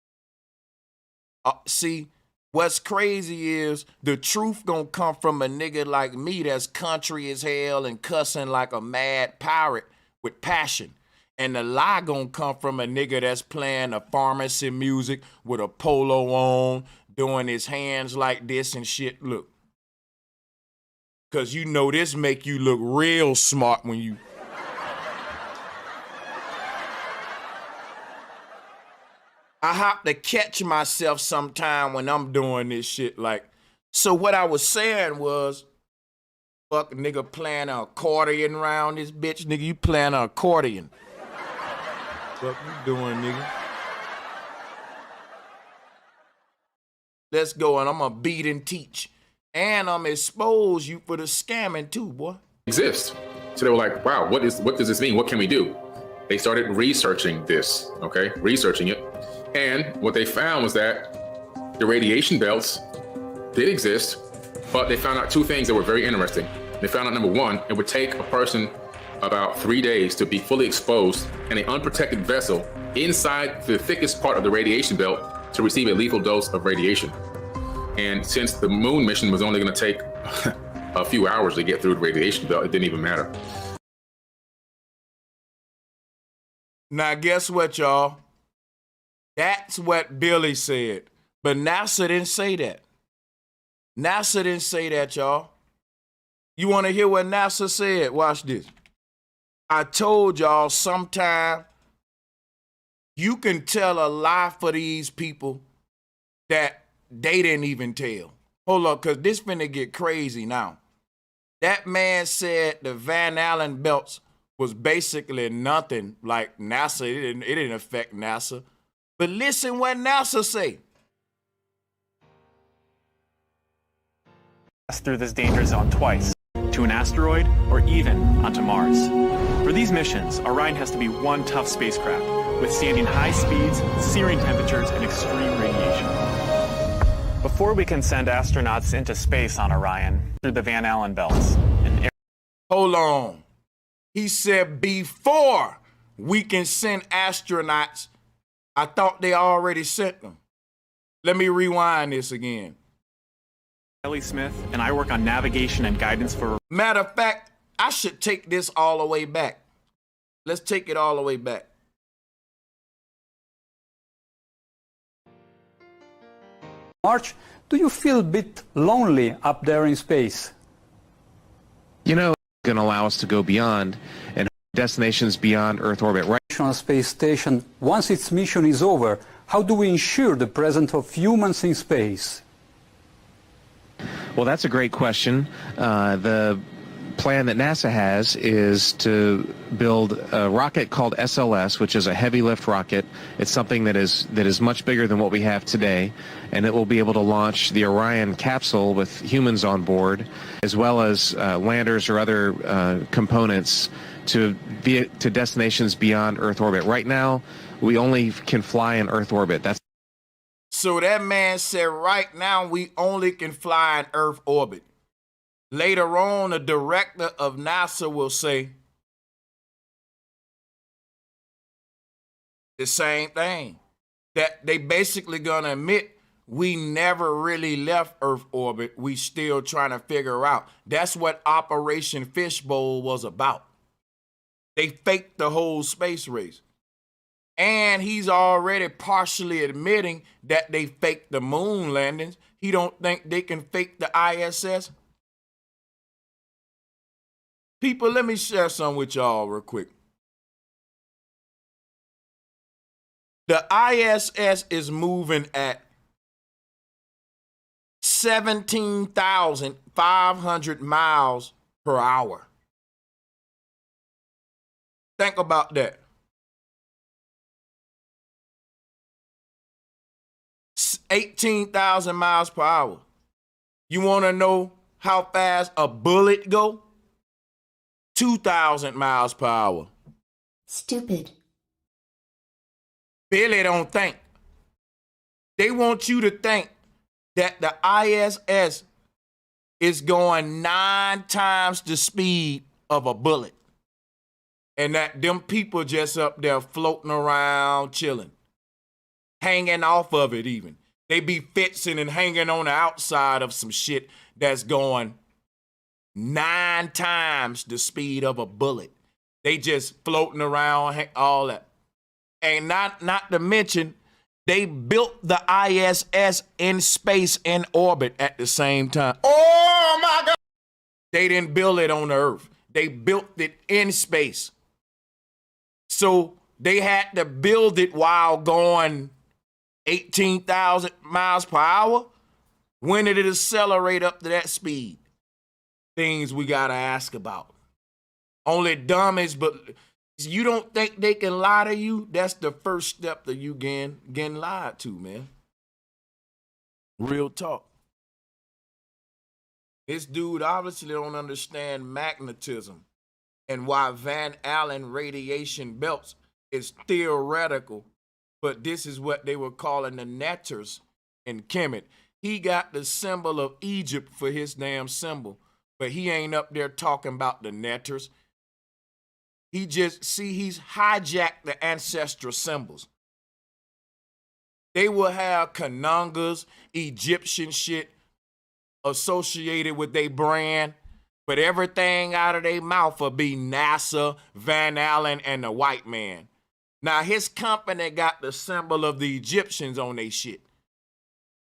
Speaker 1: See, what's crazy is the truth gonna come from a nigga like me that's country as hell and cussing like a mad pirate with passion. And the lie gonna come from a nigga that's playing a pharmacy music with a polo on, doing his hands like this and shit. Look. Cause you know this make you look real smart when you... I have to catch myself sometime when I'm doing this shit. Like, so what I was saying was, fuck nigga playing an accordion around this bitch. Nigga, you playing an accordion. What you doing, nigga? Let's go, and I'm gonna beat and teach. And I'm expose you for the scamming too, boy.
Speaker 2: Exist. So they were like, wow, what does this mean? What can we do? They started researching this, okay? Researching it. And what they found was that the radiation belts did exist, but they found out two things that were very interesting. They found out, number one, it would take a person about 3 days to be fully exposed in an unprotected vessel inside the thickest part of the radiation belt to receive a lethal dose of radiation. And since the moon mission was only gonna take a few hours to get through the radiation belt, it didn't even matter.
Speaker 1: Now, guess what, y'all? That's what Billy said. But NASA didn't say that. NASA didn't say that, y'all. You want to hear what NASA said? Watch this. I told y'all sometime you can tell a lie for these people that they didn't even tell. Hold up, because this finna get crazy now. That man said the Van Allen belts was basically nothing like NASA. It didn't affect NASA. But listen what NASA say.
Speaker 11: Pass through this danger zone twice, to an asteroid or even onto Mars. For these missions, Orion has to be one tough spacecraft, withstanding high speeds, searing temperatures, and extreme radiation. Before we can send astronauts into space on Orion through the Van Allen belts.
Speaker 1: Hold on. He said before we can send astronauts. I thought they already sent them. Let me rewind this again.
Speaker 11: Kelly Smith and I work on navigation and guidance for...
Speaker 1: Matter of fact, I should take this all the way back. Let's take it all the way back.
Speaker 12: March, do you feel a bit lonely up there in space?
Speaker 13: You know, it's going to allow us to go beyond and destinations beyond Earth orbit. Right?
Speaker 12: Space station, once its mission is over, how do we ensure the presence of humans in space?
Speaker 13: Well, that's a great question. The plan that NASA has is to build a rocket called SLS, which is a heavy lift rocket. It's something that is much bigger than what we have today, and it will be able to launch the Orion capsule with humans on board, as well as landers or other components to destinations beyond Earth orbit. Right now, we only can fly in Earth orbit. That's
Speaker 1: so that man said right now we only can fly in Earth orbit. Later on, the director of NASA will say the same thing. That they basically gonna admit we never really left Earth orbit. We still trying to figure out. That's what Operation Fishbowl was about. They faked the whole space race. And he's already partially admitting that they faked the moon landings. He don't think they can fake the ISS. People, let me share something with y'all real quick. The ISS is moving at 17,500 miles per hour. Think about that. 18,000 miles per hour. You want to know how fast a bullet go? 2,000 miles per hour.
Speaker 14: Stupid.
Speaker 1: Billy don't think. They want you to think that the ISS is going 9 times the speed of a bullet. And that them people just up there floating around, chilling, hanging off of it even. They be fixing and hanging on the outside of some shit that's going 9 times the speed of a bullet. They just floating around, all that. And not to mention, they built the ISS in space, in orbit at the same time. Oh my God! They didn't build it on the Earth. They built it in space. So they had to build it while going 18,000 miles per hour. When did it accelerate up to that speed? Things we gotta ask about. Only dummies, but you don't think they can lie to you? That's the first step to you getting lied to, man. Real talk. This dude obviously don't understand magnetism and why Van Allen radiation belts is theoretical, but this is what they were calling the netters in Kemet. He got the symbol of Egypt for his damn symbol, but he ain't up there talking about the netters. He just, he's hijacked the ancestral symbols. They will have Kanungas, Egyptian shit associated with their brand, but everything out of their mouth will be NASA, Van Allen, and the white man. Now, his company got the symbol of the Egyptians on their shit.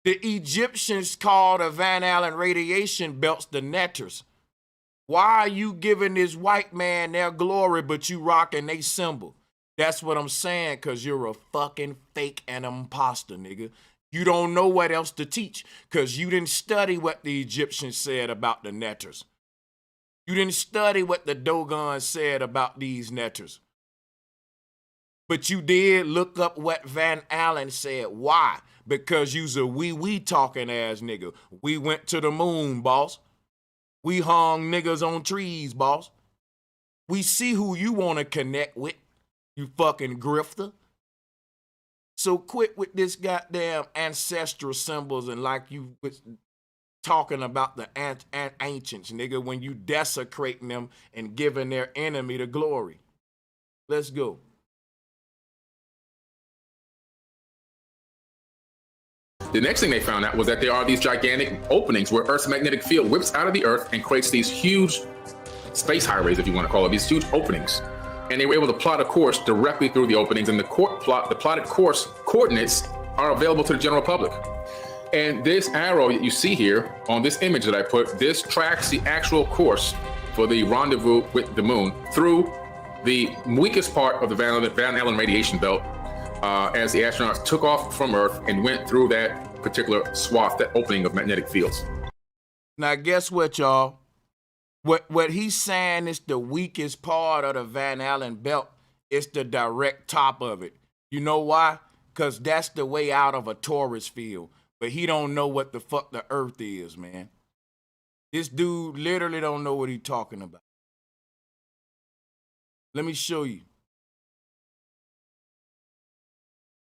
Speaker 1: The Egyptians called the Van Allen radiation belts the netters. Why are you giving this white man their glory, but you rocking their symbol? That's what I'm saying, because you're a fucking fake and imposter, nigga. You don't know what else to teach, because you didn't study what the Egyptians said about the netters. You didn't study what the Dogon said about these netters. But you did look up what Van Allen said. Why? Because you's a we talking ass nigga. We went to the moon, boss. We hung niggas on trees, boss. We see who you want to connect with, you fucking grifter. So quit with this goddamn ancestral symbols and like you was talking about the ancients, nigga, when you desecrating them and giving their enemy the glory. Let's go.
Speaker 2: The next thing they found out was that there are these gigantic openings where Earth's magnetic field whips out of the Earth and creates these huge space highways, if you want to call it, these huge openings. And they were able to plot a course directly through the openings, and the plotted course coordinates are available to the general public. And this arrow that you see here on this image that I put, this tracks the actual course for the rendezvous with the moon through the weakest part of the Van Allen radiation belt, as the astronauts took off from Earth and went through that particular swath, that opening of magnetic fields.
Speaker 1: Now, guess what, y'all? What he's saying is the weakest part of the Van Allen belt is the direct top of it. You know why? Because that's the way out of a torus field. But he don't know what the fuck the Earth is, man. This dude literally don't know what he's talking about. Let me show you.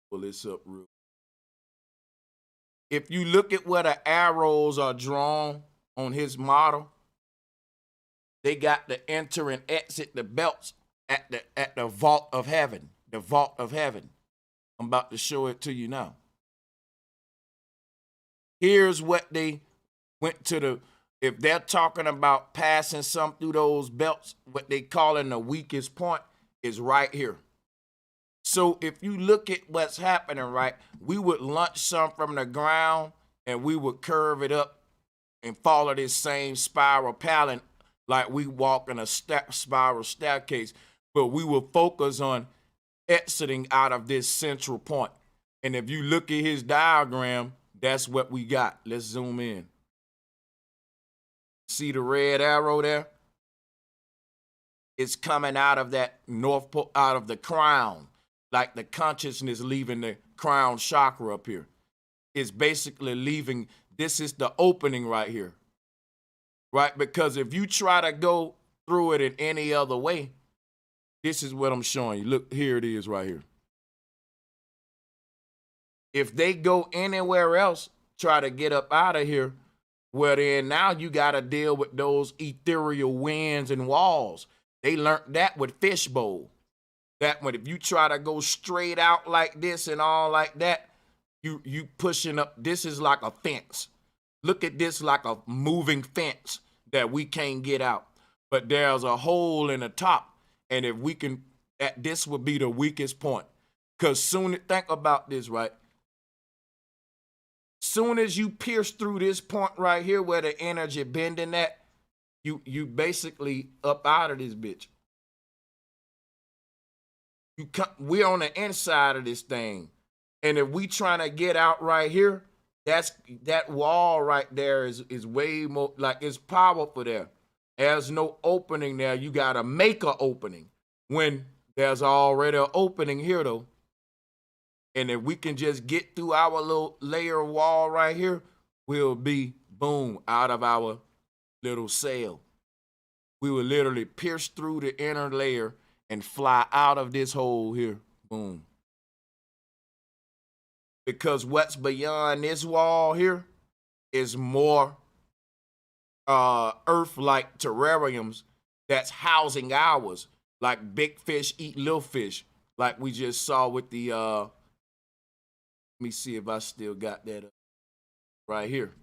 Speaker 1: Pull this up real. If you look at where the arrows are drawn on his model, they got the enter and exit the belts at the vault of heaven. The vault of heaven. I'm about to show it to you now. Here's what they went to the, if they're talking about passing some through those belts, what they calling the weakest point is right here. So if you look at what's happening, right, we would launch some from the ground and we would curve it up and follow this same spiral pattern like we walk in a spiral staircase, but we will focus on exiting out of this central point. And if you look at his diagram, That's what we got. Let's zoom in. See the red arrow there? It's coming out of that North Pole, out of the crown, like the consciousness leaving the crown chakra up here. It's basically leaving, this is the opening right here, right? Because if you try to go through it in any other way, this is what I'm showing you. Look, here it is right here. If they go anywhere else, try to get up out of here, well then now you got to deal with those ethereal winds and walls. They learned that with Fishbowl. That when if you try to go straight out like this and all like that, you pushing up. This is like a fence. Look at this like a moving fence that we can't get out. But there's a hole in the top. And if we can, this would be the weakest point. Because think about this, right? Soon as you pierce through this point right here where the energy bending at, you basically up out of this bitch. We're on the inside of this thing. And if we trying to get out right here, that wall right there is way more, like it's powerful there. There's no opening there. You got to make an opening when there's already an opening here though. And if we can just get through our little layer wall right here, we'll be, boom, out of our little cell. We will literally pierce through the inner layer and fly out of this hole here. Boom. Because what's beyond this wall here is more Earth-like terrariums that's housing ours, like big fish eat little fish, like we just saw with the, let me see if I still got that right here.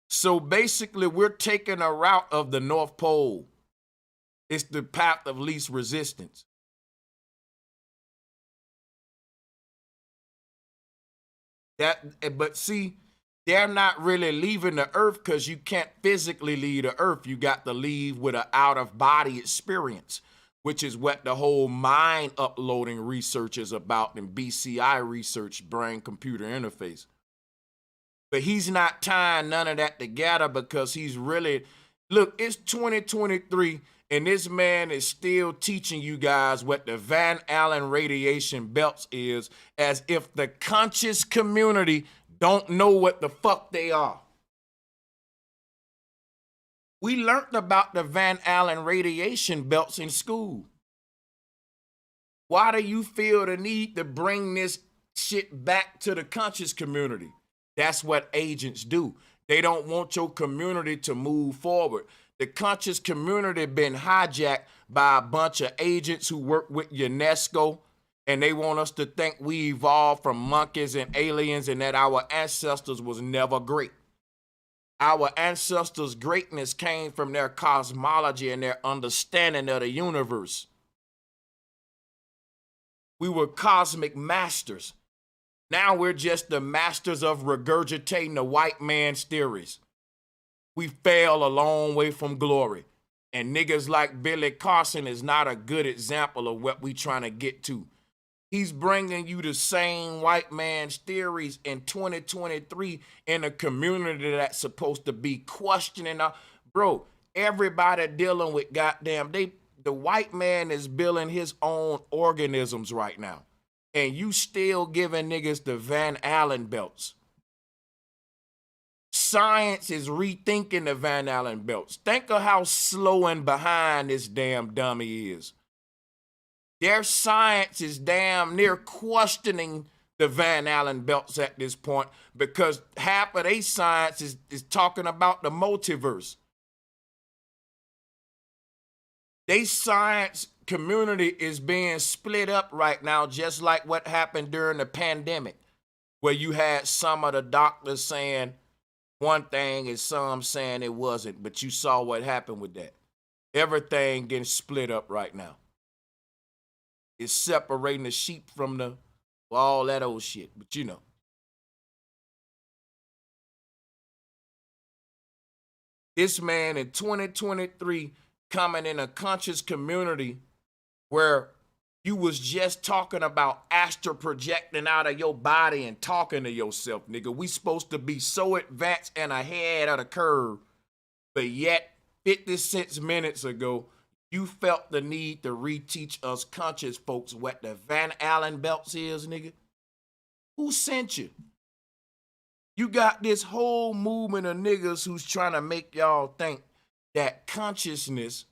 Speaker 1: So basically, we're taking a route of the North Pole. It's the path of least resistance. But see, they're not really leaving the earth because you can't physically leave the earth. You got to leave with an out-of-body experience, which is what the whole mind uploading research is about in BCI research, brain-computer interface. But he's not tying none of that together because he's really, look, it's 2023 and this man is still teaching you guys what the Van Allen radiation belts is, as if the conscious community don't know what the fuck they are. We learned about the Van Allen radiation belts in school. Why do you feel the need to bring this shit back to the conscious community? That's what agents do. They don't want your community to move forward. The conscious community been hijacked by a bunch of agents who work with UNESCO, and they want us to think we evolved from monkeys and aliens and that our ancestors was never great. Our ancestors' greatness came from their cosmology and their understanding of the universe. We were cosmic masters. Now we're just the masters of regurgitating the white man's theories. We fell a long way from glory. And niggas like Billy Carson is not a good example of what we trying to get to. He's bringing you the same white man's theories in 2023 in a community that's supposed to be questioning. Bro, everybody dealing with goddamn, the white man is building his own organisms right now. And you still giving niggas the Van Allen belts. Science is rethinking the Van Allen belts. Think of how slow and behind this damn dummy is. Their science is damn near questioning the Van Allen belts at this point because half of their science is talking about the multiverse. They science community is being split up right now, just like what happened during the pandemic, where you had some of the doctors saying one thing and some saying it wasn't, but you saw what happened with that. Everything getting split up right now. It's separating the sheep from all that old shit, but you know. This man in 2023 coming in a conscious community where You was just talking about astral projecting out of your body and talking to yourself, nigga. We supposed to be so advanced and ahead of the curve. But yet, 56 minutes ago, you felt the need to reteach us conscious folks what the Van Allen belts is, nigga. Who sent you? You got this whole movement of niggas who's trying to make y'all think that consciousness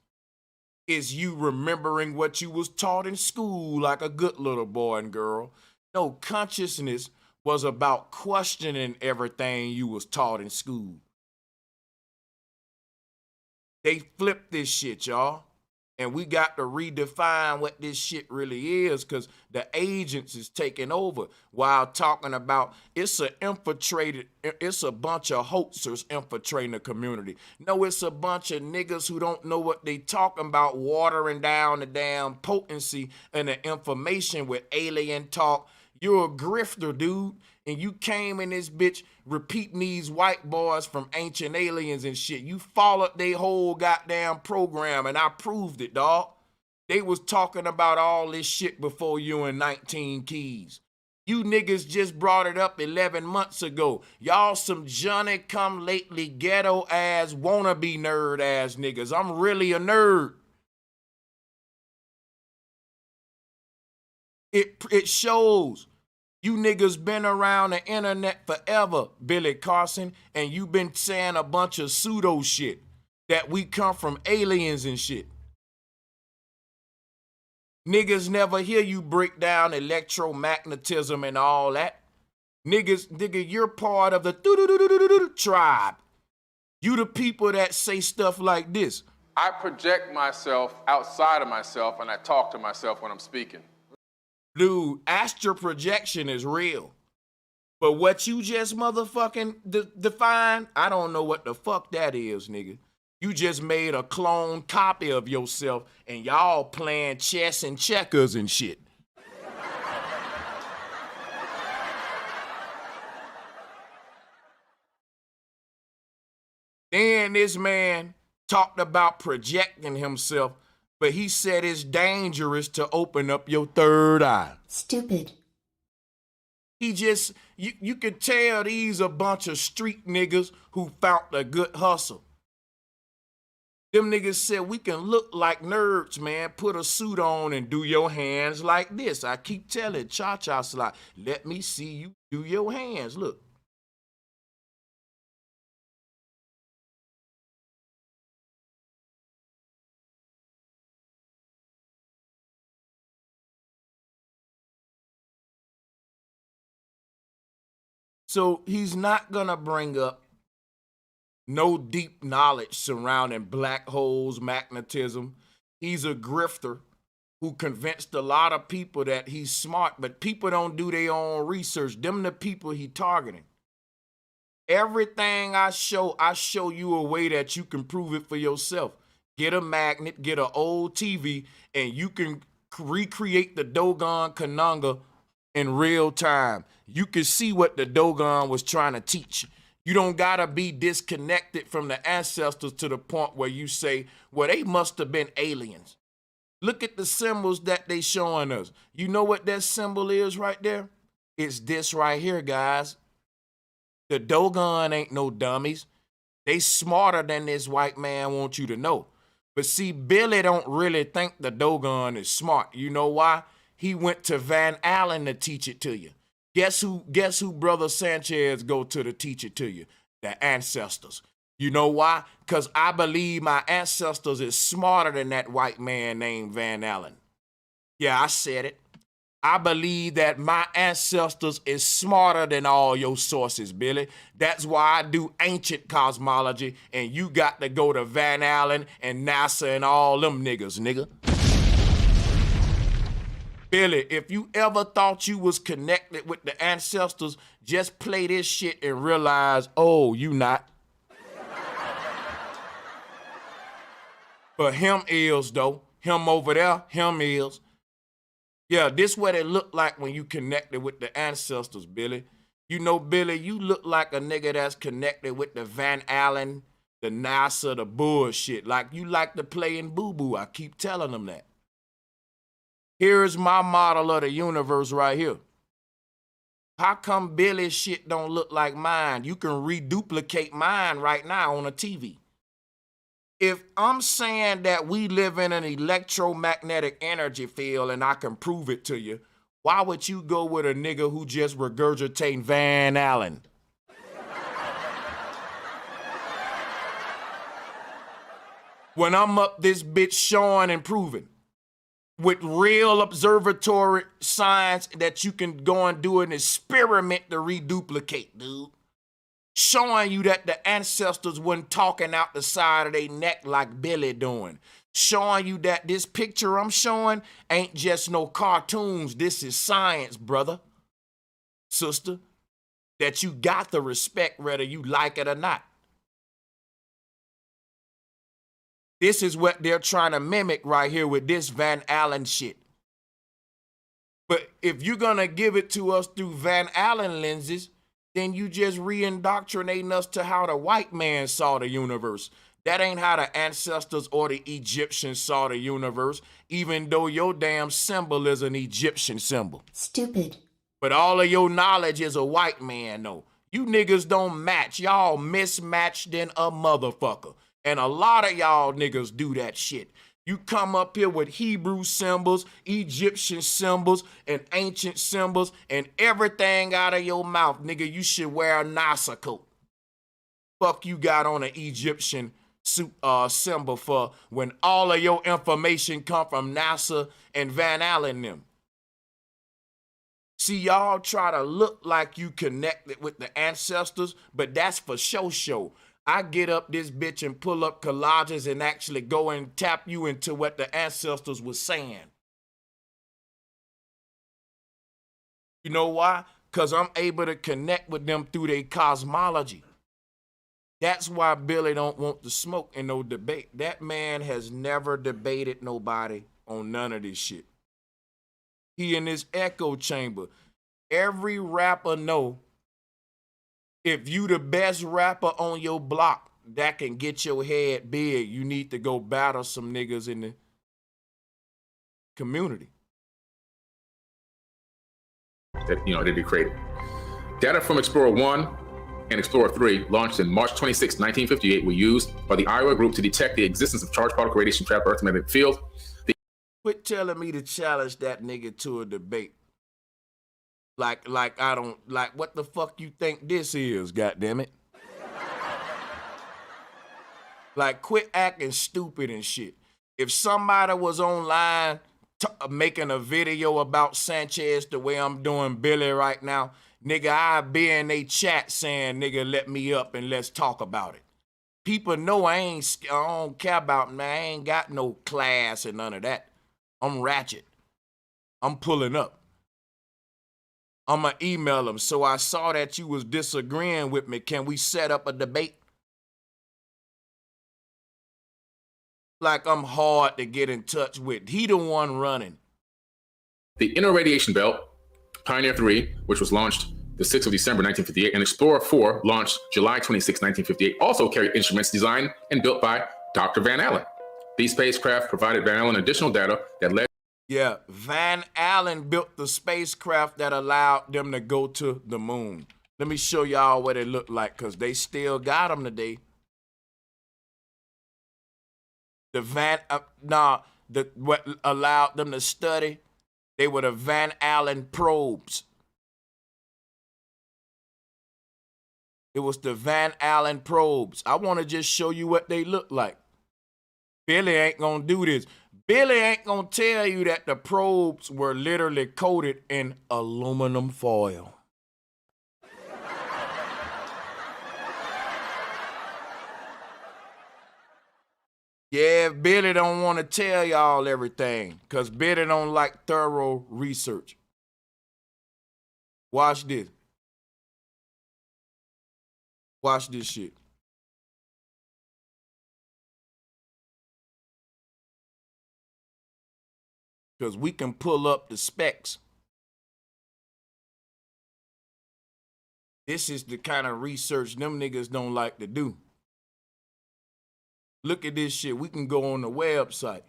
Speaker 1: is you remembering what you was taught in school like a good little boy and girl. No, consciousness was about questioning everything you was taught in school. They flipped this shit, y'all. And we got to redefine what this shit really is, because the agents is taking over while talking about it's a bunch of hoaxers infiltrating the community. No, it's a bunch of niggas who don't know what they talking about, watering down the damn potency and the information with alien talk. You're a grifter, dude. And you came in this bitch repeating these white boys from Ancient Aliens and shit. You followed their whole goddamn program, and I proved it, dog. They was talking about all this shit before you in 19 Keys. You niggas just brought it up 11 months ago. Y'all some Johnny-come-lately ghetto-ass, wannabe nerd-ass niggas. I'm really a nerd. It shows. You niggas been around the internet forever, Billy Carson, and you been saying a bunch of pseudo shit that we come from aliens and shit. Niggas never hear you break down electromagnetism and all that. Nigga, you're part of the tribe. You the people that say stuff like this.
Speaker 3: I project myself outside of myself and I talk to myself when I'm speaking.
Speaker 1: Dude, astral projection is real. But what you just motherfucking defined, I don't know what the fuck that is, nigga. You just made a clone copy of yourself and y'all playing chess and checkers and shit. Then this man talked about projecting himself, but he said it's dangerous to open up your third eye.
Speaker 14: Stupid.
Speaker 1: He just, you could tell these a bunch of street niggas who found a good hustle. Them niggas said, we can look like nerds, man. Put a suit on and do your hands like this. I keep telling Cha-Cha Slot, let me see you do your hands. Look. So he's not gonna bring up no deep knowledge surrounding black holes, magnetism. He's a grifter who convinced a lot of people that he's smart, but people don't do their own research. Them the people he targeting. Everything I show you a way that you can prove it for yourself. Get a magnet, get an old TV, and you can recreate the Dogon Kananga in real time. You can see what the Dogon was trying to teach. You don't gotta be disconnected from the ancestors to the point where you say, well, they must have been aliens. Look at the symbols that they showing us. You know what that symbol is right there? It's this right here, guys. The Dogon ain't no dummies. They smarter than this white man wants you to know. But see, Billy don't really think the Dogon is smart. You know why? He went to Van Allen to teach it to you. Guess who Brother Sanchez go to teach it to you? The ancestors. You know why? Because I believe my ancestors is smarter than that white man named Van Allen. Yeah, I said it. I believe that my ancestors is smarter than all your sources, Billy. That's why I do ancient cosmology, and you got to go to Van Allen and NASA and all them niggas, nigga. Billy, if you ever thought you was connected with the ancestors, just play this shit and realize, oh, you not. But him is, though. Him over there, him is. Yeah, this what it look like when you connected with the ancestors, Billy. You know, Billy, you look like a nigga that's connected with the Van Allen, the NASA, the bullshit. Like you like to play in boo-boo. I keep telling them that. Here's my model of the universe right here. How come Billy's shit don't look like mine? You can reduplicate mine right now on a TV. If I'm saying that we live in an electromagnetic energy field and I can prove it to you, why would you go with a nigga who just regurgitating Van Allen? When I'm up this bitch showing and proving with real observatory science that you can go and do an experiment to reduplicate, dude. Showing you that the ancestors wasn't talking out the side of their neck like Billy doing. Showing you that this picture I'm showing ain't just no cartoons. This is science, brother, sister, that you got to respect whether you like it or not. This is what they're trying to mimic right here with this Van Allen shit. But if you're going to give it to us through Van Allen lenses, then you just re-indoctrinating us to how the white man saw the universe. That ain't how the ancestors or the Egyptians saw the universe, even though your damn symbol is an Egyptian symbol.
Speaker 14: Stupid.
Speaker 1: But all of your knowledge is a white man, though. You niggas don't match. Y'all mismatched in a motherfucker. And a lot of y'all niggas do that shit. You come up here with Hebrew symbols, Egyptian symbols, and ancient symbols, and everything out of your mouth, nigga, you should wear a NASA coat. Fuck you got on an Egyptian suit, symbol for when all of your information come from NASA and Van Allen them. See, y'all try to look like you connected with the ancestors, but that's for show. I get up this bitch and pull up collages and actually go and tap you into what the ancestors was saying. You know why? Because I'm able to connect with them through their cosmology. That's why Billy don't want to smoke in no debate. That man has never debated nobody on none of this shit. He in his echo chamber. Every rapper know if you the best rapper on your block that can get your head big, you need to go battle some niggas in the community.
Speaker 2: That that they created. Data from Explorer 1 and Explorer 3, launched in March 26, 1958, were used by the Iowa group to detect the existence of charged particle radiation trapped Earth's magnetic field.
Speaker 1: Quit telling me to challenge that nigga to a debate. Like I don't, like what the fuck you think this is, goddammit? Like quit acting stupid and shit. If somebody was online making a video about Sanchez the way I'm doing Billy right now, nigga, I'd be in they chat saying, nigga, let me up and let's talk about it. People know I don't care about, man, I ain't got no class and none of that. I'm ratchet. I'm pulling up. I'm going to email them. So I saw that you was disagreeing with me. Can we set up a debate? Like I'm hard to get in touch with. He the one running.
Speaker 2: The Inner Radiation Belt, Pioneer 3, which was launched the 6th of December, 1958, and Explorer 4, launched July 26, 1958, also carried instruments designed and built by Dr. Van Allen. These spacecraft provided Van Allen additional data that led.
Speaker 1: Yeah, Van Allen built the spacecraft that allowed them to go to the moon. Let me show y'all what it looked like, because they still got them today. What allowed them to study, they were the Van Allen probes. It was the Van Allen probes. I want to just show you what they look like. Billy ain't gonna do this. Billy ain't gonna tell you that the probes were literally coated in aluminum foil. Yeah, Billy don't want to tell y'all everything because Billy don't like thorough research. Watch this. Watch this shit. Because we can pull up the specs. This is the kind of research them niggas don't like to do. Look at this shit. We can go on the website.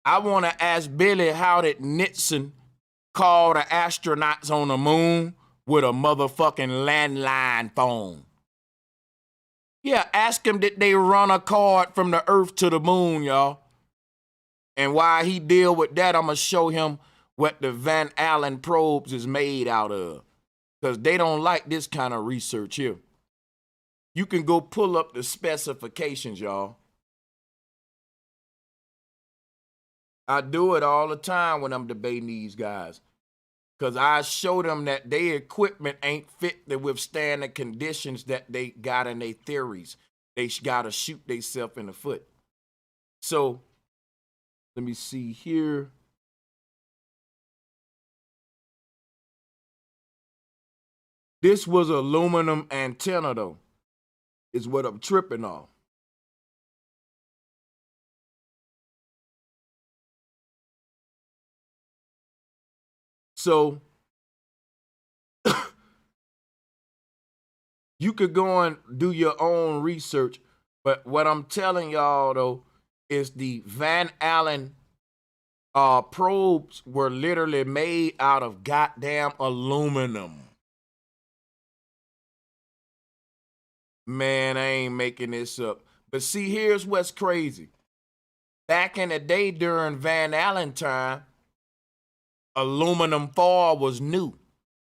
Speaker 1: I want to ask Billy, how did Nixon call the astronauts on the moon with a motherfucking landline phone? Yeah, ask him, did they run a card from the Earth to the moon, y'all? And while he deal with that, I'm going to show him what the Van Allen probes is made out of. Because they don't like this kind of research here. You can go pull up the specifications, y'all. I do it all the time when I'm debating these guys. Because I show them that their equipment ain't fit to withstand the conditions that they got in their theories. They got to shoot themselves in the foot. So, let me see here. This was aluminum antenna, though, is what I'm tripping off. So, you could go and do your own research, but what I'm telling y'all, though, is the Van Allen probes were literally made out of goddamn aluminum. Man, I ain't making this up. But see, here's what's crazy. Back in the day during Van Allen time, aluminum foil was new.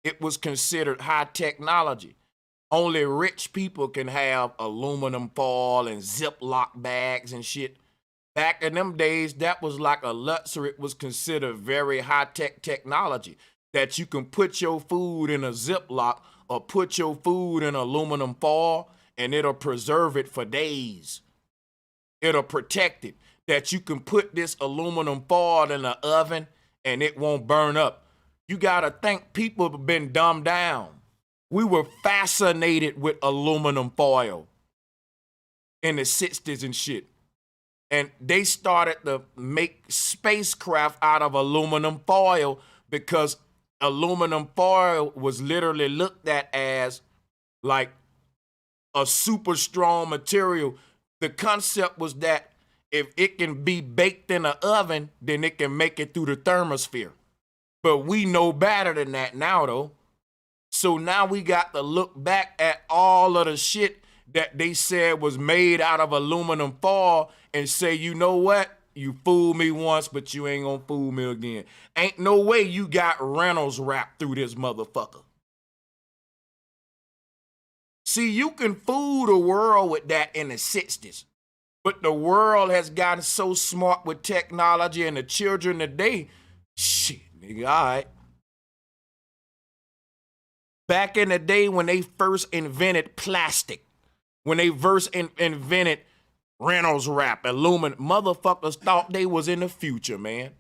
Speaker 1: It was considered high technology. Only rich people can have aluminum foil and Ziploc bags and shit. Back in them days, that was like a luxury. It was considered very high-tech technology that you can put your food in a Ziploc or put your food in aluminum foil and it'll preserve it for days. It'll protect it. That you can put this aluminum foil in the oven and it won't burn up. You got to think people have been dumbed down. We were fascinated with aluminum foil in the 60s and shit. And they started to make spacecraft out of aluminum foil because aluminum foil was literally looked at as like a super strong material. The concept was that if it can be baked in an oven, then it can make it through the thermosphere. But we know better than that now, though. So now we got to look back at all of the shit that they said was made out of aluminum foil and say, you know what? You fooled me once, but you ain't gonna fool me again. Ain't no way you got Reynolds wrapped through this motherfucker. See, you can fool the world with that in the 60s. But the world has gotten so smart with technology and the children today, shit, nigga, all right. Back in the day when they first invented plastic, when they first invented Reynolds wrap, aluminum, motherfuckers thought they was in the future, man.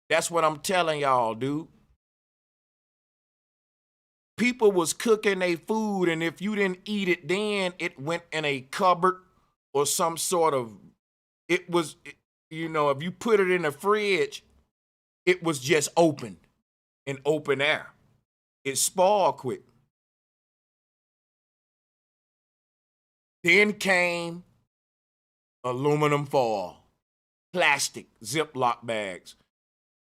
Speaker 1: That's what I'm telling y'all, dude. People was cooking their food, and if you didn't eat it then, it went in a cupboard or some sort of, it was, you know, if you put it in the fridge, it was just open, in open air. It spoiled quick. Then came aluminum foil, plastic, Ziploc bags.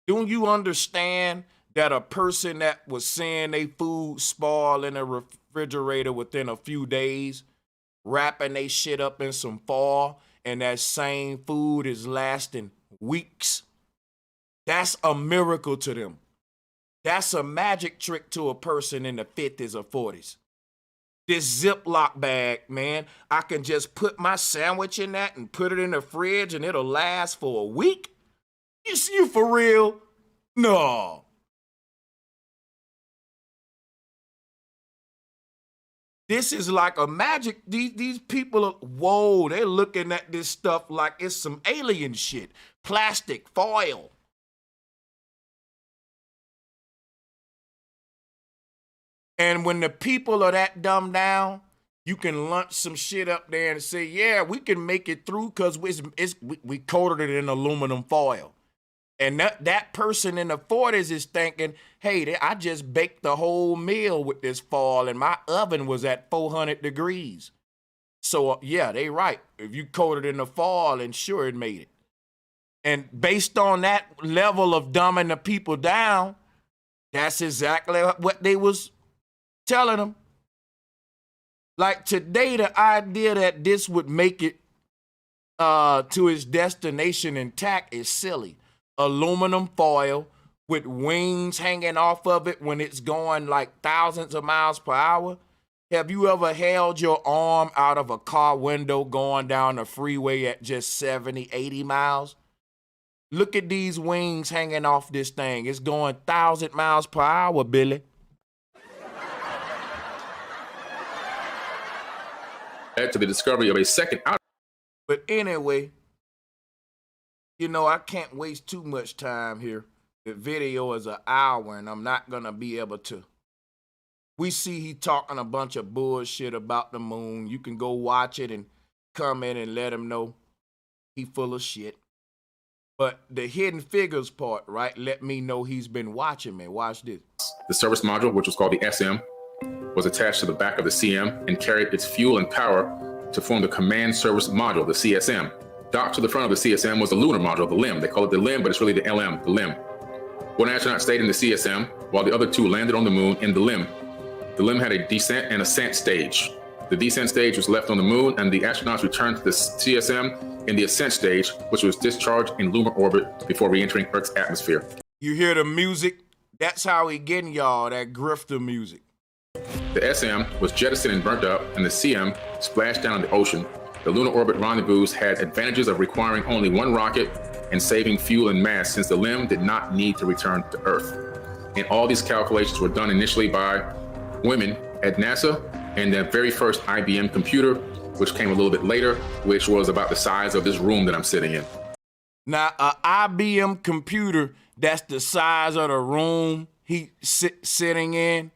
Speaker 1: Don't you understand that a person that was seeing their food spoil in a refrigerator within a few days, wrapping they shit up in some foil, and that same food is lasting weeks? That's a miracle to them. That's a magic trick to a person in the 50s or 40s. This Ziploc bag, man, I can just put my sandwich in that and put it in the fridge and it'll last for a week? You for real? No. This is like a magic. These people are, whoa, they're looking at this stuff like it's some alien shit. Plastic, foil. And when the people are that dumbed down, you can lunch some shit up there and say, yeah, we can make it through because we coated it in aluminum foil. And that person in the 40s is thinking, hey, I just baked the whole meal with this foil and my oven was at 400 degrees. So, yeah, they right. If you coated it in the foil, and sure it made it. And based on that level of dumbing the people down, that's exactly what they was telling them. Like today, the idea that this would make it to its destination intact is silly. Aluminum foil with wings hanging off of it when it's going like thousands of miles per hour. Have you ever held your arm out of a car window going down the freeway at just 70, 80 miles? Look at these wings hanging off this thing. It's going 1,000 miles per hour, Billy.
Speaker 2: Led to the discovery of a second out.
Speaker 1: But anyway, you know, I can't waste too much time here. The video is an hour and I'm not going to be able to. We see he talking a bunch of bullshit about the moon. You can go watch it and comment and let him know he full of shit. But the hidden figures part, right, let me know he's been watching me. Watch this.
Speaker 2: The service module, which was called the SM, was attached to the back of the CM and carried its fuel and power to form the command service module, the CSM. Docked to the front of the CSM was the lunar module, the LIM. They call it the LIM, but it's really the LM, the LIM. One astronaut stayed in the CSM while the other two landed on the moon in the LIM. The LIM had a descent and ascent stage. The descent stage was left on the moon, and the astronauts returned to the CSM in the ascent stage, which was discharged in lunar orbit before re-entering Earth's atmosphere.
Speaker 1: You hear the music? That's how he getting y'all, that Grifter music.
Speaker 2: The SM was jettisoned and burnt up, and the CM splashed down in the ocean. The lunar orbit rendezvous had advantages of requiring only one rocket and saving fuel and mass, since the LIM did not need to return to Earth. And all these calculations were done initially by women at NASA and the very first IBM computer, which came a little bit later, which was about the size of this room that I'm sitting in.
Speaker 1: Now, an IBM computer that's the size of the room he sitting in,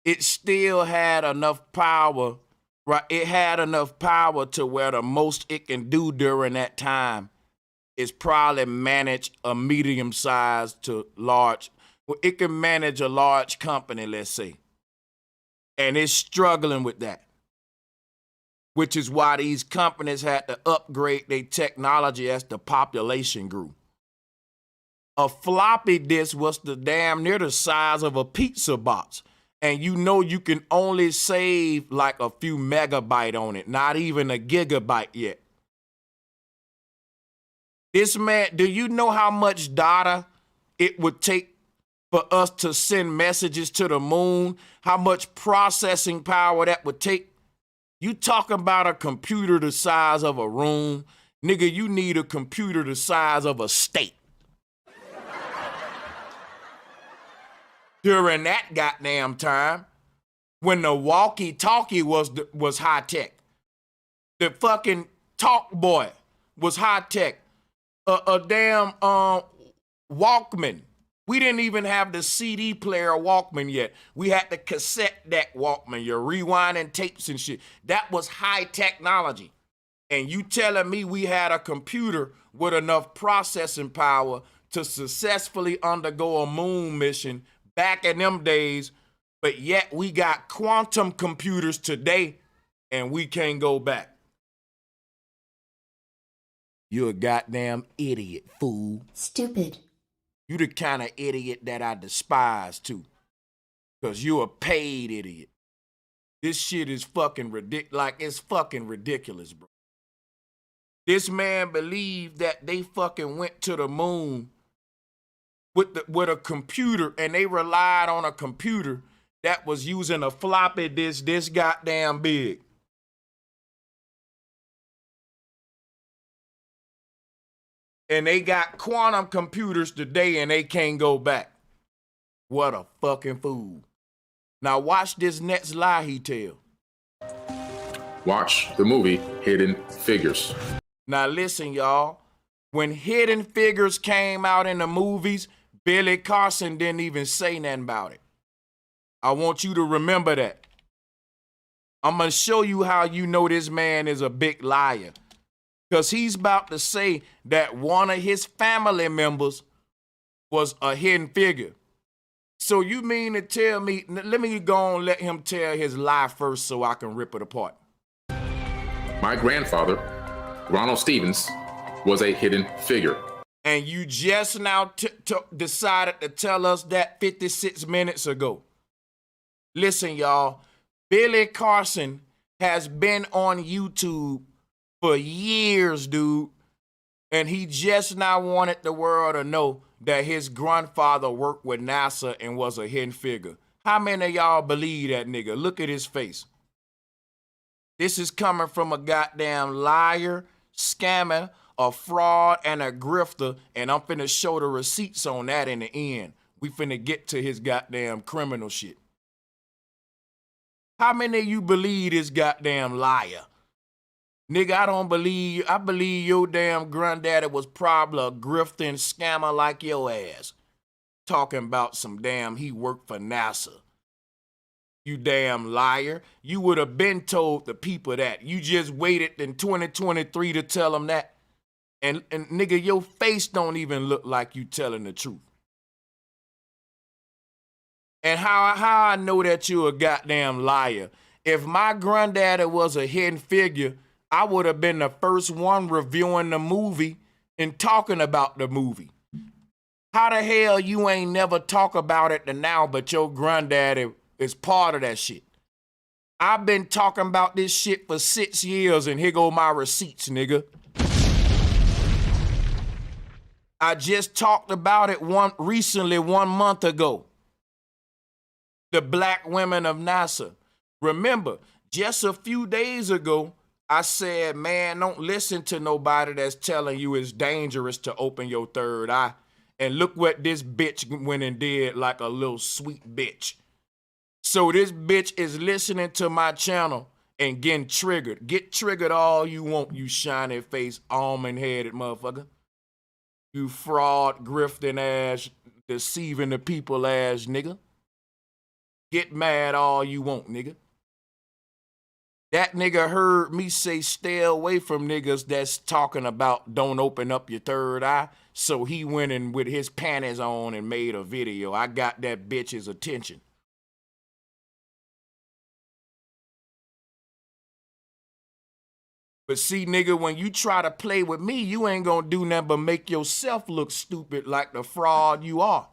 Speaker 1: it still had enough power, right? It had enough power to where the most it can do during that time is probably manage a medium-sized to large. Well, it can manage a large company, let's say. And it's struggling with that. Which is why these companies had to upgrade their technology as the population grew. A floppy disk was the damn near the size of a pizza box. And you know you can only save like a few megabytes on it, not even a gigabyte yet. This man, do you know how much data it would take for us to send messages to the moon? How much processing power that would take? You talking about a computer the size of a room? Nigga, you need a computer the size of a state. During that goddamn time, when the walkie-talkie was high-tech. The fucking talk boy was high-tech. A damn Walkman. We didn't even have the CD player Walkman yet. We had the cassette deck Walkman, your rewinding tapes and shit. That was high technology. And you telling me we had a computer with enough processing power to successfully undergo a moon mission back in them days, but yet we got quantum computers today and we can't go back. You're a goddamn idiot, fool.
Speaker 14: Stupid.
Speaker 1: You the kind of idiot that I despise, too. Because you a paid idiot. This shit is fucking ridiculous. Like, it's fucking ridiculous, bro. This man believed that they fucking went to the moon with a computer, and they relied on a computer that was using a floppy disk this goddamn big. And they got quantum computers today and they can't go back. What a fucking fool. Now watch this next lie he tell.
Speaker 2: Watch the movie Hidden Figures.
Speaker 1: Now listen, y'all. When Hidden Figures came out in the movies, Billy Carson didn't even say nothing about it. I want you to remember that. I'm going to show you how you know this man is a big liar. Because he's about to say that one of his family members was a hidden figure. So you mean to tell me, let me go and let him tell his lie first so I can rip it apart.
Speaker 2: My grandfather, Ronald Stevens, was a hidden figure.
Speaker 1: And you just now decided to tell us that 56 minutes ago. Listen, y'all. Billy Carson has been on YouTube for years, dude. And he just now wanted the world to know that his grandfather worked with NASA and was a hidden figure. How many of y'all believe that nigga? Look at his face. This is coming from a goddamn liar, scammer, a fraud, and a grifter, and I'm finna show the receipts on that in the end. We finna get to his goddamn criminal shit. How many of you believe this goddamn liar? Nigga, I believe your damn granddaddy was probably a grifting scammer like your ass. Talking about some damn he worked for NASA. You damn liar. You would have been told the people that. You just waited in 2023 to tell them that. And nigga, your face don't even look like you telling the truth. And how I know that you a goddamn liar? If my granddaddy was a hidden figure, I would have been the first one reviewing the movie and talking about the movie. How the hell you ain't never talk about it to now, but your granddaddy is part of that shit? I've been talking about this shit for 6 years, and here go my receipts, nigga. I just talked about it recently 1 month ago. The black women of NASA. Remember, just a few days ago, I said, man, don't listen to nobody that's telling you it's dangerous to open your third eye. And look what this bitch went and did, like a little sweet bitch. So this bitch is listening to my channel and getting triggered. Get triggered all you want, you shiny face, almond-headed motherfucker. You fraud, grifting ass, deceiving the people ass nigga. Get mad all you want, nigga. That nigga heard me say stay away from niggas that's talking about don't open up your third eye. So he went in with his panties on and made a video. I got that bitch's attention. But see, nigga, when you try to play with me, you ain't gonna do nothing but make yourself look stupid like the fraud you are.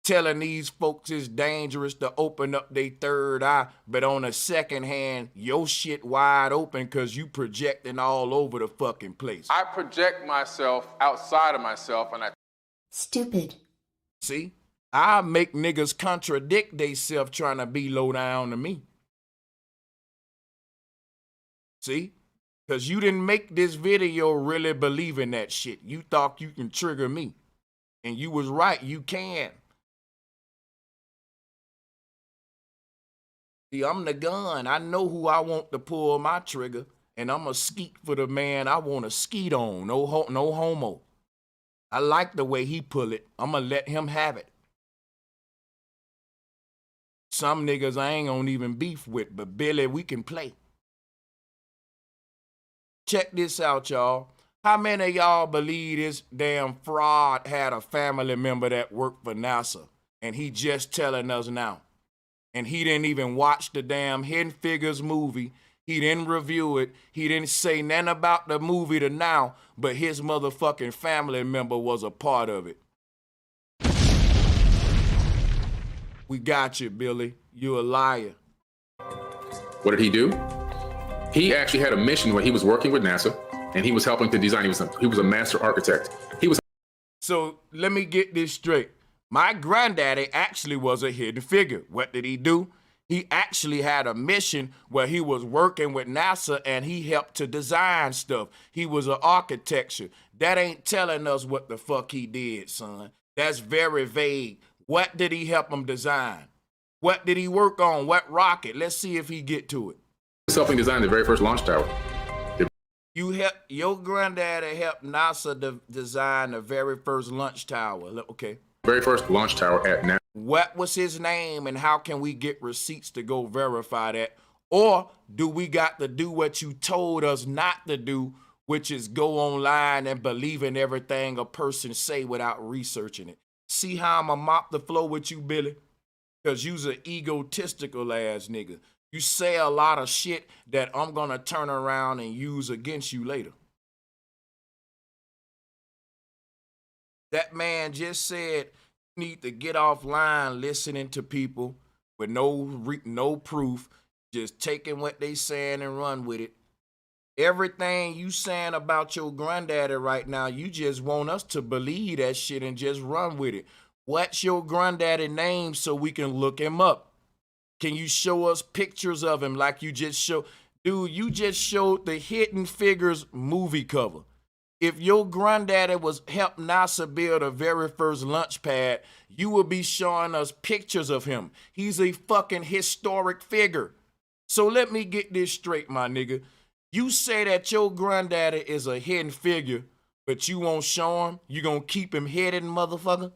Speaker 1: Telling these folks it's dangerous to open up their third eye, but on the second hand, your shit wide open because you projecting all over the fucking place.
Speaker 3: I project myself outside of myself and I...
Speaker 14: Stupid.
Speaker 1: See? I make niggas contradict theyself trying to be low down to me. See? Because you didn't make this video really believing that shit. You thought you can trigger me. And you was right, you can. See, I'm the gun. I know who I want to pull my trigger. And I'm a skeet for the man I want to skeet on. No homo. I like the way he pull it. I'm going to let him have it. Some niggas I ain't gonna even beef with, but Billy, we can play. Check this out, y'all. How many of y'all believe this damn fraud had a family member that worked for NASA? And he just telling us now. And he didn't even watch the damn Hidden Figures movie. He didn't review it. He didn't say nothing about the movie to now, but his motherfucking family member was a part of it. We got you, Billy. You a liar.
Speaker 2: What did he do? He actually had a mission where he was working with NASA and he was helping to design. He was a master architect.
Speaker 1: So let me get this straight. My granddaddy actually was a hidden figure. What did he do? He actually had a mission where he was working with NASA and he helped to design stuff. He was an architecture. That ain't telling us what the fuck he did, son. That's very vague. What did he help him design? What did he work on? What rocket? Let's see if he get to it.
Speaker 2: He was helping design the very first launch tower.
Speaker 1: Your granddaddy helped NASA design the very first launch tower. Okay.
Speaker 2: Very first launch tower at NASA.
Speaker 1: What was his name and how can we get receipts to go verify that? Or do we got to do what you told us not to do, which is go online and believe in everything a person say without researching it? See how I'ma mop the floor with you, Billy? Because you's an egotistical ass nigga. You say a lot of shit that I'm gonna turn around and use against you later. That man just said you need to get offline listening to people with no proof, just taking what they saying and run with it. Everything you saying about your granddaddy right now, you just want us to believe that shit and just run with it. What's your granddaddy name so we can look him up? Can you show us pictures of him like you just showed? Dude, you just showed the Hidden Figures movie cover. If your granddaddy was helped NASA build the very first launch pad, you would be showing us pictures of him. He's a fucking historic figure. So let me get this straight, my nigga. You say that your granddaddy is a hidden figure, but you won't show him? You gonna keep him hidden, motherfucker?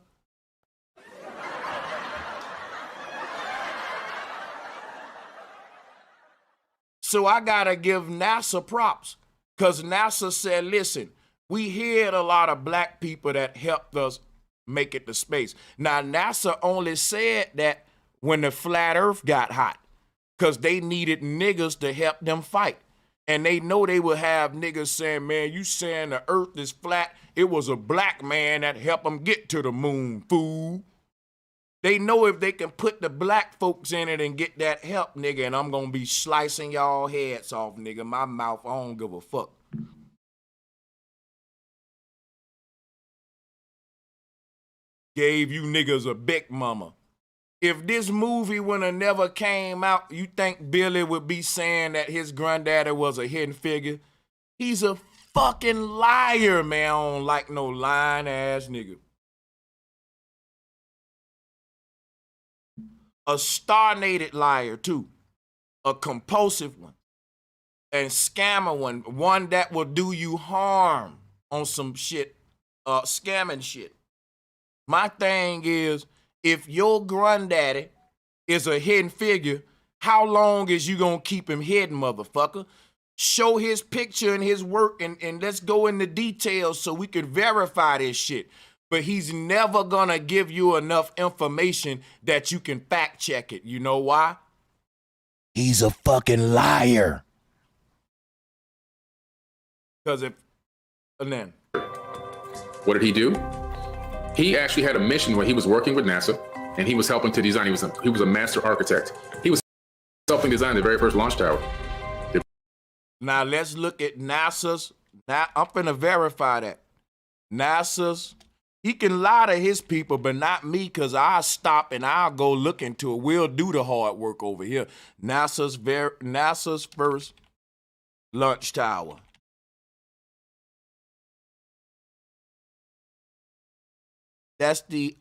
Speaker 1: So I gotta give NASA props, because NASA said, listen, we heard a lot of black people that helped us make it to space. Now, NASA only said that when the flat earth got hot, because they needed niggas to help them fight. And they know they would have niggas saying, man, you saying the earth is flat. It was a black man that helped them get to the moon, fool. They know if they can put the black folks in it and get that help, nigga, and I'm going to be slicing y'all heads off, nigga. My mouth, I don't give a fuck. Gave you niggas a big mama. If this movie would have never came out, you think Billy would be saying that his granddaddy was a hidden figure? He's a fucking liar, man. I don't like no lying ass nigga. A star-nated liar, too. A compulsive one. And scammer one. One that will do you harm on some shit. Scamming shit. My thing is, if your granddaddy is a hidden figure, how long is you gonna keep him hidden, motherfucker? Show his picture and his work and let's go into details so we could verify this shit. But he's never gonna give you enough information that you can fact check it. You know why? He's a fucking liar. Because and then.
Speaker 2: What did he do? He actually had a mission where he was working with NASA and he was helping to design. He was a master architect. He was helping design the very first launch tower.
Speaker 1: Now let's look at NASA's. Now I'm gonna verify that. NASA's. He can lie to his people, but not me, because I'll stop and I'll go look into it. We'll do the hard work over here. NASA's first launch tower. That's the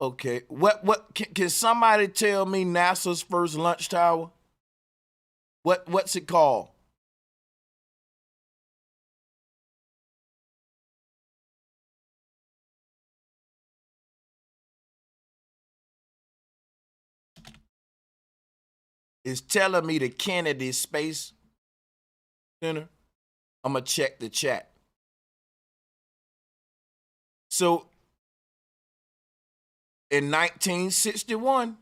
Speaker 1: okay. What can somebody tell me NASA's first launch tower? What's it called? It's telling me the Kennedy Space Center. I'm gonna check the chat. So in 1961.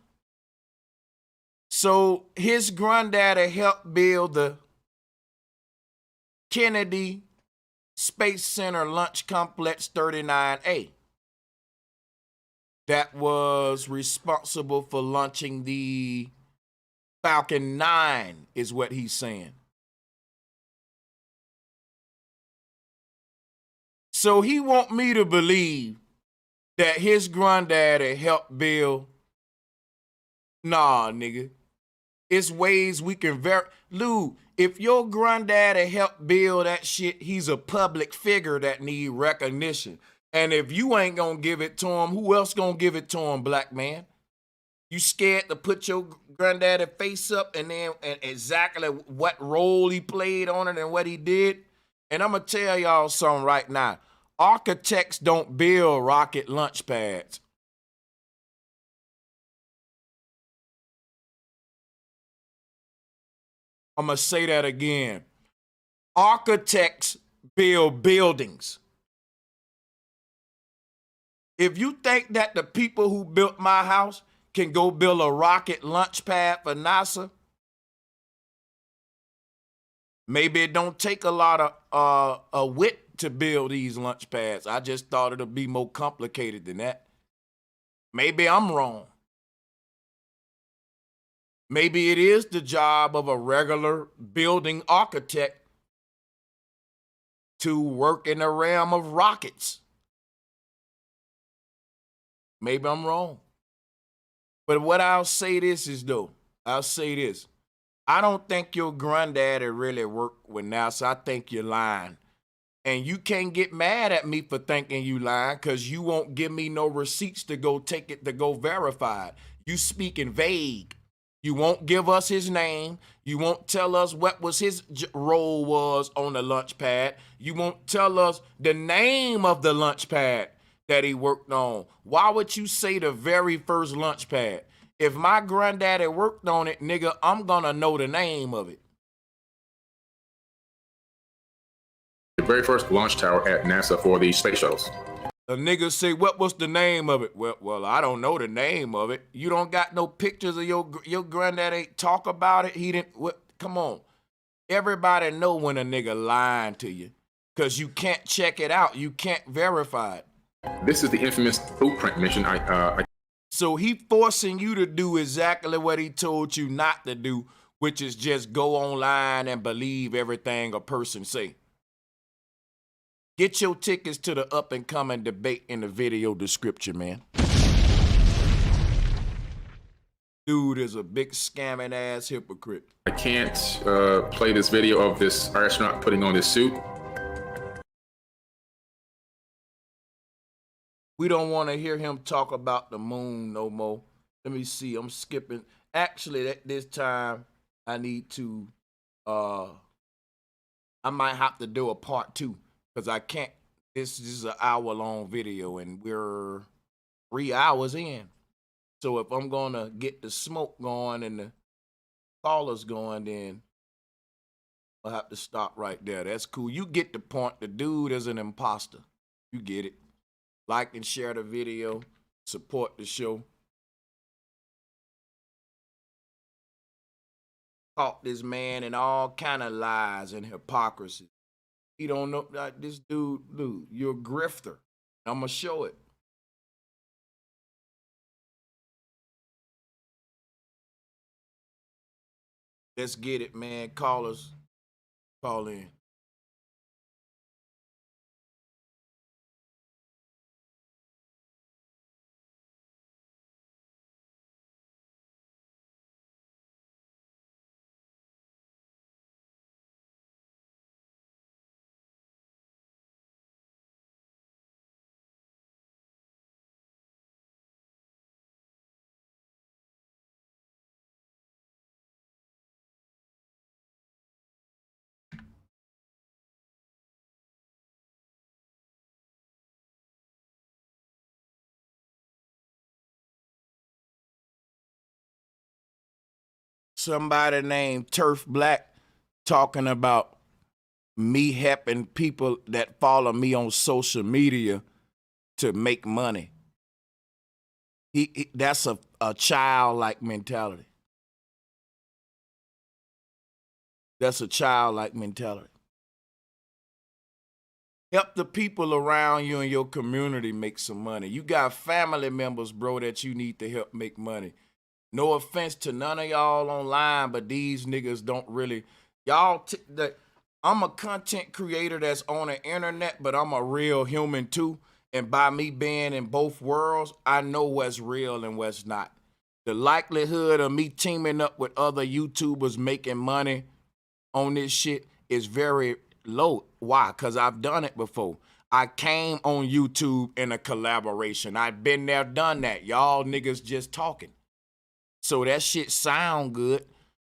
Speaker 1: So his granddaddy helped build the Kennedy Space Center Launch Complex 39A. That was responsible for launching the Falcon 9, is what he's saying. So he want me to believe that his granddaddy helped build. Nah, nigga. It's ways we can Lou, if your granddaddy helped build that shit, he's a public figure that need recognition. And if you ain't gonna give it to him, who else gonna give it to him, black man? You scared to put your granddaddy face up and then and exactly what role he played on it and what he did? And I'm gonna tell y'all something right now. Architects don't build rocket launch pads. I'm going to say that again. Architects build buildings. If you think that the people who built my house can go build a rocket launch pad for NASA, maybe it don't take a lot of wit to build these launch pads. I just thought it'd be more complicated than that. Maybe I'm wrong. Maybe it is the job of a regular building architect to work in the realm of rockets. Maybe I'm wrong. But what I'll say this is, though, I'll say this. I don't think your granddaddy really worked with NASA. I think you're lying. And you can't get mad at me for thinking you lying because you won't give me no receipts to go take it to go verify it. You speaking vague. You won't give us his name. You won't tell us what was his role was on the launch pad. You won't tell us the name of the launch pad that he worked on. Why would you say the very first launch pad? If my granddaddy worked on it, nigga, I'm gonna know the name of it.
Speaker 2: The very first launch tower at NASA for the space shuttles.
Speaker 1: A nigga say, what was the name of it? Well, I don't know the name of it. You don't got no pictures of your granddad ain't talk about it. He didn't, come on. Everybody know when a nigga lying to you because you can't check it out. You can't verify it.
Speaker 2: This is the infamous blueprint mission.
Speaker 1: So he forcing you to do exactly what he told you not to do, which is just go online and believe everything a person say. Get your tickets to the up and coming debate in the video description, man. Dude is a big scamming ass hypocrite.
Speaker 2: I can't play this video of this astronaut putting on this suit.
Speaker 1: We don't want to hear him talk about the moon no more. Let me see. I'm skipping. Actually, at this time, I need to, I might have to do a part 2. Because I can't, this is an hour-long video, and we're 3 hours in. So if I'm going to get the smoke going and the callers going, then I'll have to stop right there. That's cool. You get the point. The dude is an imposter. You get it. Like and share the video. Support the show. Caught this man in all kind of lies and hypocrisy. He don't know this dude, you're a grifter. I'm gonna show it. Let's get it, man. Call us. Call in. Somebody named Turf Black talking about me helping people that follow me on social media to make money. That's a childlike mentality. That's a childlike mentality. Help the people around you and your community make some money. You got family members, bro, that you need to help make money. No offense to none of y'all online, but these niggas don't really. I'm a content creator that's on the internet, but I'm a real human too. And by me being in both worlds, I know what's real and what's not. The likelihood of me teaming up with other YouTubers making money on this shit is very low. Why? Because I've done it before. I came on YouTube in a collaboration. I've been there, done that. Y'all niggas just talking. So that shit sound good.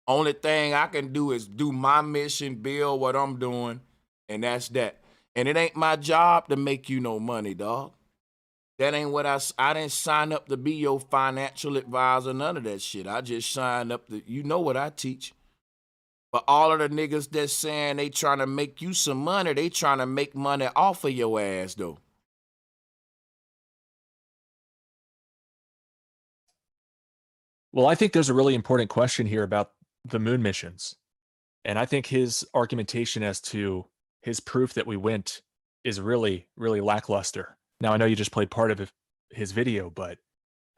Speaker 1: Only thing I can do is do my mission, build what I'm doing, and that's that. And it ain't my job to make you no money, dog. That ain't what I didn't sign up to be your financial advisor, none of that shit. I just signed up to, you know what I teach. But all of the niggas that's saying they trying to make you some money, they trying to make money off of your ass, though.
Speaker 15: Well, I think there's a really important question here about the moon missions. And I think his argumentation as to his proof that we went is really, really lackluster. Now, I know you just played part of his video, but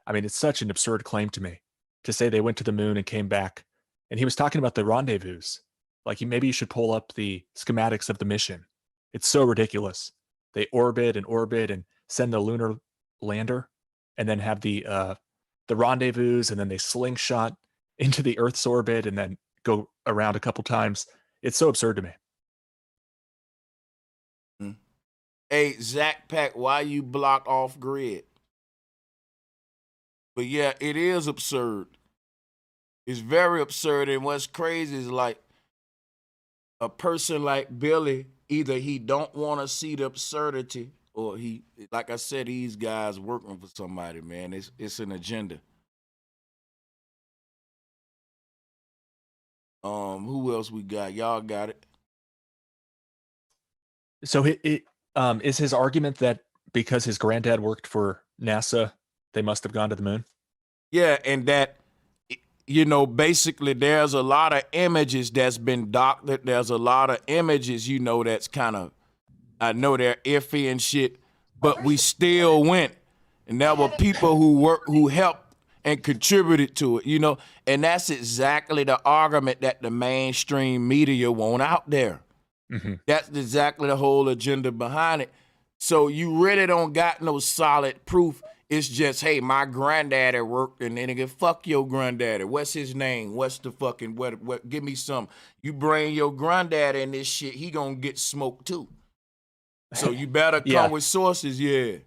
Speaker 15: I mean, it's such an absurd claim to me to say they went to the moon and came back. And he was talking about the rendezvous. Like, maybe you should pull up the schematics of the mission. It's so ridiculous. They orbit and send the lunar lander, and then have the rendezvous, and then they slingshot into the Earth's orbit and then go around a couple times. It's so absurd to me.
Speaker 1: Hey, Zach Pack, why you block off grid? But yeah, it is absurd. It's very absurd. And what's crazy is, like, a person like Billy, either he don't want to see the absurdity, or he, like I said, these guys working for somebody, man. It's an agenda. Who else we got? Y'all got it.
Speaker 15: So is his argument that because his granddad worked for NASA, they must have gone to the moon?
Speaker 1: Yeah, and that, you know, basically there's a lot of images that's been doctored. There's a lot of images, you know, that's kind of, I know they're iffy and shit, but we still went. And there were people who helped and contributed to it, you know, and that's exactly the argument that the mainstream media want out there.
Speaker 15: Mm-hmm.
Speaker 1: That's exactly the whole agenda behind it. So you really don't got no solid proof. It's just, hey, my granddaddy worked, and then nigga, fuck your granddaddy. What's his name? What's the fucking, what, give me some. You bring your granddaddy in this shit, he gonna get smoked too. So you better come with sources, yeah.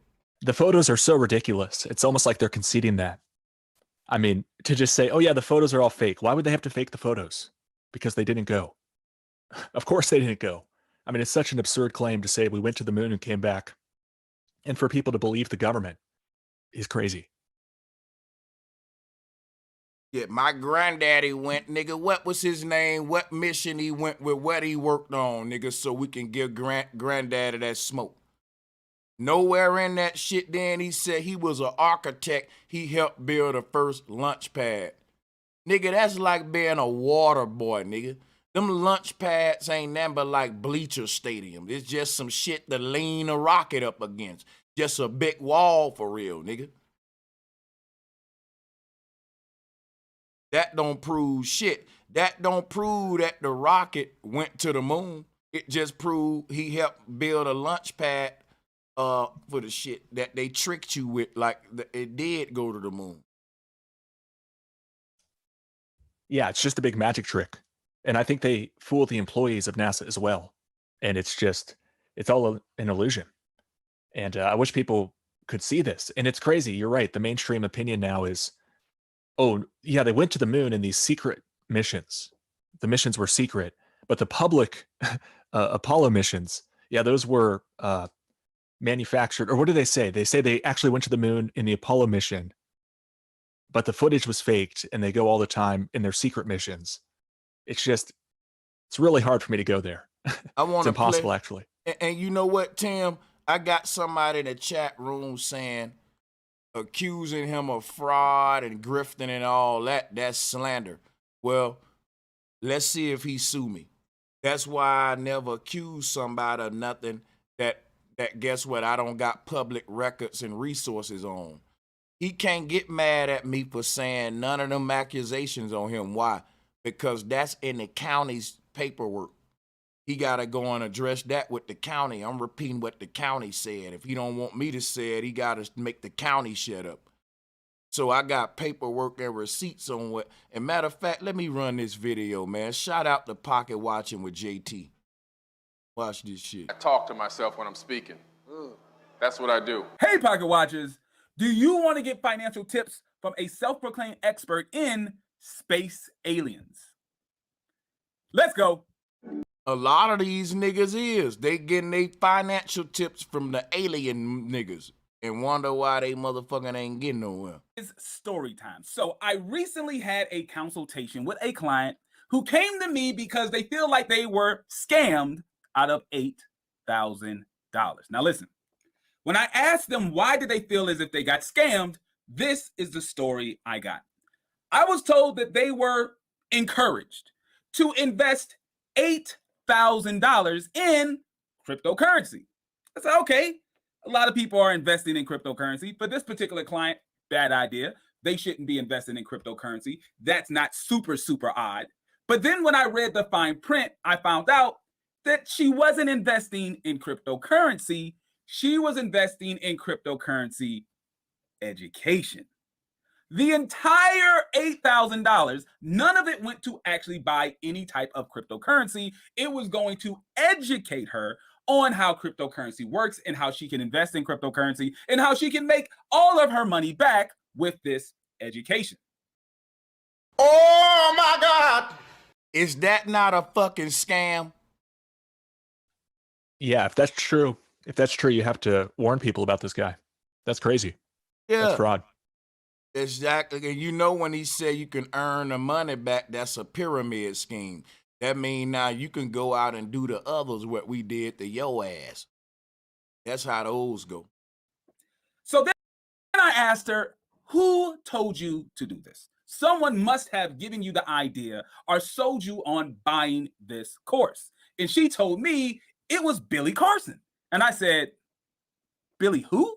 Speaker 15: The photos are so ridiculous. It's almost like they're conceding that. I mean, to just say, oh yeah, the photos are all fake. Why would they have to fake the photos? Because they didn't go. Of course they didn't go. I mean, it's such an absurd claim to say we went to the moon and came back. And for people to believe the government is crazy.
Speaker 1: Yeah, my granddaddy went, nigga, what was his name? What mission he went with? What he worked on, nigga, so we can give granddaddy that smoke. Nowhere in that shit then he said he was an architect. He helped build the first launch pad. Nigga, that's like being a water boy, nigga. Them launch pads ain't nothing but like bleacher stadium. It's just some shit to lean a rocket up against. Just a big wall for real, nigga. That don't prove shit. That don't prove that the rocket went to the moon. It just proved he helped build a launch pad for the shit that they tricked you with, like it did go to the moon.
Speaker 15: Yeah, it's just a big magic trick. And I think they fool the employees of NASA as well. And it's all an illusion. And I wish people could see this. And it's crazy. You're right. The mainstream opinion now is, oh, yeah, they went to the moon in these secret missions. The missions were secret. But the public Apollo missions, yeah, those were manufactured. Or what do they say? They say they actually went to the moon in the Apollo mission, but the footage was faked, and they go all the time in their secret missions. It's really hard for me to go there. It's impossible, actually.
Speaker 1: And you know what, Tim? I got somebody in the chat room saying, accusing him of fraud and grifting and all that. That's slander. Well, let's see if he sue me. That's why I never accuse somebody of nothing that guess what, I don't got public records and resources on. He can't get mad at me for saying none of them accusations on him. Why? Because that's in the county's paperwork. He got to go and address that with the county. I'm repeating what the county said. If he don't want me to say it, he got to make the county shut up. So I got paperwork and receipts on what. And matter of fact, let me run this video, man. Shout out to Pocket Watching with JT. Watch this shit.
Speaker 3: I talk to myself when I'm speaking. That's what I do.
Speaker 16: Hey, Pocket Watchers. Do you want to get financial tips from a self-proclaimed expert in space aliens? Let's go.
Speaker 1: A lot of these niggas is. They getting their financial tips from the alien niggas and wonder why they motherfucking ain't getting nowhere.
Speaker 16: It's story time. So I recently had a consultation with a client who came to me because they feel like they were scammed out of $8,000. Now listen, when I asked them why did they feel as if they got scammed, this is the story I got. I was told that they were encouraged to invest $8,000 in cryptocurrency. I said, okay, a lot of people are investing in cryptocurrency. For this particular client, bad idea. They shouldn't be investing in cryptocurrency. That's not super, super odd. But then when I read the fine print, I found out that she wasn't investing in cryptocurrency. She was investing in cryptocurrency education. The entire $8,000, none of it went to actually buy any type of cryptocurrency. It was going to educate her on how cryptocurrency works and how she can invest in cryptocurrency and how she can make all of her money back with this education.
Speaker 1: Oh my God. Is that not a fucking scam?
Speaker 15: Yeah, if that's true, you have to warn people about this guy. That's crazy.
Speaker 1: Yeah.
Speaker 15: That's fraud.
Speaker 1: Exactly. And you know when he said you can earn the money back, that's a pyramid scheme. That means now you can go out and do to others what we did to your ass. That's how those go.
Speaker 16: So then I asked her, who told you to do this? Someone must have given you the idea or sold you on buying this course. And she told me it was Billy Carson. And I said, Billy who?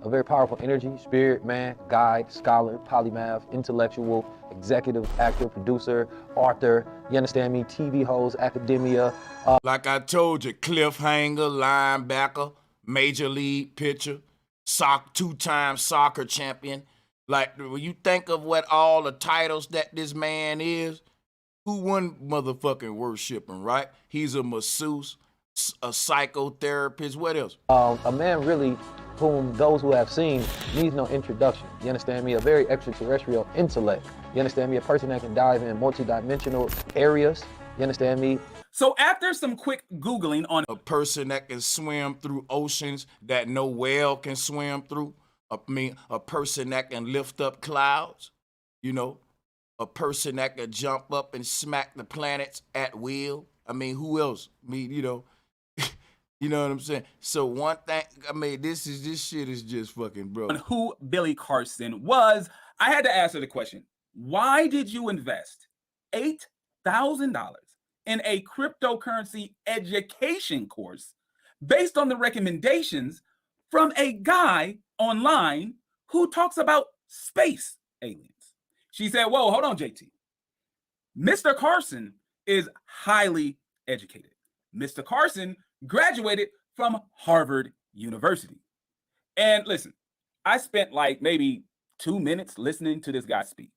Speaker 17: A very powerful energy, spirit, man, guide, scholar, polymath, intellectual, executive, actor, producer, author, you understand me, TV host, academia.
Speaker 1: Like I told you, cliffhanger, linebacker, major league pitcher, two-time soccer champion. Like, when you think of what all the titles that this man is, who wouldn't motherfucking worship him, right? He's a masseuse, a psychotherapist, what else?
Speaker 17: A man really whom those who have seen needs no introduction. You understand me? A very extraterrestrial intellect. You understand me? A person that can dive in multidimensional areas. You understand me?
Speaker 16: So after some quick Googling on
Speaker 1: a person that can swim through oceans that no whale can swim through, a person that can lift up clouds, you know, a person that can jump up and smack the planets at will. I mean, who else? I mean, you know, you know what I'm saying? So one thing, I mean, this shit is just fucking bro.
Speaker 16: On who Billy Carson was, I had to ask her the question, why did you invest $8,000 in a cryptocurrency education course based on the recommendations from a guy online who talks about space aliens? She said, whoa, hold on, JT. Mr. Carson is highly educated. Mr. Carson graduated from Harvard University. And listen, I spent like maybe 2 minutes listening to this guy speak.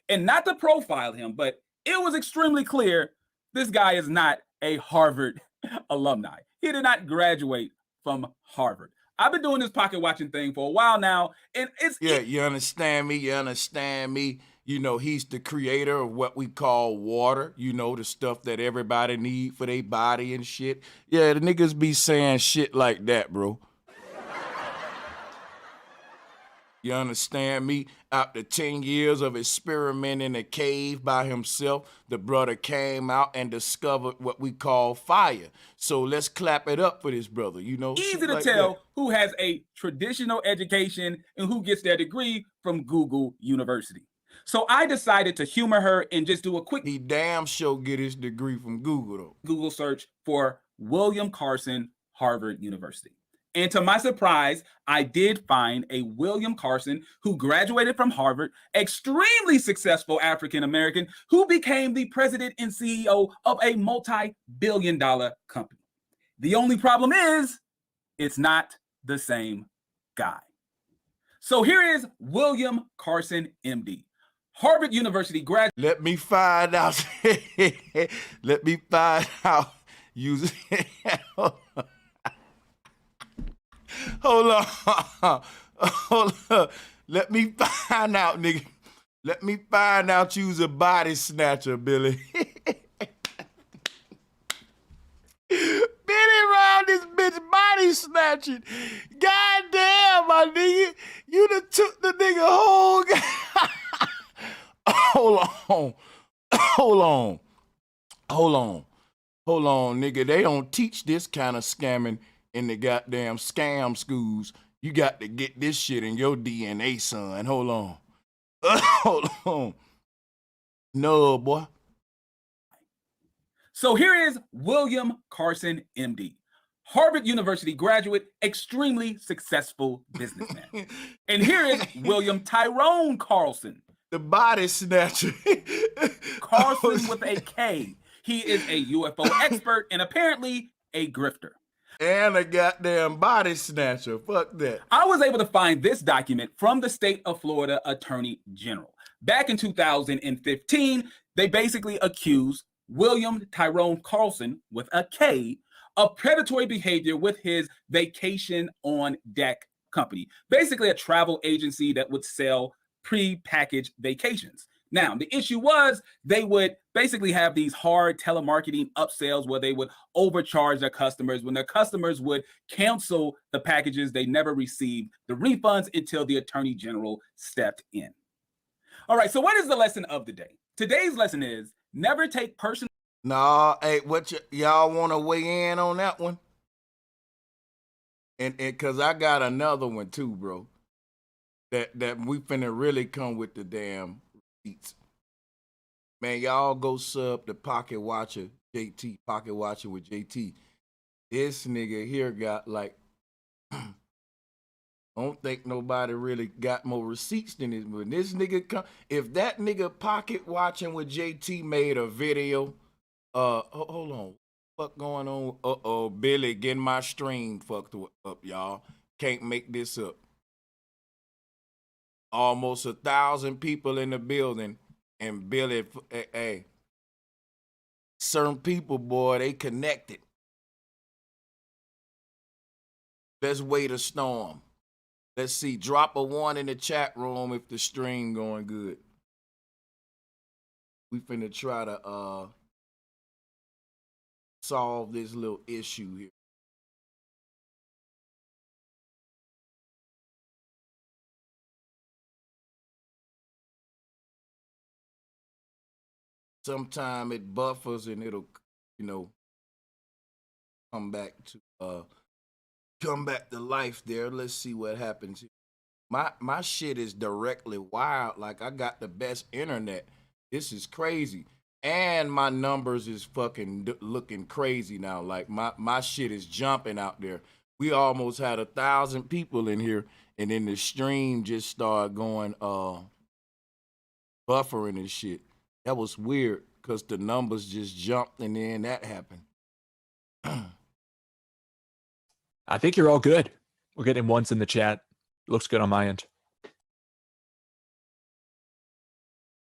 Speaker 16: And not to profile him, but it was extremely clear this guy is not a Harvard alumni. He did not graduate from Harvard. I've been doing this pocket watching thing for a while now, and
Speaker 1: you understand me? You understand me? You know, he's the creator of what we call water, you know, the stuff that everybody need for their body and shit. Yeah, the niggas be saying shit like that, bro. You understand me? After 10 years of experimenting in a cave by himself, the brother came out and discovered what we call fire. So let's clap it up for this brother, you know?
Speaker 16: Easy to tell who has a traditional education and who gets their degree from Google University. So I decided to humor her and just do a quick...
Speaker 1: He damn sure get his degree from Google, though.
Speaker 16: Google search for William Carson, Harvard University. And to my surprise, I did find a William Carson who graduated from Harvard, extremely successful African-American, who became the president and CEO of a multi-billion-dollar company. The only problem is, it's not the same guy. So here is William Carson, MD. Harvard University graduate.
Speaker 1: Let me find out. Let me find out. Use Hold on. Hold on. Let me find out, nigga. Let me find out you's a body snatcher, Billy. Billy around this bitch body snatching. God damn, my nigga. You done took the nigga whole Hold on, nigga. They don't teach this kind of scamming in the goddamn scam schools. You got to get this shit in your DNA, son. Hold on. Hold on. No, boy.
Speaker 16: So here is William Carson, MD. Harvard University graduate, extremely successful businessman. And here is William Tyrone Carson.
Speaker 1: The body snatcher.
Speaker 16: Carson with a K. He is a UFO expert and apparently a grifter.
Speaker 1: And a goddamn body snatcher. Fuck that.
Speaker 16: I was able to find this document from the state of Florida Attorney General. Back in 2015, they basically accused William Tyrone Carson with a K of predatory behavior with his Vacation on Deck company, basically a travel agency that would sell pre-packaged vacations. Now, the issue was they would basically have these hard telemarketing upsells where they would overcharge their customers. When their customers would cancel the packages, they never received the refunds until the Attorney General stepped in. All right, so what is the lesson of the day? Today's lesson is never take personal.
Speaker 1: Nah, hey, what y'all want to weigh in on that one? And cause I got another one too, bro. That we finna really come with the damn receipts. Man, y'all go sub the Pocket Watcher JT, Pocket Watcher with JT. This nigga here got like, I don't think nobody really got more receipts than this. But this nigga come, if that nigga Pocket Watching with JT made a video, hold on, fuck going on? Billy getting my stream fucked up, y'all. Can't make this up. Almost 1,000 people in the building, and Billy, hey, certain people, boy, they connected. Let's wait a storm. Let's see. Drop a 1 in the chat room if the stream going good. We finna try to solve this little issue here. Sometime it buffers and it'll, you know, come back to life there. Let's see what happens. My shit is directly wired. Like, I got the best internet. This is crazy. And my numbers is fucking looking crazy now. Like, my shit is jumping out there. We almost had 1,000 people in here, and then the stream just started going buffering and shit. That was weird because the numbers just jumped and then that happened.
Speaker 15: I think you're all good. We're getting ones in the chat. Looks good on my end.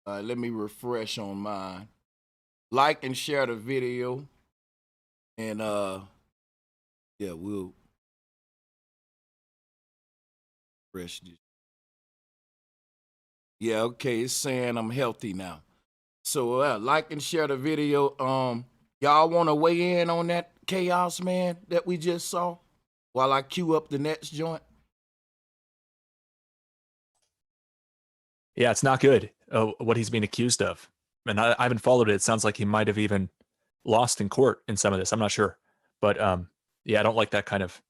Speaker 1: Let me refresh on mine. Like and share the video. And yeah, we'll refresh this. Yeah, okay, it's saying I'm healthy now. So like and share the video. Y'all want to weigh in on that chaos, man, that we just saw while I queue up the next joint?
Speaker 15: Yeah, it's not good, what he's being accused of. And I haven't followed it. It sounds like he might have even lost in court in some of this. I'm not sure. But yeah, I don't like that kind of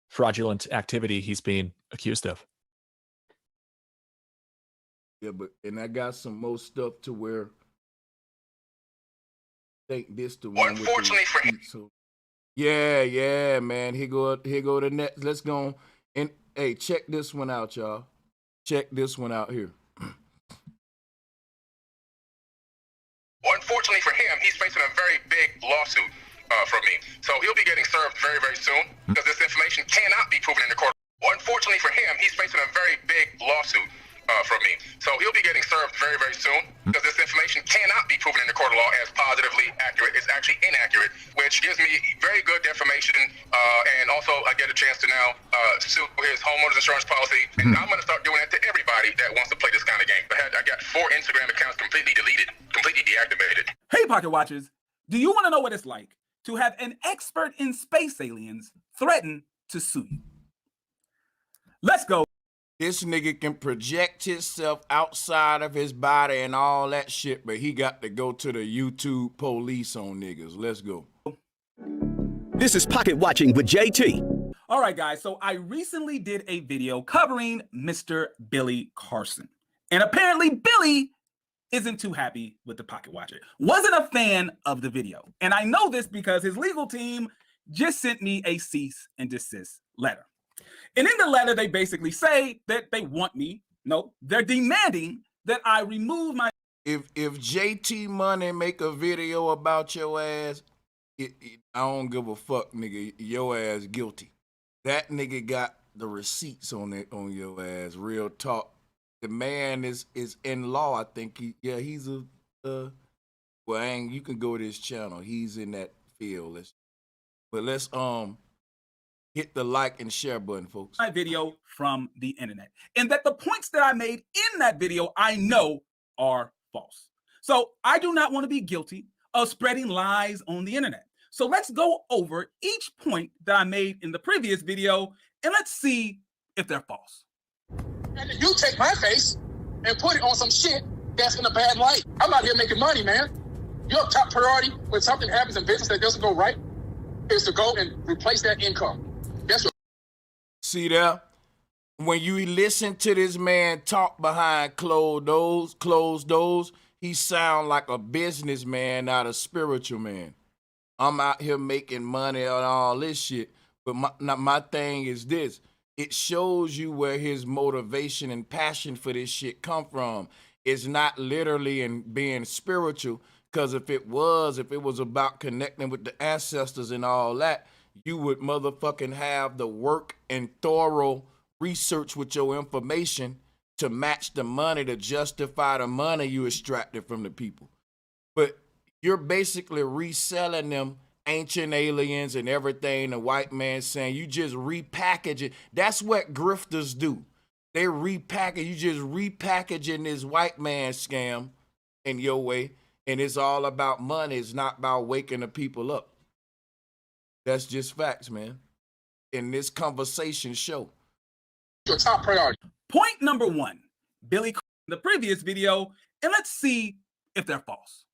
Speaker 15: fraudulent activity he's being accused of.
Speaker 1: Yeah, and I got some more stuff to where I think this the one. Unfortunately for him. So, yeah, man. Here go the next. Let's go and hey, check this one out, y'all. Check this one out here.
Speaker 3: Unfortunately for him, he's facing a very big lawsuit from me. So he'll be getting served very, very soon because this information cannot be proven in the court. Unfortunately for him, he's facing a very big lawsuit from me. So he'll be getting served very, very soon because this information cannot be proven in the court of law as positively accurate. It's actually inaccurate, which gives me very good defamation. And also I get a chance to now sue his homeowner's insurance policy. And I'm going to start doing that to everybody that wants to play this kind of game. I got 4 Instagram accounts completely deleted, completely deactivated.
Speaker 16: Hey, Pocket Watchers, do you want to know what it's like to have an expert in space aliens threaten to sue you? Let's go.
Speaker 1: This nigga can project himself outside of his body and all that shit, but he got to go to the YouTube police on niggas. Let's go.
Speaker 18: This is Pocket Watching with JT.
Speaker 16: All right, guys. So I recently did a video covering Mr. Billy Carson. And apparently Billy isn't too happy with the Pocket Watcher. Wasn't a fan of the video. And I know this because his legal team just sent me a cease and desist letter. And in the letter, they basically say that they want me, no, they're demanding that I remove my...
Speaker 1: If JT Money make a video about your ass, I don't give a fuck, nigga. Your ass guilty. That nigga got the receipts on your ass. Real talk. The man is in law. I think he's a well, you can go to his channel. He's in that field. Let's hit the like and share button, folks.
Speaker 16: My video from the internet, and that the points that I made in that video I know are false. So I do not want to be guilty of spreading lies on the internet. So let's go over each point that I made in the previous video and let's see if they're false.
Speaker 3: And you take my face and put it on some shit that's in a bad light. I'm out here making money, man. Your top priority when something happens in business that doesn't go right is to go and replace that income. That's what.
Speaker 1: See there? When you listen to this man talk behind closed doors, he sound like a businessman, not a spiritual man. I'm out here making money and all this shit. But my thing is this. It shows you where his motivation and passion for this shit come from. It's not literally in being spiritual, because if it was about connecting with the ancestors and all that, you would motherfucking have the work and thorough research with your information to match the money, to justify the money you extracted from the people. But you're basically reselling them ancient aliens and everything the white man's saying. You just repackage it. That's what grifters do. They repackage. You just repackaging this white man scam in your way, and it's all about money. It's not about waking the people up. That's just facts, man. In this conversation show.
Speaker 3: Your top priority.
Speaker 16: Point number one, Billy in the previous video, and let's see if they're false.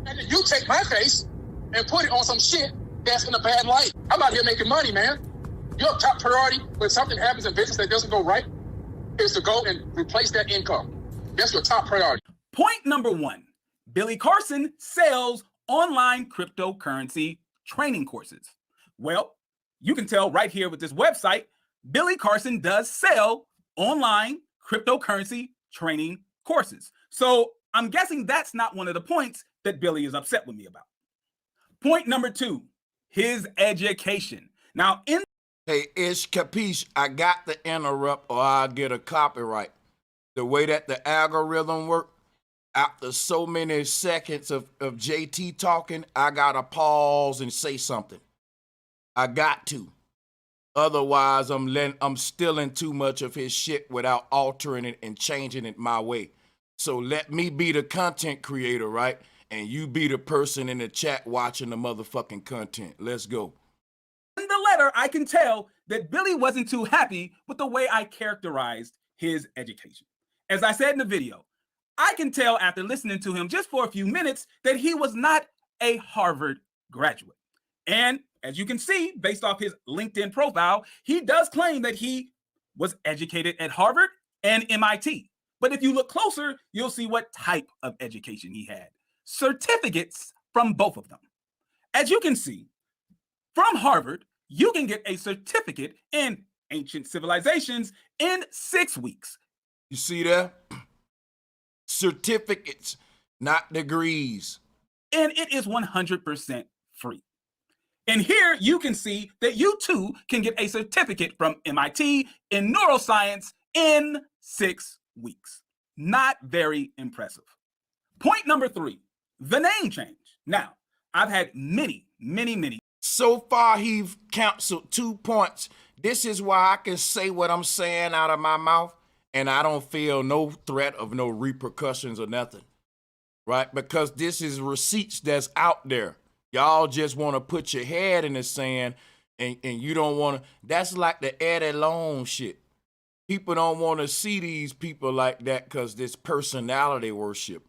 Speaker 3: And you take my face and put it on some shit that's in a bad light. I'm out here making money, man. Your top priority when something happens in business that doesn't go right is to go and replace that income. That's your top priority.
Speaker 16: Point number one, Billy Carson sells online cryptocurrency training courses. Well, you can tell right here with this website, Billy Carson does sell online cryptocurrency training courses. So I'm guessing that's not one of the points that Billy is upset with me about. Point number two, his education. Now,
Speaker 1: hey, Ish Capiche, I got to interrupt or I'll get a copyright. The way that the algorithm works, after so many seconds of JT talking, I got to pause and say something. I got to. Otherwise, I'm stealing too much of his shit without altering it and changing it my way. So let me be the content creator, right? And you be the person in the chat watching the motherfucking content. Let's go.
Speaker 16: In the letter, I can tell that Billy wasn't too happy with the way I characterized his education. As I said in the video, I can tell after listening to him just for a few minutes that he was not a Harvard graduate. And as you can see, based off his LinkedIn profile, he does claim that he was educated at Harvard and MIT. But if you look closer, you'll see what type of education he had. Certificates from both of them. As you can see, from Harvard, you can get a certificate in ancient civilizations in 6 weeks.
Speaker 1: You see that? Certificates, not degrees.
Speaker 16: And it is 100% free. And here you can see that you too can get a certificate from MIT in neuroscience in 6 weeks. Not very impressive. Point number three, the name change. Now, I've had many.
Speaker 1: So far, he's canceled 2 points. This is why I can say what I'm saying out of my mouth, and I don't feel no threat of no repercussions or nothing, right? Because this is receipts that's out there. Y'all just want to put your head in the sand, and you don't want to. That's like the Eddie Long shit. People don't want to see these people like that because this personality worship.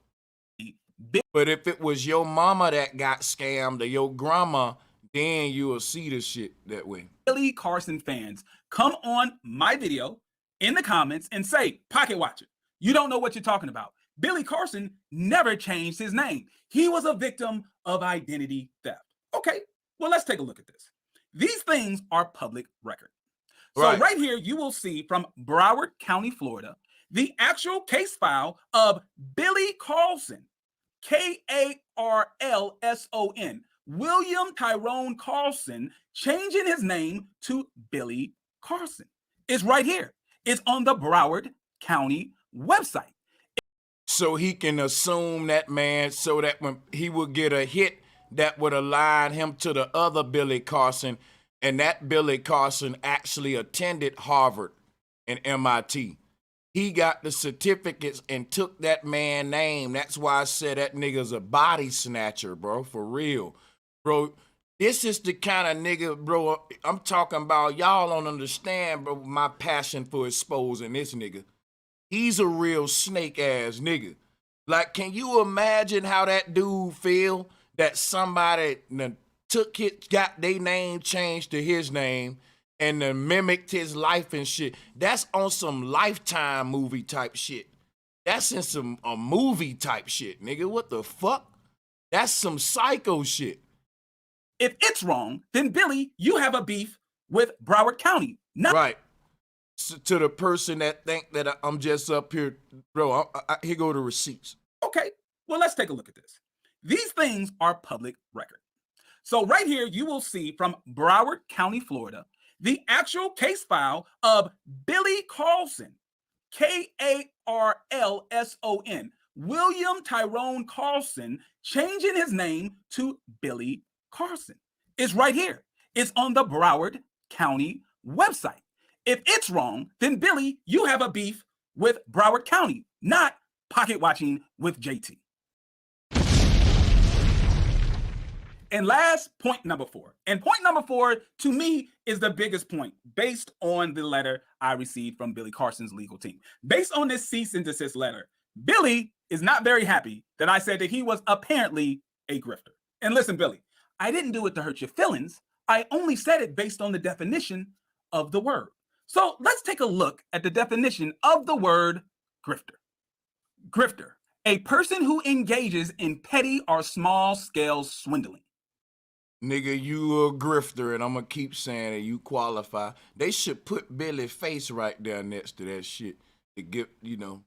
Speaker 1: But if it was your mama that got scammed or your grandma, then you will see the shit that way.
Speaker 16: Billy Carson fans, come on my video in the comments and say, Pocket Watcher, you don't know what you're talking about. Billy Carson never changed his name. He was a victim of identity theft. Okay, well, let's take a look at this. These things are public record. So
Speaker 1: Right.
Speaker 16: right here, you will see from Broward County, Florida, the actual case file of Billy Carson, Karlson, William Tyrone Carson, changing his name to Billy Carson. It's right here. It's on the Broward County website.
Speaker 1: So he can assume that man so that when he would get a hit that would align him to the other Billy Carson, and that Billy Carson actually attended Harvard and MIT. He got the certificates and took that man's name. That's why I said that nigga's a body snatcher, bro, for real. Bro, this is the kind of nigga, bro, I'm talking about. Y'all don't understand, bro, my passion for exposing this nigga. He's a real snake-ass nigga. Like, can you imagine how that dude feel that somebody got their name changed to his name and then mimicked his life and shit? That's on some Lifetime movie type shit. That's in a movie type shit, nigga. What the fuck? That's some psycho shit.
Speaker 16: If it's wrong, then Billy, you have a beef with Broward County.
Speaker 1: Right. So, to the person that think that I'm just up here, bro, here go the receipts.
Speaker 16: Okay, well, let's take a look at this. These things are public record. So right here, you will see from Broward County, Florida, the actual case file of Billy Carson, Karlson, William Tyrone Carson, changing his name to Billy Carson. It's right here. It's on the Broward County website. If it's wrong, then Billy, you have a beef with Broward County, not pocket watching with JT. And last, point number 4. And point number 4, to me, is the biggest point based on the letter I received from Billy Carson's legal team. Based on this cease and desist letter, Billy is not very happy that I said that he was apparently a grifter. And listen, Billy, I didn't do it to hurt your feelings. I only said it based on the definition of the word. So let's take a look at the definition of the word grifter. Grifter, a person who engages in petty or small-scale swindling.
Speaker 1: Nigga, you a grifter, and I'm gonna keep saying it. You qualify. They should put Billy's face right there next to that shit to get, you know.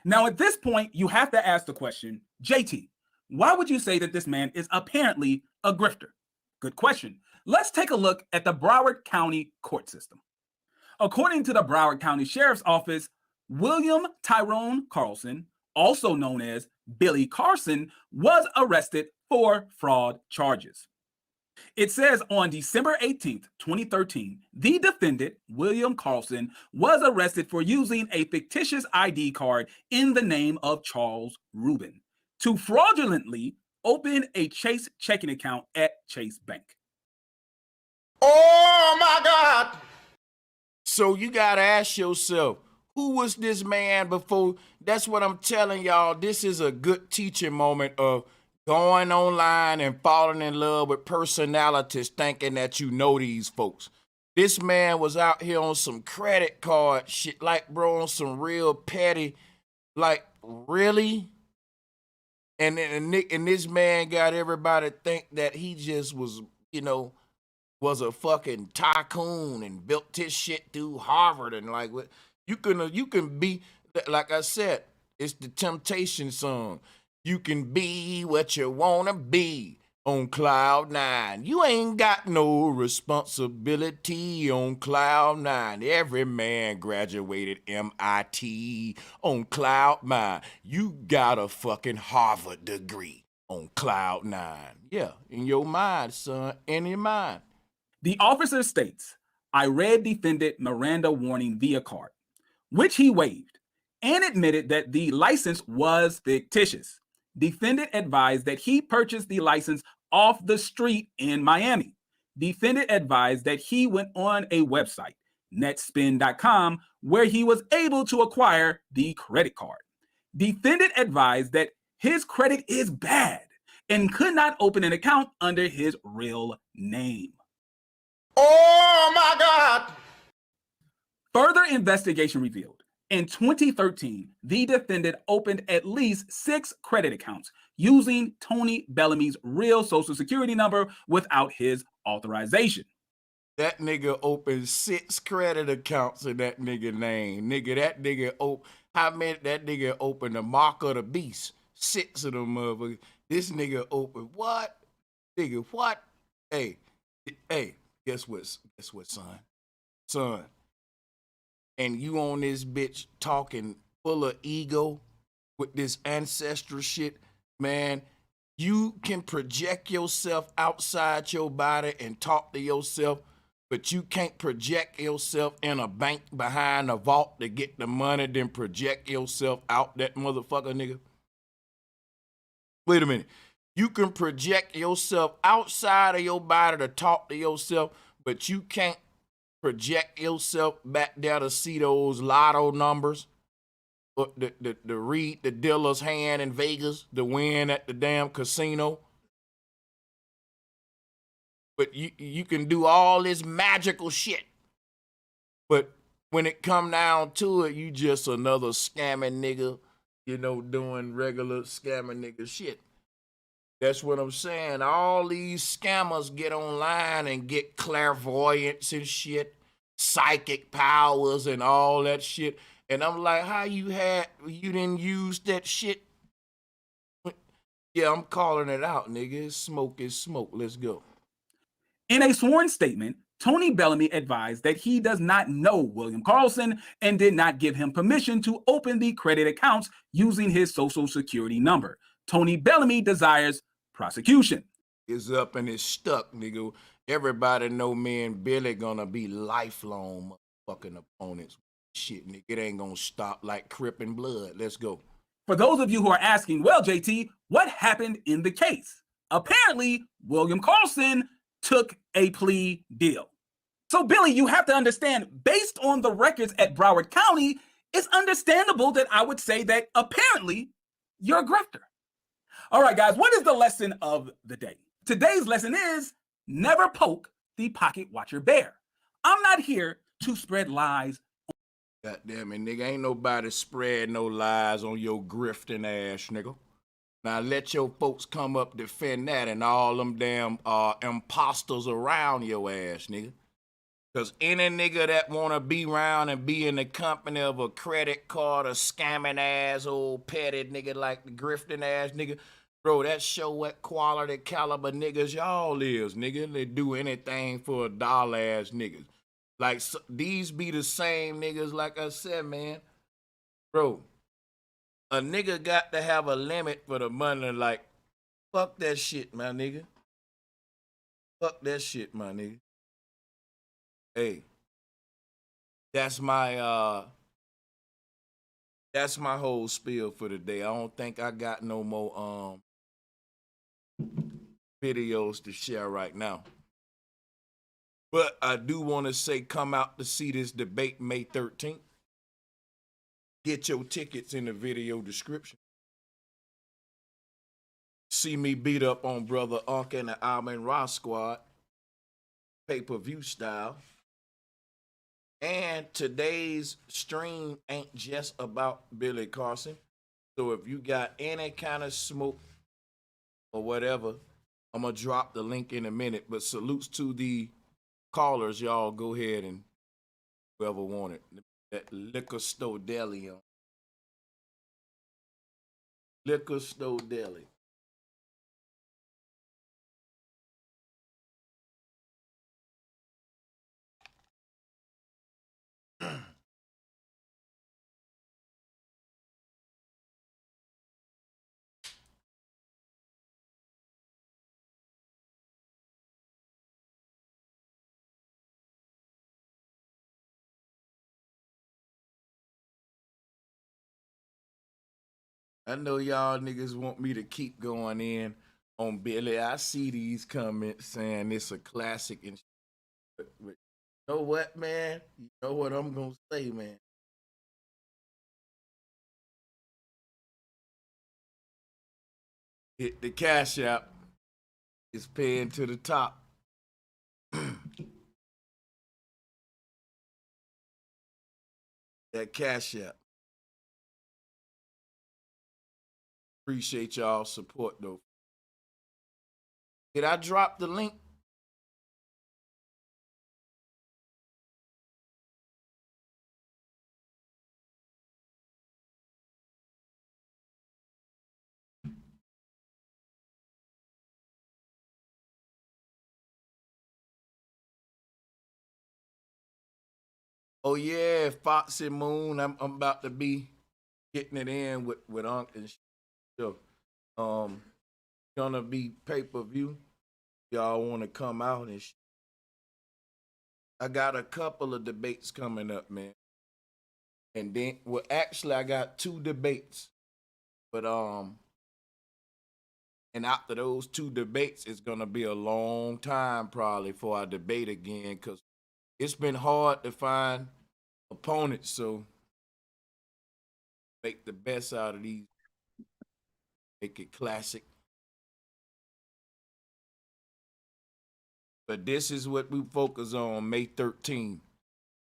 Speaker 16: Now, at this point, you have to ask the question, JT, why would you say that this man is apparently a grifter? Good question. Let's take a look at the Broward County court system. According to the Broward County Sheriff's Office, William Tyrone Carson, also known as Billy Carson, was arrested for fraud charges. It says on December 18th, 2013, the defendant, William Carson, was arrested for using a fictitious ID card in the name of Charles Rubin to fraudulently open a Chase checking account at Chase Bank.
Speaker 1: Oh my God! So you gotta ask yourself, who was this man before? That's what I'm telling y'all. This is a good teaching moment of going online and falling in love with personalities, thinking that you know these folks. This man was out here on some credit card shit, like, bro, on some real petty, like, really? And this man got everybody to think that he just was, you know, was a fucking tycoon and built his shit through Harvard and like what you can be, like I said, it's the Temptation song. You can be what you wanna be on cloud 9. You ain't got no responsibility on cloud 9. Every man graduated MIT on cloud 9. You got a fucking Harvard degree on cloud 9. Yeah, in your mind, son, in your mind.
Speaker 16: The officer states, I read defendant Miranda warning via card, which he waived, and admitted that the license was fictitious. Defendant advised that he purchased the license off the street in Miami. Defendant advised that he went on a website, netspin.com, where he was able to acquire the credit card. Defendant advised that his credit is bad and could not open an account under his real name.
Speaker 1: Oh my God!
Speaker 16: Further investigation revealed In 2013, the defendant opened at least 6 credit accounts using Tony Bellamy's real social security number without his authorization.
Speaker 1: That nigga opened 6 credit accounts in that nigga name. Nigga, that nigga that nigga opened the mark of the beast. 6 of them motherfuckers. This nigga opened what? Nigga, what? Hey, guess what, son? Son. And you on this bitch talking full of ego with this ancestral shit, man. You can project yourself outside your body and talk to yourself, but you can't project yourself in a bank behind a vault to get the money, then project yourself out that motherfucker, nigga. Wait a minute. You can project yourself outside of your body to talk to yourself, but you can't project yourself back there to see those lotto numbers, to read the dealer's hand in Vegas, to win at the damn casino. But you can do all this magical shit. But when it come down to it, you just another scamming nigga, doing regular scamming nigga shit. That's what I'm saying. All these scammers get online and get clairvoyance and shit, psychic powers and all that shit. And I'm like, how you didn't use that shit? Yeah, I'm calling it out, nigga. Smoke is smoke. Let's go.
Speaker 16: In a sworn statement, Tony Bellamy advised that he does not know William Carson and did not give him permission to open the credit accounts using his social security number. Tony Bellamy desires prosecution.
Speaker 1: It's up and it's stuck, nigga. Everybody know me and Billy gonna be lifelong motherfucking opponents. Shit, nigga, it ain't gonna stop like Crip and Blood. Let's go.
Speaker 16: For those of you who are asking, well, JT, what happened in the case? Apparently, William Carson took a plea deal. So, Billy, you have to understand, based on the records at Broward County, it's understandable that I would say that apparently you're a grifter. All right, guys, what is the lesson of the day? Today's lesson is never poke the pocket watcher bear. I'm not here to spread lies.
Speaker 1: God damn it, nigga. Ain't nobody spread no lies on your grifting ass, nigga. Now let your folks come up defend that and all them damn imposters around your ass, nigga. Because any nigga that want to be around and be in the company of a credit card, a scamming ass, old petty nigga like the grifting ass nigga, bro, that show what quality caliber niggas y'all is, nigga. They do anything for a dollar ass niggas. Like, so, these be the same niggas, like I said, man. Bro, a nigga got to have a limit for the money. Like, fuck that shit, my nigga. Fuck that shit, my nigga. Hey, that's my whole spiel for today. I don't think I got no more videos to share right now. But I do want to say, come out to see this debate May 13th. Get your tickets in the video description. See me beat up on Brother Unc and the Alman Ross Squad, pay-per-view style. And today's stream ain't just about Billy Carson. So if you got any kind of smoke or whatever, I'm going to drop the link in a minute. But salutes to the callers, y'all. Go ahead and whoever want it. That Liquor Store Deli on. Liquor Store Deli. I know y'all niggas want me to keep going in on Billy. I see these comments saying it's a classic and but you know what, man? You know what I'm gonna say, man. Hit the cash app. It's paying to the top. That Cash App. Appreciate y'all support though. Did I drop the link? Oh yeah, Foxy Moon. I'm about to be getting it in with Unc and shit. Gonna be pay-per-view. Y'all want to come out and shit. I got a couple of debates coming up, man. And then, well, actually, I got 2 debates. But and after those 2 debates, it's gonna be a long time probably for I debate again, because it's been hard to find opponents. So make the best out of these. Make it classic. But this is what we focus on May 13th.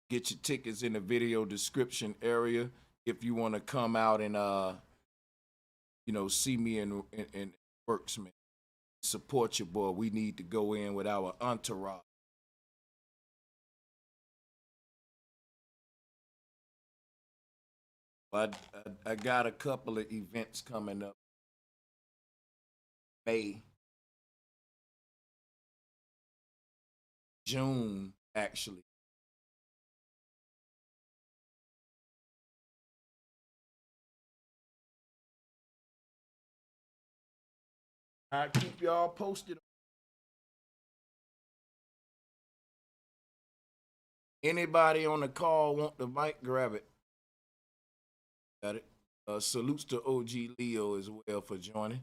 Speaker 1: Get your tickets in the video description area if you want to come out and see me in works, man. Support your boy. We need to go in with our entourage. But I got a couple of events coming up. May, June, actually. I keep y'all posted. Anybody on the call want the mic, grab it. Got it. Salutes to OG Leo as well for joining.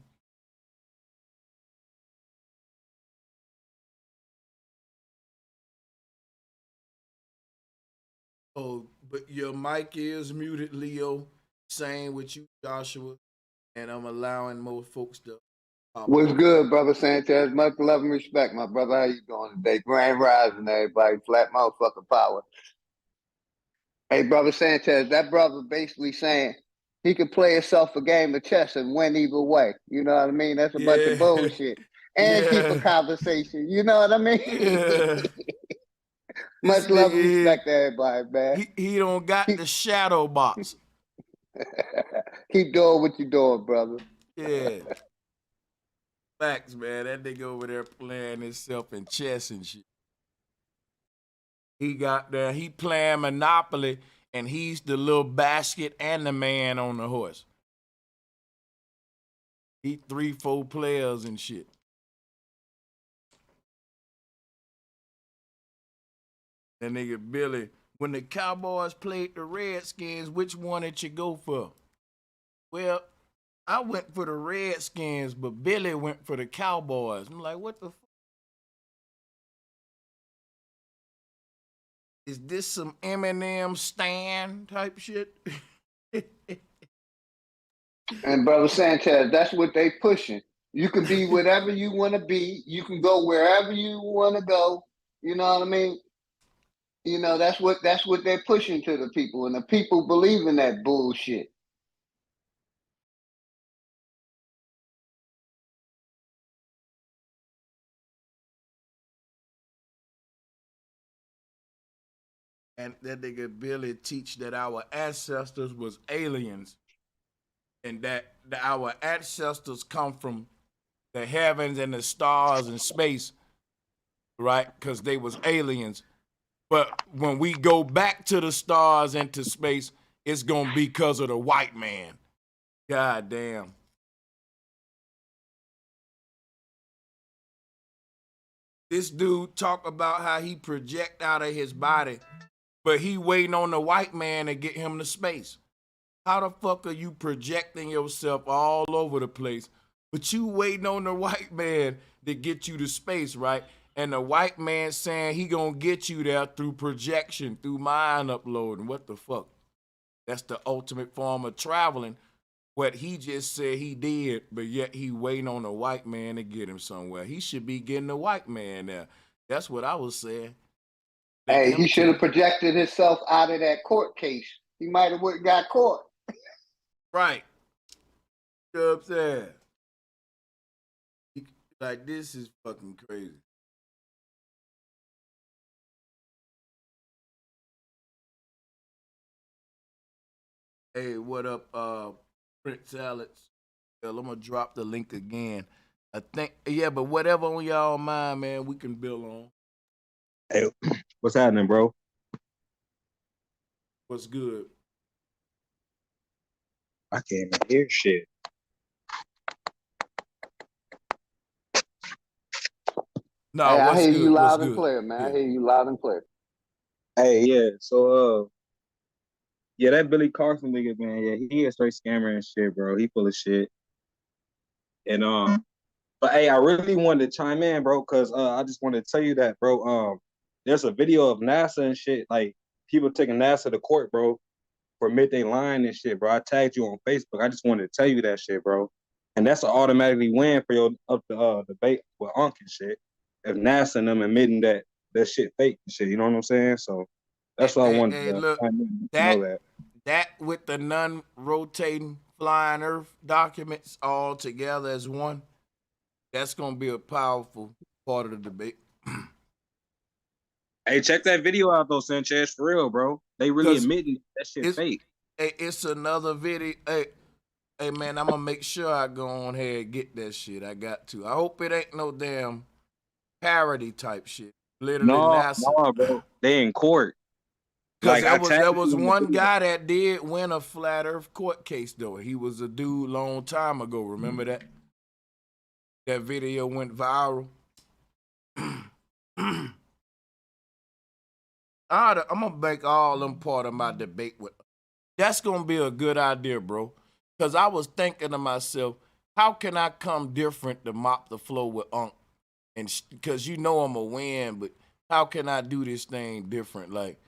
Speaker 1: Oh, but your mic is muted, Leo. Same with you, Joshua. And I'm allowing more folks to.
Speaker 19: What's good, brother Sanchez? Much love and respect, my brother. How you doing today? Grand rising, everybody. Flat motherfucker power. Hey, brother Sanchez, that brother basically saying he could play himself a game of chess and win either way. You know what I mean? That's a bunch of bullshit. And keep a conversation. You know what I mean?
Speaker 1: Yeah.
Speaker 19: Much love and respect to everybody, man.
Speaker 1: He don't got the shadow box.
Speaker 19: Keep doing what you're doing, brother.
Speaker 1: Yeah. Facts, man. That nigga over there playing himself in chess and shit. He got there. He playing Monopoly, and he's the little basket and the man on the horse. He 3-4 players and shit. That nigga Billy, when the Cowboys played the Redskins, which one did you go for? Well, I went for the Redskins, but Billy went for the Cowboys. I'm like, what the fuck? Is this some Eminem Stan type shit?
Speaker 19: And brother Sanchez, that's what they pushing. You can be whatever you want to be. You can go wherever you want to go. You know what I mean? You know, that's what they're pushing to the people, and the people believe in that bullshit.
Speaker 1: And that nigga Billy teach that our ancestors was aliens, and that our ancestors come from the heavens and the stars and space, right? Because they was aliens. But when we go back to the stars and to space, it's going to be because of the white man. God damn. This dude talk about how he project out of his body, but he waiting on the white man to get him to space. How the fuck are you projecting yourself all over the place, but you waiting on the white man to get you to space, right? And the white man saying he gonna get you there through projection, through mind uploading. What the fuck? That's the ultimate form of traveling. What he just said he did, but yet he waiting on a white man to get him somewhere. He should be getting the white man there. That's what I was saying.
Speaker 19: Hey, he should have projected himself out of that court case. He might have got caught.
Speaker 1: Right. You know what I'm saying? Like, this is fucking crazy. Hey, what up, Prince Salads? Well, I'm gonna drop the link again. I think, yeah, but whatever on y'all mind, man, we can build on.
Speaker 20: Hey, what's happening, bro?
Speaker 1: What's good?
Speaker 20: I can't even hear shit.
Speaker 1: No,
Speaker 19: Hey, I
Speaker 1: what's
Speaker 19: hear
Speaker 1: good?
Speaker 19: you
Speaker 1: What's
Speaker 19: loud and
Speaker 1: good?
Speaker 19: clear, man.
Speaker 1: Yeah.
Speaker 19: I hear you loud and clear.
Speaker 20: Hey, yeah. So, yeah, that Billy Carson nigga, man. Yeah, he a straight scammer and shit, bro. He full of shit. And but hey, I really wanted to chime in, bro, because I just wanted to tell you that, bro. There's a video of NASA and shit, like people taking NASA to court, bro, for midday lying and shit, bro. I tagged you on Facebook. I just wanted to tell you that shit, bro. And that's an automatically win for your debate with Unc and shit. If NASA and them admitting that shit fake and shit, you know what I'm saying? So that's what I wanted
Speaker 1: Hey,
Speaker 20: to
Speaker 1: look,
Speaker 20: know
Speaker 1: that with the non-rotating flying Earth documents all together as one, that's gonna be a powerful part of the debate.
Speaker 20: Hey, check that video out though, Sanchez, for real, bro. They really admitting that shit fake.
Speaker 1: Hey, it's another video. Hey, man, I'm gonna make sure I go on here and get that shit. I got to. I hope it ain't no damn parody type shit. Literally, NASA.
Speaker 20: No, bro. They in court.
Speaker 1: Because
Speaker 20: Like,
Speaker 1: there was one guy that did win a flat Earth court case though. He was a dude long time ago. Remember that? That video went viral. I'm gonna make all them part of my debate with. That's gonna be a good idea, bro. Cause I was thinking to myself, how can I come different to mop the floor with Unc? And because you know I'm a win, but how can I do this thing different? Like,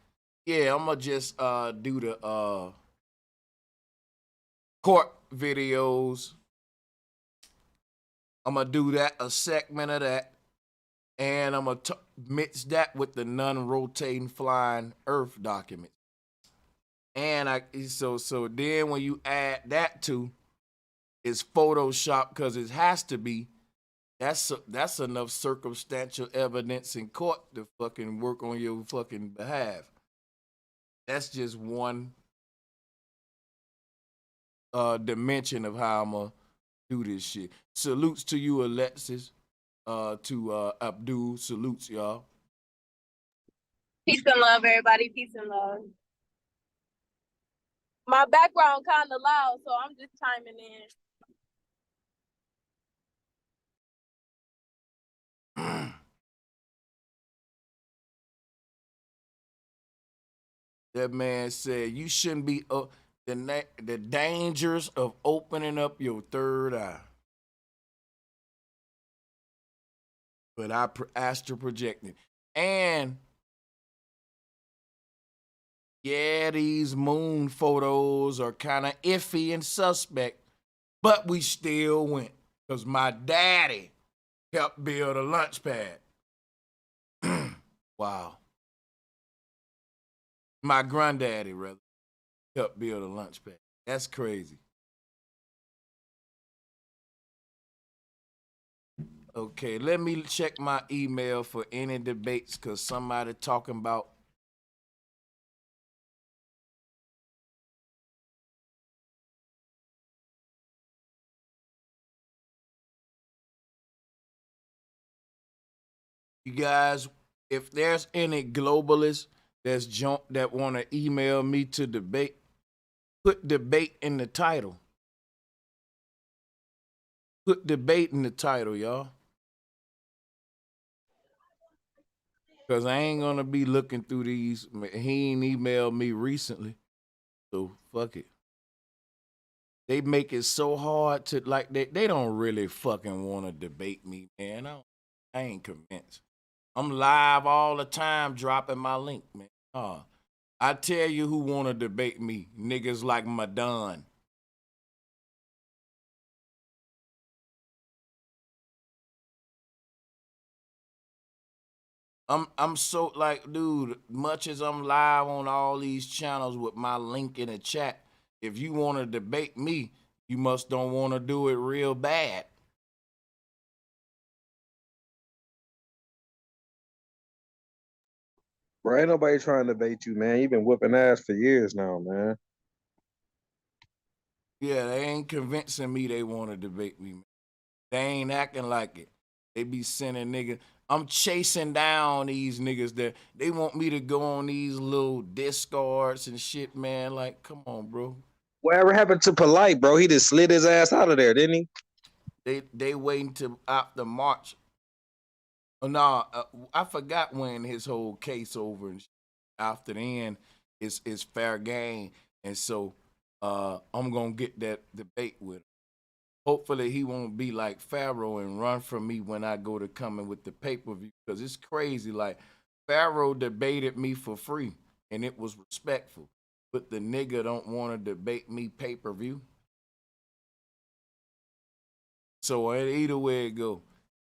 Speaker 1: yeah, I'm gonna just do the court videos. I'm gonna do that, a segment of that, and I'm gonna mix that with the non-rotating flying Earth document. And so then when you add that to, it's Photoshop because it has to be. That's enough circumstantial evidence in court to fucking work on your fucking behalf. That's just one dimension of how I'm gonna do this shit. Salutes to you, Alexis. To Abdul, salutes y'all.
Speaker 21: Peace and love, everybody. Peace and love. My background kind of loud, so I'm just chiming in.
Speaker 1: That man said you shouldn't be the dangers of opening up your third eye. But I astral projected. And yeah, these moon photos are kind of iffy and suspect, but we still went because my daddy helped build a launch pad. Wow. My granddaddy, rather, helped build a launch pad. That's crazy. Okay, let me check my email for any debates because somebody talking about. You guys, if there's any globalists that want to email me to debate, put debate in the title. Put debate in the title, y'all. Because I ain't going to be looking through these. He ain't emailed me recently. So, fuck it. They make it so hard to, like, they don't really fucking want to debate me, man. I ain't convinced. I'm live all the time dropping my link, man. I tell you who want to debate me. Niggas like Madon. I'm so like, dude, much as I'm live on all these channels with my link in the chat, if you want to debate me, you must don't want to do it real bad.
Speaker 20: Bro, ain't nobody trying to debate you, man. You've been whooping ass for years now, man.
Speaker 1: Yeah, they ain't convincing me they want to debate me, man. They ain't acting like it. They be sending niggas. I'm chasing down these niggas that they want me to go on these little discards and shit, man. Like, come on, bro.
Speaker 20: Whatever happened to Polite, bro? He just slid his ass out of there, didn't he?
Speaker 1: They waiting to after March. Oh, no, I forgot when his whole case over. And after then, it's fair game, and so I'm gonna get that debate with him. Hopefully, he won't be like Pharaoh and run from me when I go to coming with the pay-per-view, because it's crazy. Like, Pharaoh debated me for free, and it was respectful. But the nigga don't want to debate me pay-per-view. So either way it go,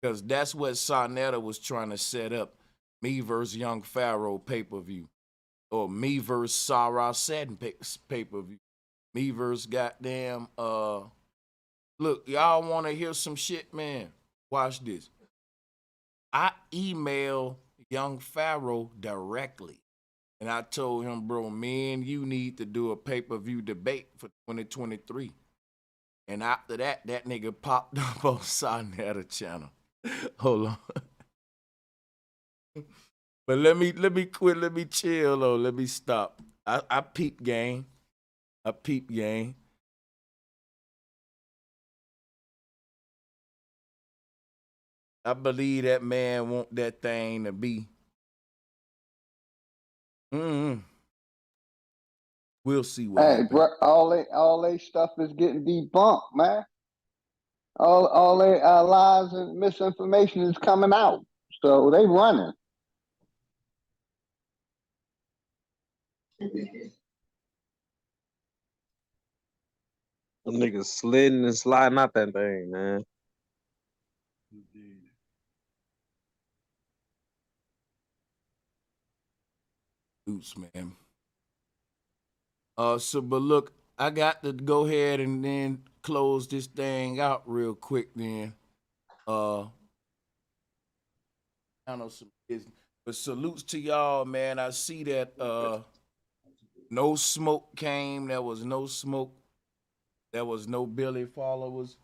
Speaker 1: because that's what Sarnetta was trying to set up, me versus Young Pharaoh pay-per-view, or me versus Sarah Seddon pay-per-view, me versus goddamn look, y'all want to hear some shit, man? Watch this. I emailed Young Pharaoh directly, and I told him, bro, me and you need to do a pay-per-view debate for 2023. And after that, that nigga popped up on Sarnetta channel. Hold on. But let me quit, let me chill though, let me stop. I peep gang. I peep gang. I believe that man want that thing to be. We'll see what happens.
Speaker 19: Bro, all they stuff is getting debunked, man. All their lies and misinformation is coming out, so they running.
Speaker 20: Them niggas sliding and sliding out that thing, man.
Speaker 1: Oops, man. So but look, I got to go ahead and then close this thing out real quick then. I know some business. But salutes to y'all, man. I see that no smoke came. There was no smoke. There was no Billy followers.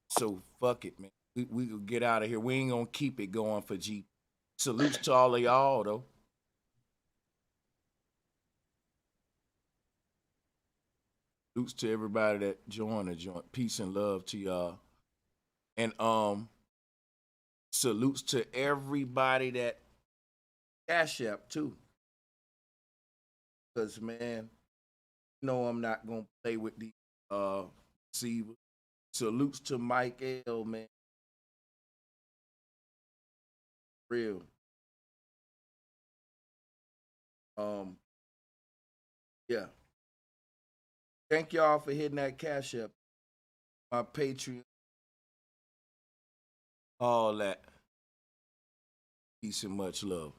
Speaker 1: So fuck it, man. We could get out of here. We ain't gonna keep it going for G. Salutes to all of y'all though. Salutes to everybody that joined the joint. Peace and love to y'all. And salutes to everybody that Cash App too. Cause man, you know I'm not gonna play with the receivers. Salutes to Mike L, man. Real. Yeah. Thank y'all for hitting that Cash App. My Patreon. All that. Peace and much love.